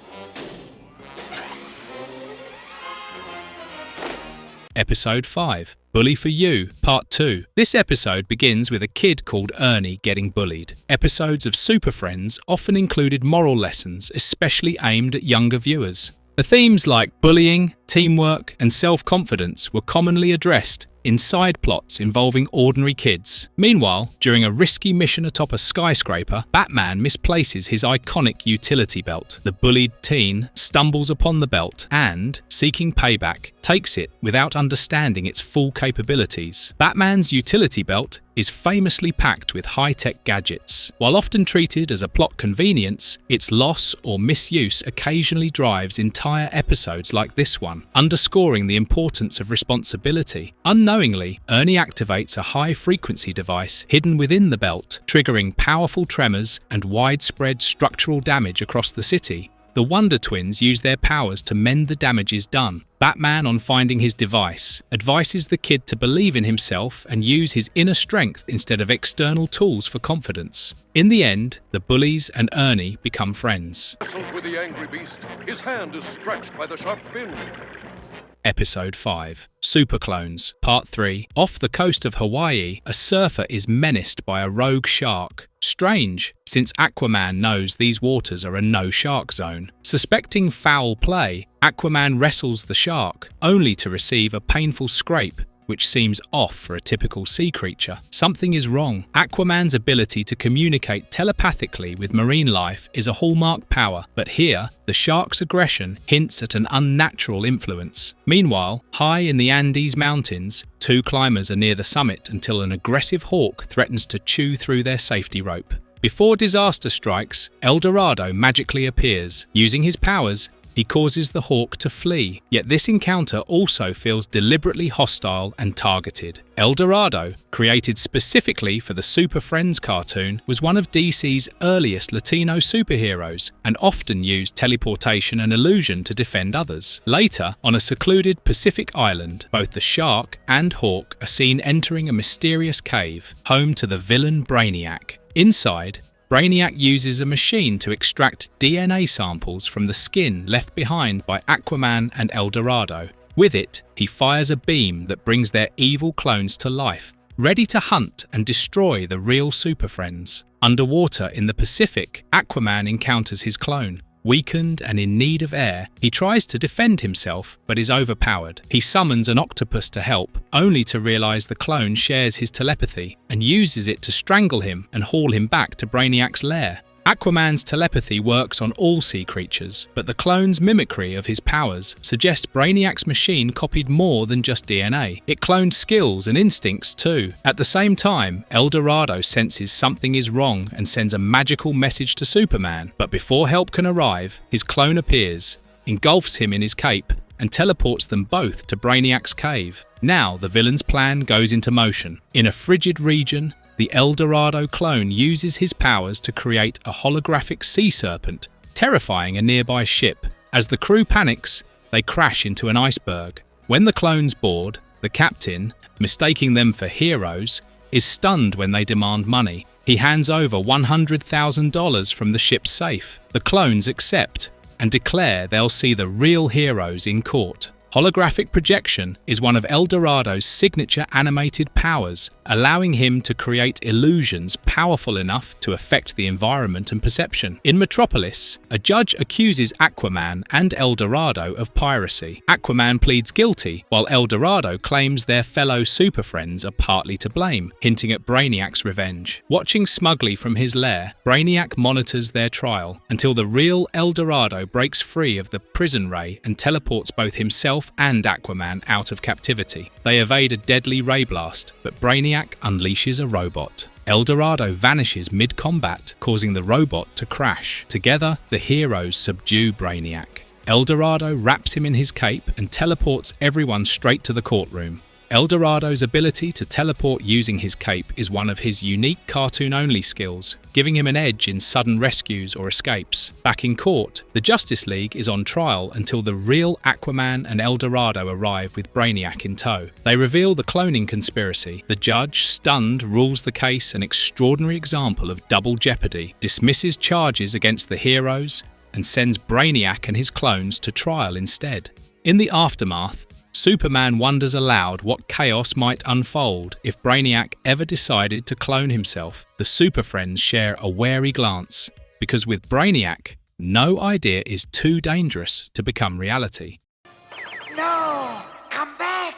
Episode 5, Bully for You, Part 2. This episode begins with a kid called Ernie getting bullied. Episodes of Super Friends often included moral lessons, especially aimed at younger viewers. The themes like bullying, teamwork, and self-confidence were commonly addressed in side plots involving ordinary kids. Meanwhile, during a risky mission atop a skyscraper, Batman misplaces his iconic utility belt. The bullied teen stumbles upon the belt and, seeking payback, takes it without understanding its full capabilities. Batman's utility belt is famously packed with high-tech gadgets. While often treated as a plot convenience, its loss or misuse occasionally drives entire episodes like this one, underscoring the importance of responsibility. Unknowingly, Ernie activates a high-frequency device hidden within the belt, triggering powerful tremors and widespread structural damage across the city. The Wonder Twins use their powers to mend the damages done. Batman, on finding his device, advises the kid to believe in himself and use his inner strength instead of external tools for confidence. In the end, the bullies and Ernie become friends. Wrestles with the angry beast. His hand is scratched by the sharp fin. Episode 5. Superclones, Part 3. Off the coast of Hawaii, a surfer is menaced by a rogue shark. Strange, since Aquaman knows these waters are a no-shark zone. Suspecting foul play, Aquaman wrestles the shark, only to receive a painful scrape, which seems off for a typical sea creature. Something is wrong. Aquaman's ability to communicate telepathically with marine life is a hallmark power, but here, the shark's aggression hints at an unnatural influence. Meanwhile, high in the Andes Mountains, two climbers are near the summit until an aggressive hawk threatens to chew through their safety rope. Before disaster strikes, El Dorado magically appears. Using his powers, he causes the hawk to flee, yet this encounter also feels deliberately hostile and targeted. El Dorado, created specifically for the Super Friends cartoon, was one of DC's earliest Latino superheroes and often used teleportation and illusion to defend others. Later, on a secluded Pacific island, both the shark and hawk are seen entering a mysterious cave, home to the villain Brainiac. Inside, Brainiac uses a machine to extract DNA samples from the skin left behind by Aquaman and El Dorado. With it, he fires a beam that brings their evil clones to life, ready to hunt and destroy the real Super Friends. Underwater in the Pacific, Aquaman encounters his clone. Weakened and in need of air, he tries to defend himself but is overpowered. He summons an octopus to help, only to realize the clone shares his telepathy and uses it to strangle him and haul him back to Brainiac's lair. Aquaman's telepathy works on all sea creatures, but the clone's mimicry of his powers suggests Brainiac's machine copied more than just DNA. It cloned skills and instincts too. At the same time, El Dorado senses something is wrong and sends a magical message to Superman. But before help can arrive, his clone appears, engulfs him in his cape, and teleports them both to Brainiac's cave. Now the villain's plan goes into motion. In a frigid region, the El Dorado clone uses his powers to create a holographic sea serpent, terrifying a nearby ship. As the crew panics, they crash into an iceberg. When the clones board, the captain, mistaking them for heroes, is stunned when they demand money. He hands over $100,000 from the ship's safe. The clones accept and declare they'll see the real heroes in court. Holographic projection is one of El Dorado's signature animated powers, allowing him to create illusions powerful enough to affect the environment and perception. In Metropolis, a judge accuses Aquaman and El Dorado of piracy. Aquaman pleads guilty, while El Dorado claims their fellow Super Friends are partly to blame, hinting at Brainiac's revenge. Watching smugly from his lair, Brainiac monitors their trial until the real El Dorado breaks free of the prison ray and teleports both himself and Aquaman out of captivity. They evade a deadly ray blast, but Brainiac unleashes a robot. El Dorado vanishes mid-combat, causing the robot to crash. Together, the heroes subdue Brainiac. El Dorado wraps him in his cape and teleports everyone straight to the courtroom. El Dorado's ability to teleport using his cape is one of his unique cartoon-only skills, giving him an edge in sudden rescues or escapes. Back in court, the Justice League is on trial until the real Aquaman and El Dorado arrive with Brainiac in tow. They reveal the cloning conspiracy. The judge, stunned, rules the case an extraordinary example of double jeopardy, dismisses charges against the heroes, and sends Brainiac and his clones to trial instead. In the aftermath, Superman wonders aloud what chaos might unfold if Brainiac ever decided to clone himself. The Super Friends share a wary glance, because with Brainiac, no idea is too dangerous to become reality. No! Come back!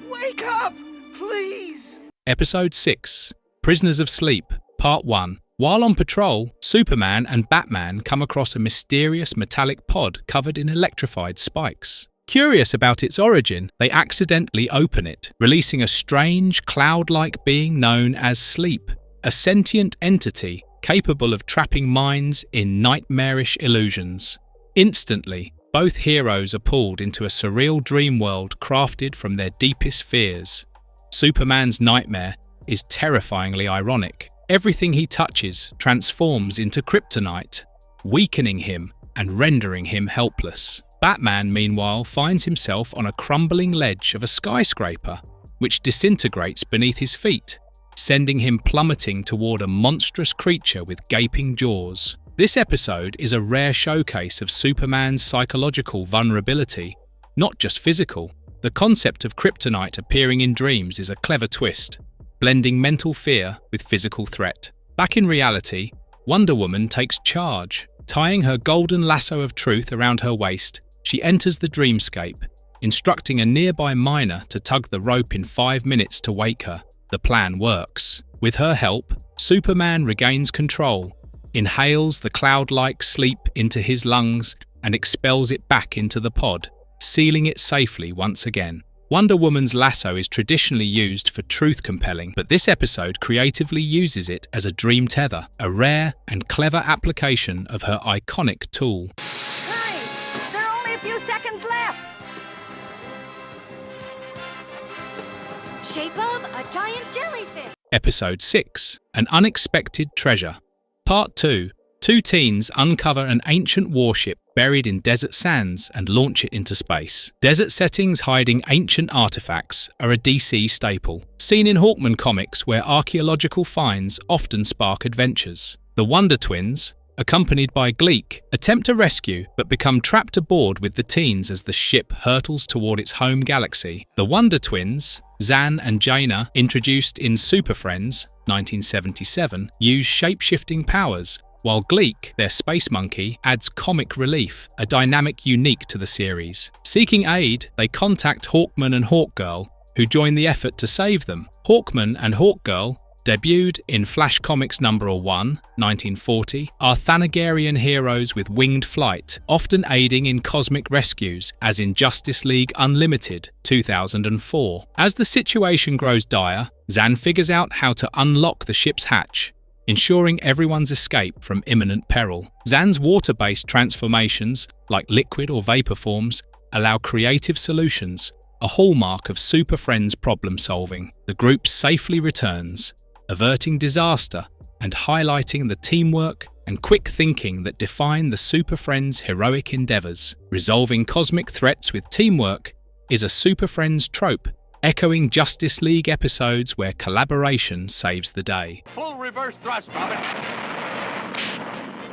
Wake up, please! Episode 6. Prisoners of Sleep, Part 1. While on patrol, Superman and Batman come across a mysterious metallic pod covered in electrified spikes. Curious about its origin, they accidentally open it, releasing a strange, cloud-like being known as Sleep, a sentient entity capable of trapping minds in nightmarish illusions. Instantly, both heroes are pulled into a surreal dream world crafted from their deepest fears. Superman's nightmare is terrifyingly ironic. Everything he touches transforms into kryptonite, weakening him and rendering him helpless. Batman, meanwhile, finds himself on a crumbling ledge of a skyscraper, which disintegrates beneath his feet, sending him plummeting toward a monstrous creature with gaping jaws. This episode is a rare showcase of Superman's psychological vulnerability, not just physical. The concept of kryptonite appearing in dreams is a clever twist, blending mental fear with physical threat. Back in reality, Wonder Woman takes charge. Tying her golden lasso of truth around her waist, she enters the dreamscape, instructing a nearby miner to tug the rope in 5 minutes to wake her. The plan works. With her help, Superman regains control, inhales the cloud-like sleep into his lungs and expels it back into the pod, sealing it safely once again. Wonder Woman's lasso is traditionally used for truth compelling, but this episode creatively uses it as a dream tether, a rare and clever application of her iconic tool. Hurry! There are only a few seconds left! Shape of a giant jellyfish. Episode 6, An Unexpected Treasure. Part 2. Two teens uncover an ancient warship buried in desert sands and launch it into space. Desert settings hiding ancient artifacts are a DC staple, seen in Hawkman comics where archaeological finds often spark adventures. The Wonder Twins, accompanied by Gleak, attempt a rescue but become trapped aboard with the teens as the ship hurtles toward its home galaxy. The Wonder Twins, Zan and Jaina, introduced in Super Friends 1977, use shape-shifting powers, while Gleak, their space monkey, adds comic relief, a dynamic unique to the series. Seeking aid, they contact Hawkman and Hawkgirl, who join the effort to save them. Hawkman and Hawkgirl, debuted in Flash Comics number 1, 1940, are Thanagarian heroes with winged flight, often aiding in cosmic rescues, as in Justice League Unlimited, 2004. As the situation grows dire, Zan figures out how to unlock the ship's hatch, ensuring everyone's escape from imminent peril. Zan's water-based transformations, like liquid or vapor forms, allow creative solutions, a hallmark of Super Friends problem-solving. The group safely returns, averting disaster and highlighting the teamwork and quick thinking that define the Super Friends' heroic endeavors. Resolving cosmic threats with teamwork is a Super Friends trope, echoing Justice League episodes where collaboration saves the day. Full reverse thrust, Robin.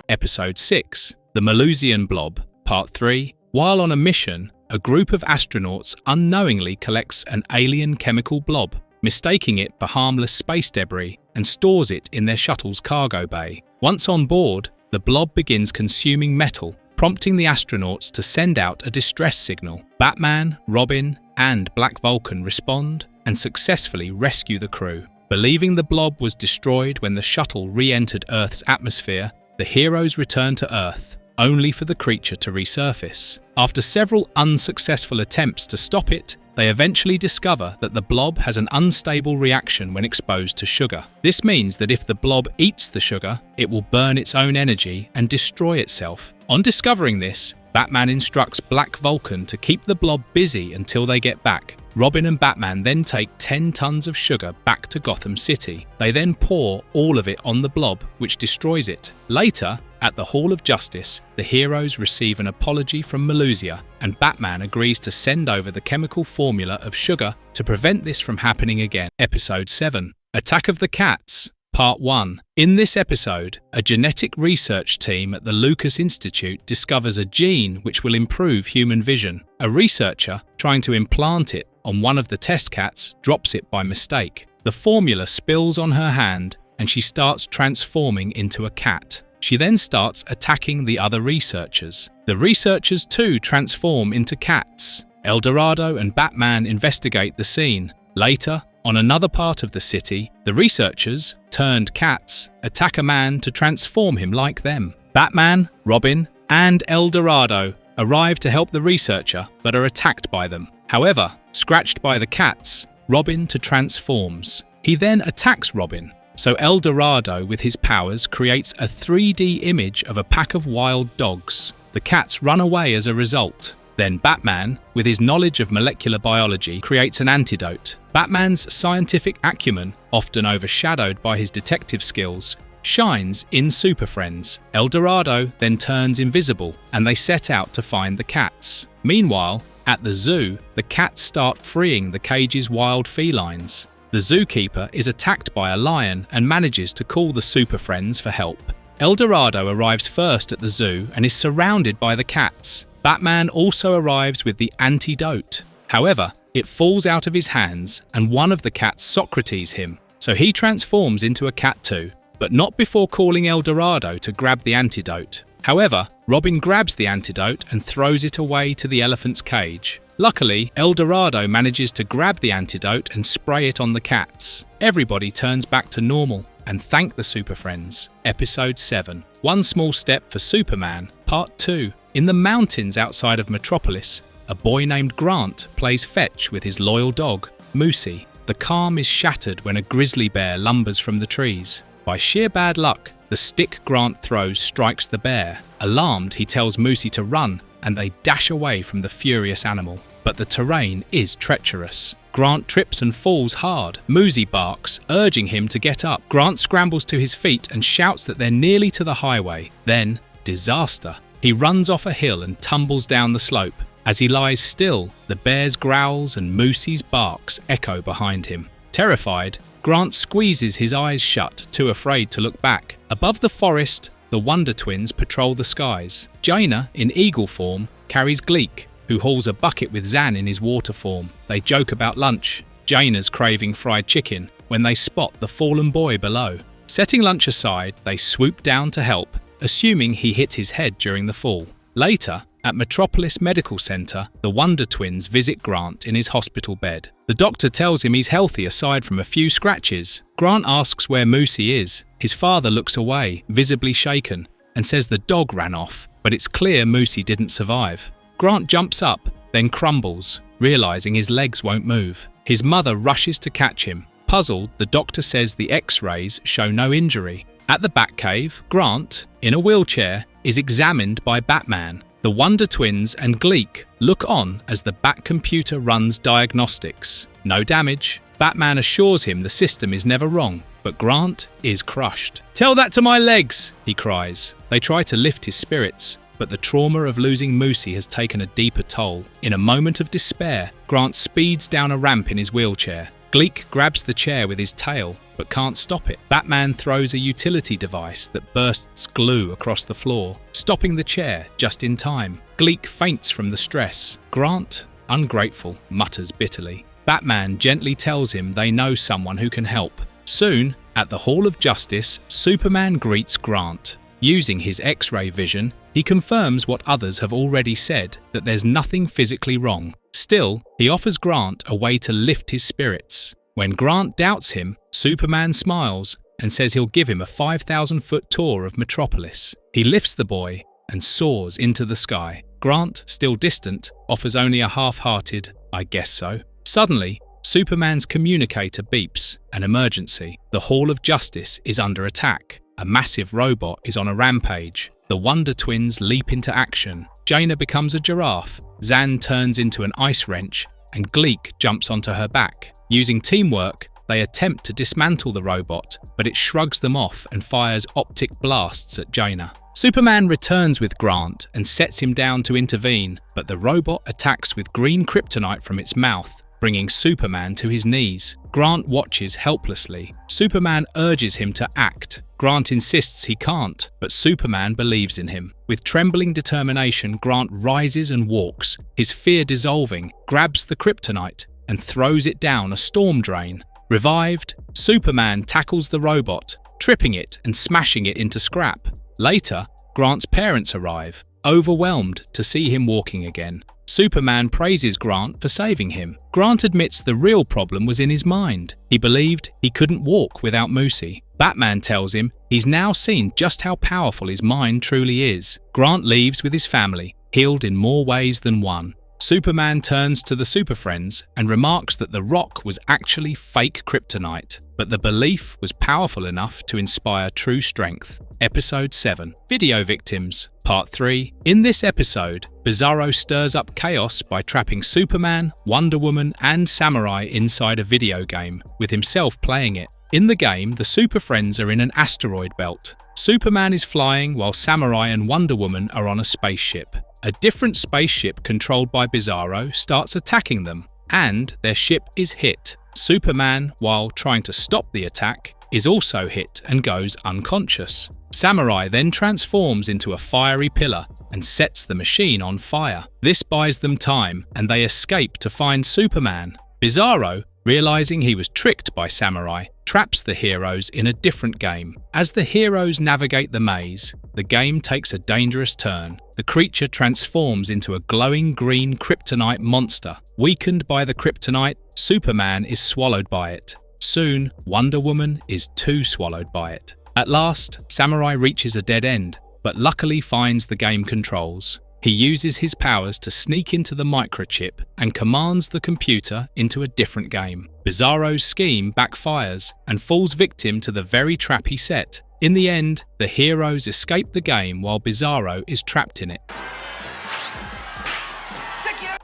Episode 6, The Malusian Blob, Part 3. While on a mission, a group of astronauts unknowingly collects an alien chemical blob, mistaking it for harmless space debris, and stores it in their shuttle's cargo bay. Once on board, the blob begins consuming metal, prompting the astronauts to send out a distress signal. Batman, Robin, and Black Vulcan respond and successfully rescue the crew. Believing the blob was destroyed when the shuttle re-entered Earth's atmosphere, the heroes return to Earth, only for the creature to resurface. After several unsuccessful attempts to stop it, they eventually discover that the blob has an unstable reaction when exposed to sugar. This means that if the blob eats the sugar, it will burn its own energy and destroy itself. On discovering this, Batman instructs Black Vulcan to keep the blob busy until they get back. Robin and Batman then take 10 tons of sugar back to Gotham City. They then pour all of it on the blob, which destroys it. Later, at the Hall of Justice, the heroes receive an apology from Malusia, and Batman agrees to send over the chemical formula of sugar to prevent this from happening again. Episode 7, Attack of the Cats, Part 1. In this episode, a genetic research team at the Lucas Institute discovers a gene which will improve human vision. A researcher, trying to implant it on one of the test cats, drops it by mistake. The formula spills on her hand, and she starts transforming into a cat. She then starts attacking the other researchers. The researchers too transform into cats. El Dorado and Batman investigate the scene. Later, On another part of the city, the researchers, turned cats, attack a man to transform him like them. Batman, Robin, and El Dorado arrive to help the researcher but are attacked by them. However, scratched by the cats, Robin transforms. He then attacks Robin, so El Dorado with his powers creates a 3D image of a pack of wild dogs. The cats run away as a result. Then Batman, with his knowledge of molecular biology, creates an antidote. Batman's scientific acumen, often overshadowed by his detective skills, shines in Super Friends. El Dorado then turns invisible, and they set out to find the cats. Meanwhile, at the zoo, the cats start freeing the cage's wild felines. The zookeeper is attacked by a lion and manages to call the Super Friends for help. El Dorado arrives first at the zoo and is surrounded by the cats. Batman also arrives with the antidote. However, it falls out of his hands and one of the cats Socrates him, so he transforms into a cat too, but not before calling El Dorado to grab the antidote. However, Robin grabs the antidote and throws it away to the elephant's cage. Luckily, El Dorado manages to grab the antidote and spray it on the cats. Everybody turns back to normal and thank the Super Friends. Episode 7. One Small Step for Superman, Part 2. In the mountains outside of Metropolis, a boy named Grant plays fetch with his loyal dog, Moosey. The calm is shattered when a grizzly bear lumbers from the trees. By sheer bad luck, the stick Grant throws strikes the bear. Alarmed, he tells Moosey to run, and they dash away from the furious animal. But the terrain is treacherous. Grant trips and falls hard. Moosey barks, urging him to get up. Grant scrambles to his feet and shouts that they're nearly to the highway. Then, disaster. He runs off a hill and tumbles down the slope. As he lies still, the bear's growls and Moosey's barks echo behind him. Terrified, Grant squeezes his eyes shut, too afraid to look back. Above the forest, the Wonder Twins patrol the skies. Jaina, in eagle form, carries Gleak, who hauls a bucket with Zan in his water form. They joke about lunch. Jaina's craving fried chicken when they spot the fallen boy below. Setting lunch aside, they swoop down to help, assuming he hit his head during the fall. Later, at Metropolis Medical Center, the Wonder Twins visit Grant in his hospital bed. The doctor tells him he's healthy aside from a few scratches. Grant asks where Moosey is. His father looks away, visibly shaken, and says the dog ran off, but it's clear Moosey didn't survive. Grant jumps up, then crumbles, realizing his legs won't move. His mother rushes to catch him. Puzzled, the doctor says the X-rays show no injury. At the Batcave, Grant, in a wheelchair, is examined by Batman. The Wonder Twins and Gleak look on as the Bat computer runs diagnostics. No damage. Batman assures him the system is never wrong, but Grant is crushed. "Tell that to my legs!" he cries. They try to lift his spirits, but the trauma of losing Moosey has taken a deeper toll. In a moment of despair, Grant speeds down a ramp in his wheelchair. Gleak grabs the chair with his tail, but can't stop it. Batman throws a utility device that bursts glue across the floor, stopping the chair just in time. Gleak faints from the stress. Grant, ungrateful, mutters bitterly. Batman gently tells him they know someone who can help. Soon, at the Hall of Justice, Superman greets Grant. Using his X-ray vision, he confirms what others have already said, that there's nothing physically wrong. Still, he offers Grant a way to lift his spirits. When Grant doubts him, Superman smiles and says he'll give him a 5,000-foot tour of Metropolis. He lifts the boy and soars into the sky. Grant, still distant, offers only a half-hearted, "I guess so." Suddenly, Superman's communicator beeps. An emergency. The Hall of Justice is under attack. A massive robot is on a rampage. The Wonder Twins leap into action. Jaina becomes a giraffe, Zan turns into an ice wrench, and Gleak jumps onto her back. Using teamwork, they attempt to dismantle the robot, but it shrugs them off and fires optic blasts at Jaina. Superman returns with Grant and sets him down to intervene, but the robot attacks with green kryptonite from its mouth, bringing Superman to his knees. Grant watches helplessly. Superman urges him to act. Grant insists he can't, but Superman believes in him. With trembling determination, Grant rises and walks, his fear dissolving, grabs the kryptonite, and throws it down a storm drain. Revived, Superman tackles the robot, tripping it and smashing it into scrap. Later, Grant's parents arrive, overwhelmed to see him walking again. Superman praises Grant for saving him. Grant admits the real problem was in his mind. He believed he couldn't walk without Moosey. Batman tells him he's now seen just how powerful his mind truly is. Grant leaves with his family, healed in more ways than one. Superman turns to the Super Friends and remarks that the rock was actually fake kryptonite, but the belief was powerful enough to inspire true strength. Episode 7. Video Victims, Part 3. In this episode, Bizarro stirs up chaos by trapping Superman, Wonder Woman, and Samurai inside a video game, with himself playing it. In the game, the Super Friends are in an asteroid belt. Superman is flying while Samurai and Wonder Woman are on a spaceship. A different spaceship controlled by Bizarro starts attacking them, and their ship is hit. Superman, while trying to stop the attack, is also hit and goes unconscious. Samurai then transforms into a fiery pillar and sets the machine on fire. This buys them time, and they escape to find Superman. Bizarro, realizing he was tricked by Samurai, traps the heroes in a different game. As the heroes navigate the maze, the game takes a dangerous turn. The creature transforms into a glowing green kryptonite monster. Weakened by the kryptonite, Superman is swallowed by it. Soon, Wonder Woman is too swallowed by it. At last, Samurai reaches a dead end, but luckily finds the game controls. He uses his powers to sneak into the microchip and commands the computer into a different game. Bizarro's scheme backfires and falls victim to the very trap he set. In the end, the heroes escape the game while Bizarro is trapped in it.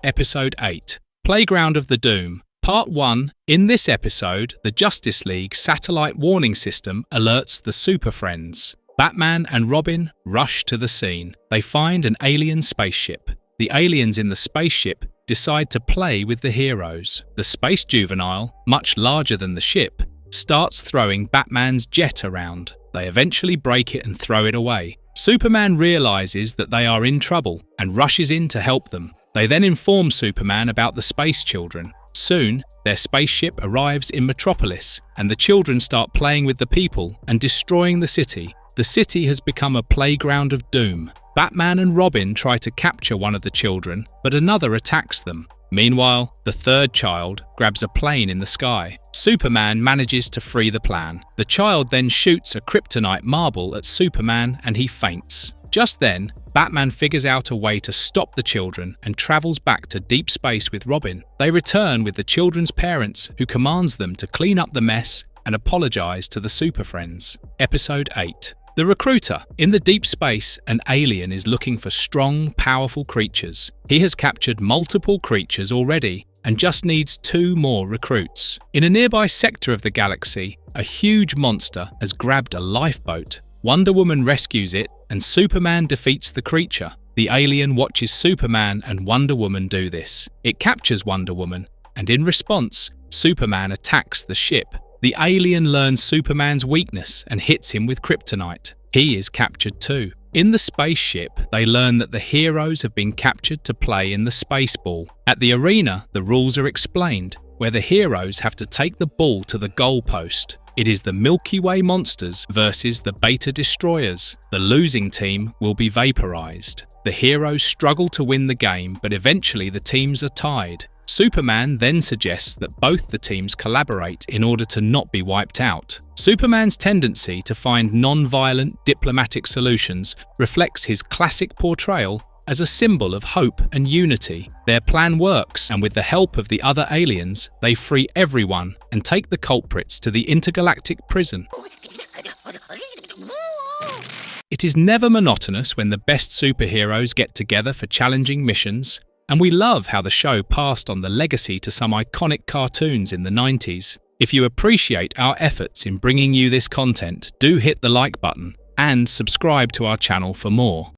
Episode 8. Playground of the Doom, Part 1. In this episode, the Justice League satellite warning system alerts the Super Friends. Batman and Robin rush to the scene. They find an alien spaceship. The aliens in the spaceship decide to play with the heroes. The space juvenile, much larger than the ship, starts throwing Batman's jet around. They eventually break it and throw it away. Superman realizes that they are in trouble and rushes in to help them. They then inform Superman about the space children. Soon, their spaceship arrives in Metropolis, and the children start playing with the people and destroying the city. The city has become a playground of doom. Batman and Robin try to capture one of the children, but another attacks them. Meanwhile, the third child grabs a plane in the sky. Superman manages to free the plan. The child then shoots a kryptonite marble at Superman and he faints. Just then, Batman figures out a way to stop the children and travels back to deep space with Robin. They return with the children's parents, who commands them to clean up the mess and apologize to the Super Friends. Episode 8. The Recruiter. In the deep space, an alien is looking for strong, powerful creatures. He has captured multiple creatures already and just needs 2 more recruits. In a nearby sector of the galaxy, a huge monster has grabbed a lifeboat. Wonder Woman rescues it and Superman defeats the creature. The alien watches Superman and Wonder Woman do this. It captures Wonder Woman, and in response, Superman attacks the ship. The alien learns Superman's weakness and hits him with kryptonite. He is captured too. In the spaceship, they learn that the heroes have been captured to play in the space ball. At the arena, the rules are explained, where the heroes have to take the ball to the goalpost. It is the Milky Way monsters versus the Beta Destroyers. The losing team will be vaporized. The heroes struggle to win the game, but eventually the teams are tied. Superman then suggests that both the teams collaborate in order to not be wiped out. Superman's tendency to find non-violent diplomatic solutions reflects his classic portrayal as a symbol of hope and unity. Their plan works, and with the help of the other aliens, they free everyone and take the culprits to the intergalactic prison. It is never monotonous when the best superheroes get together for challenging missions, and we love how the show passed on the legacy to some iconic cartoons in the 90s. If you appreciate our efforts in bringing you this content, do hit the like button and subscribe to our channel for more.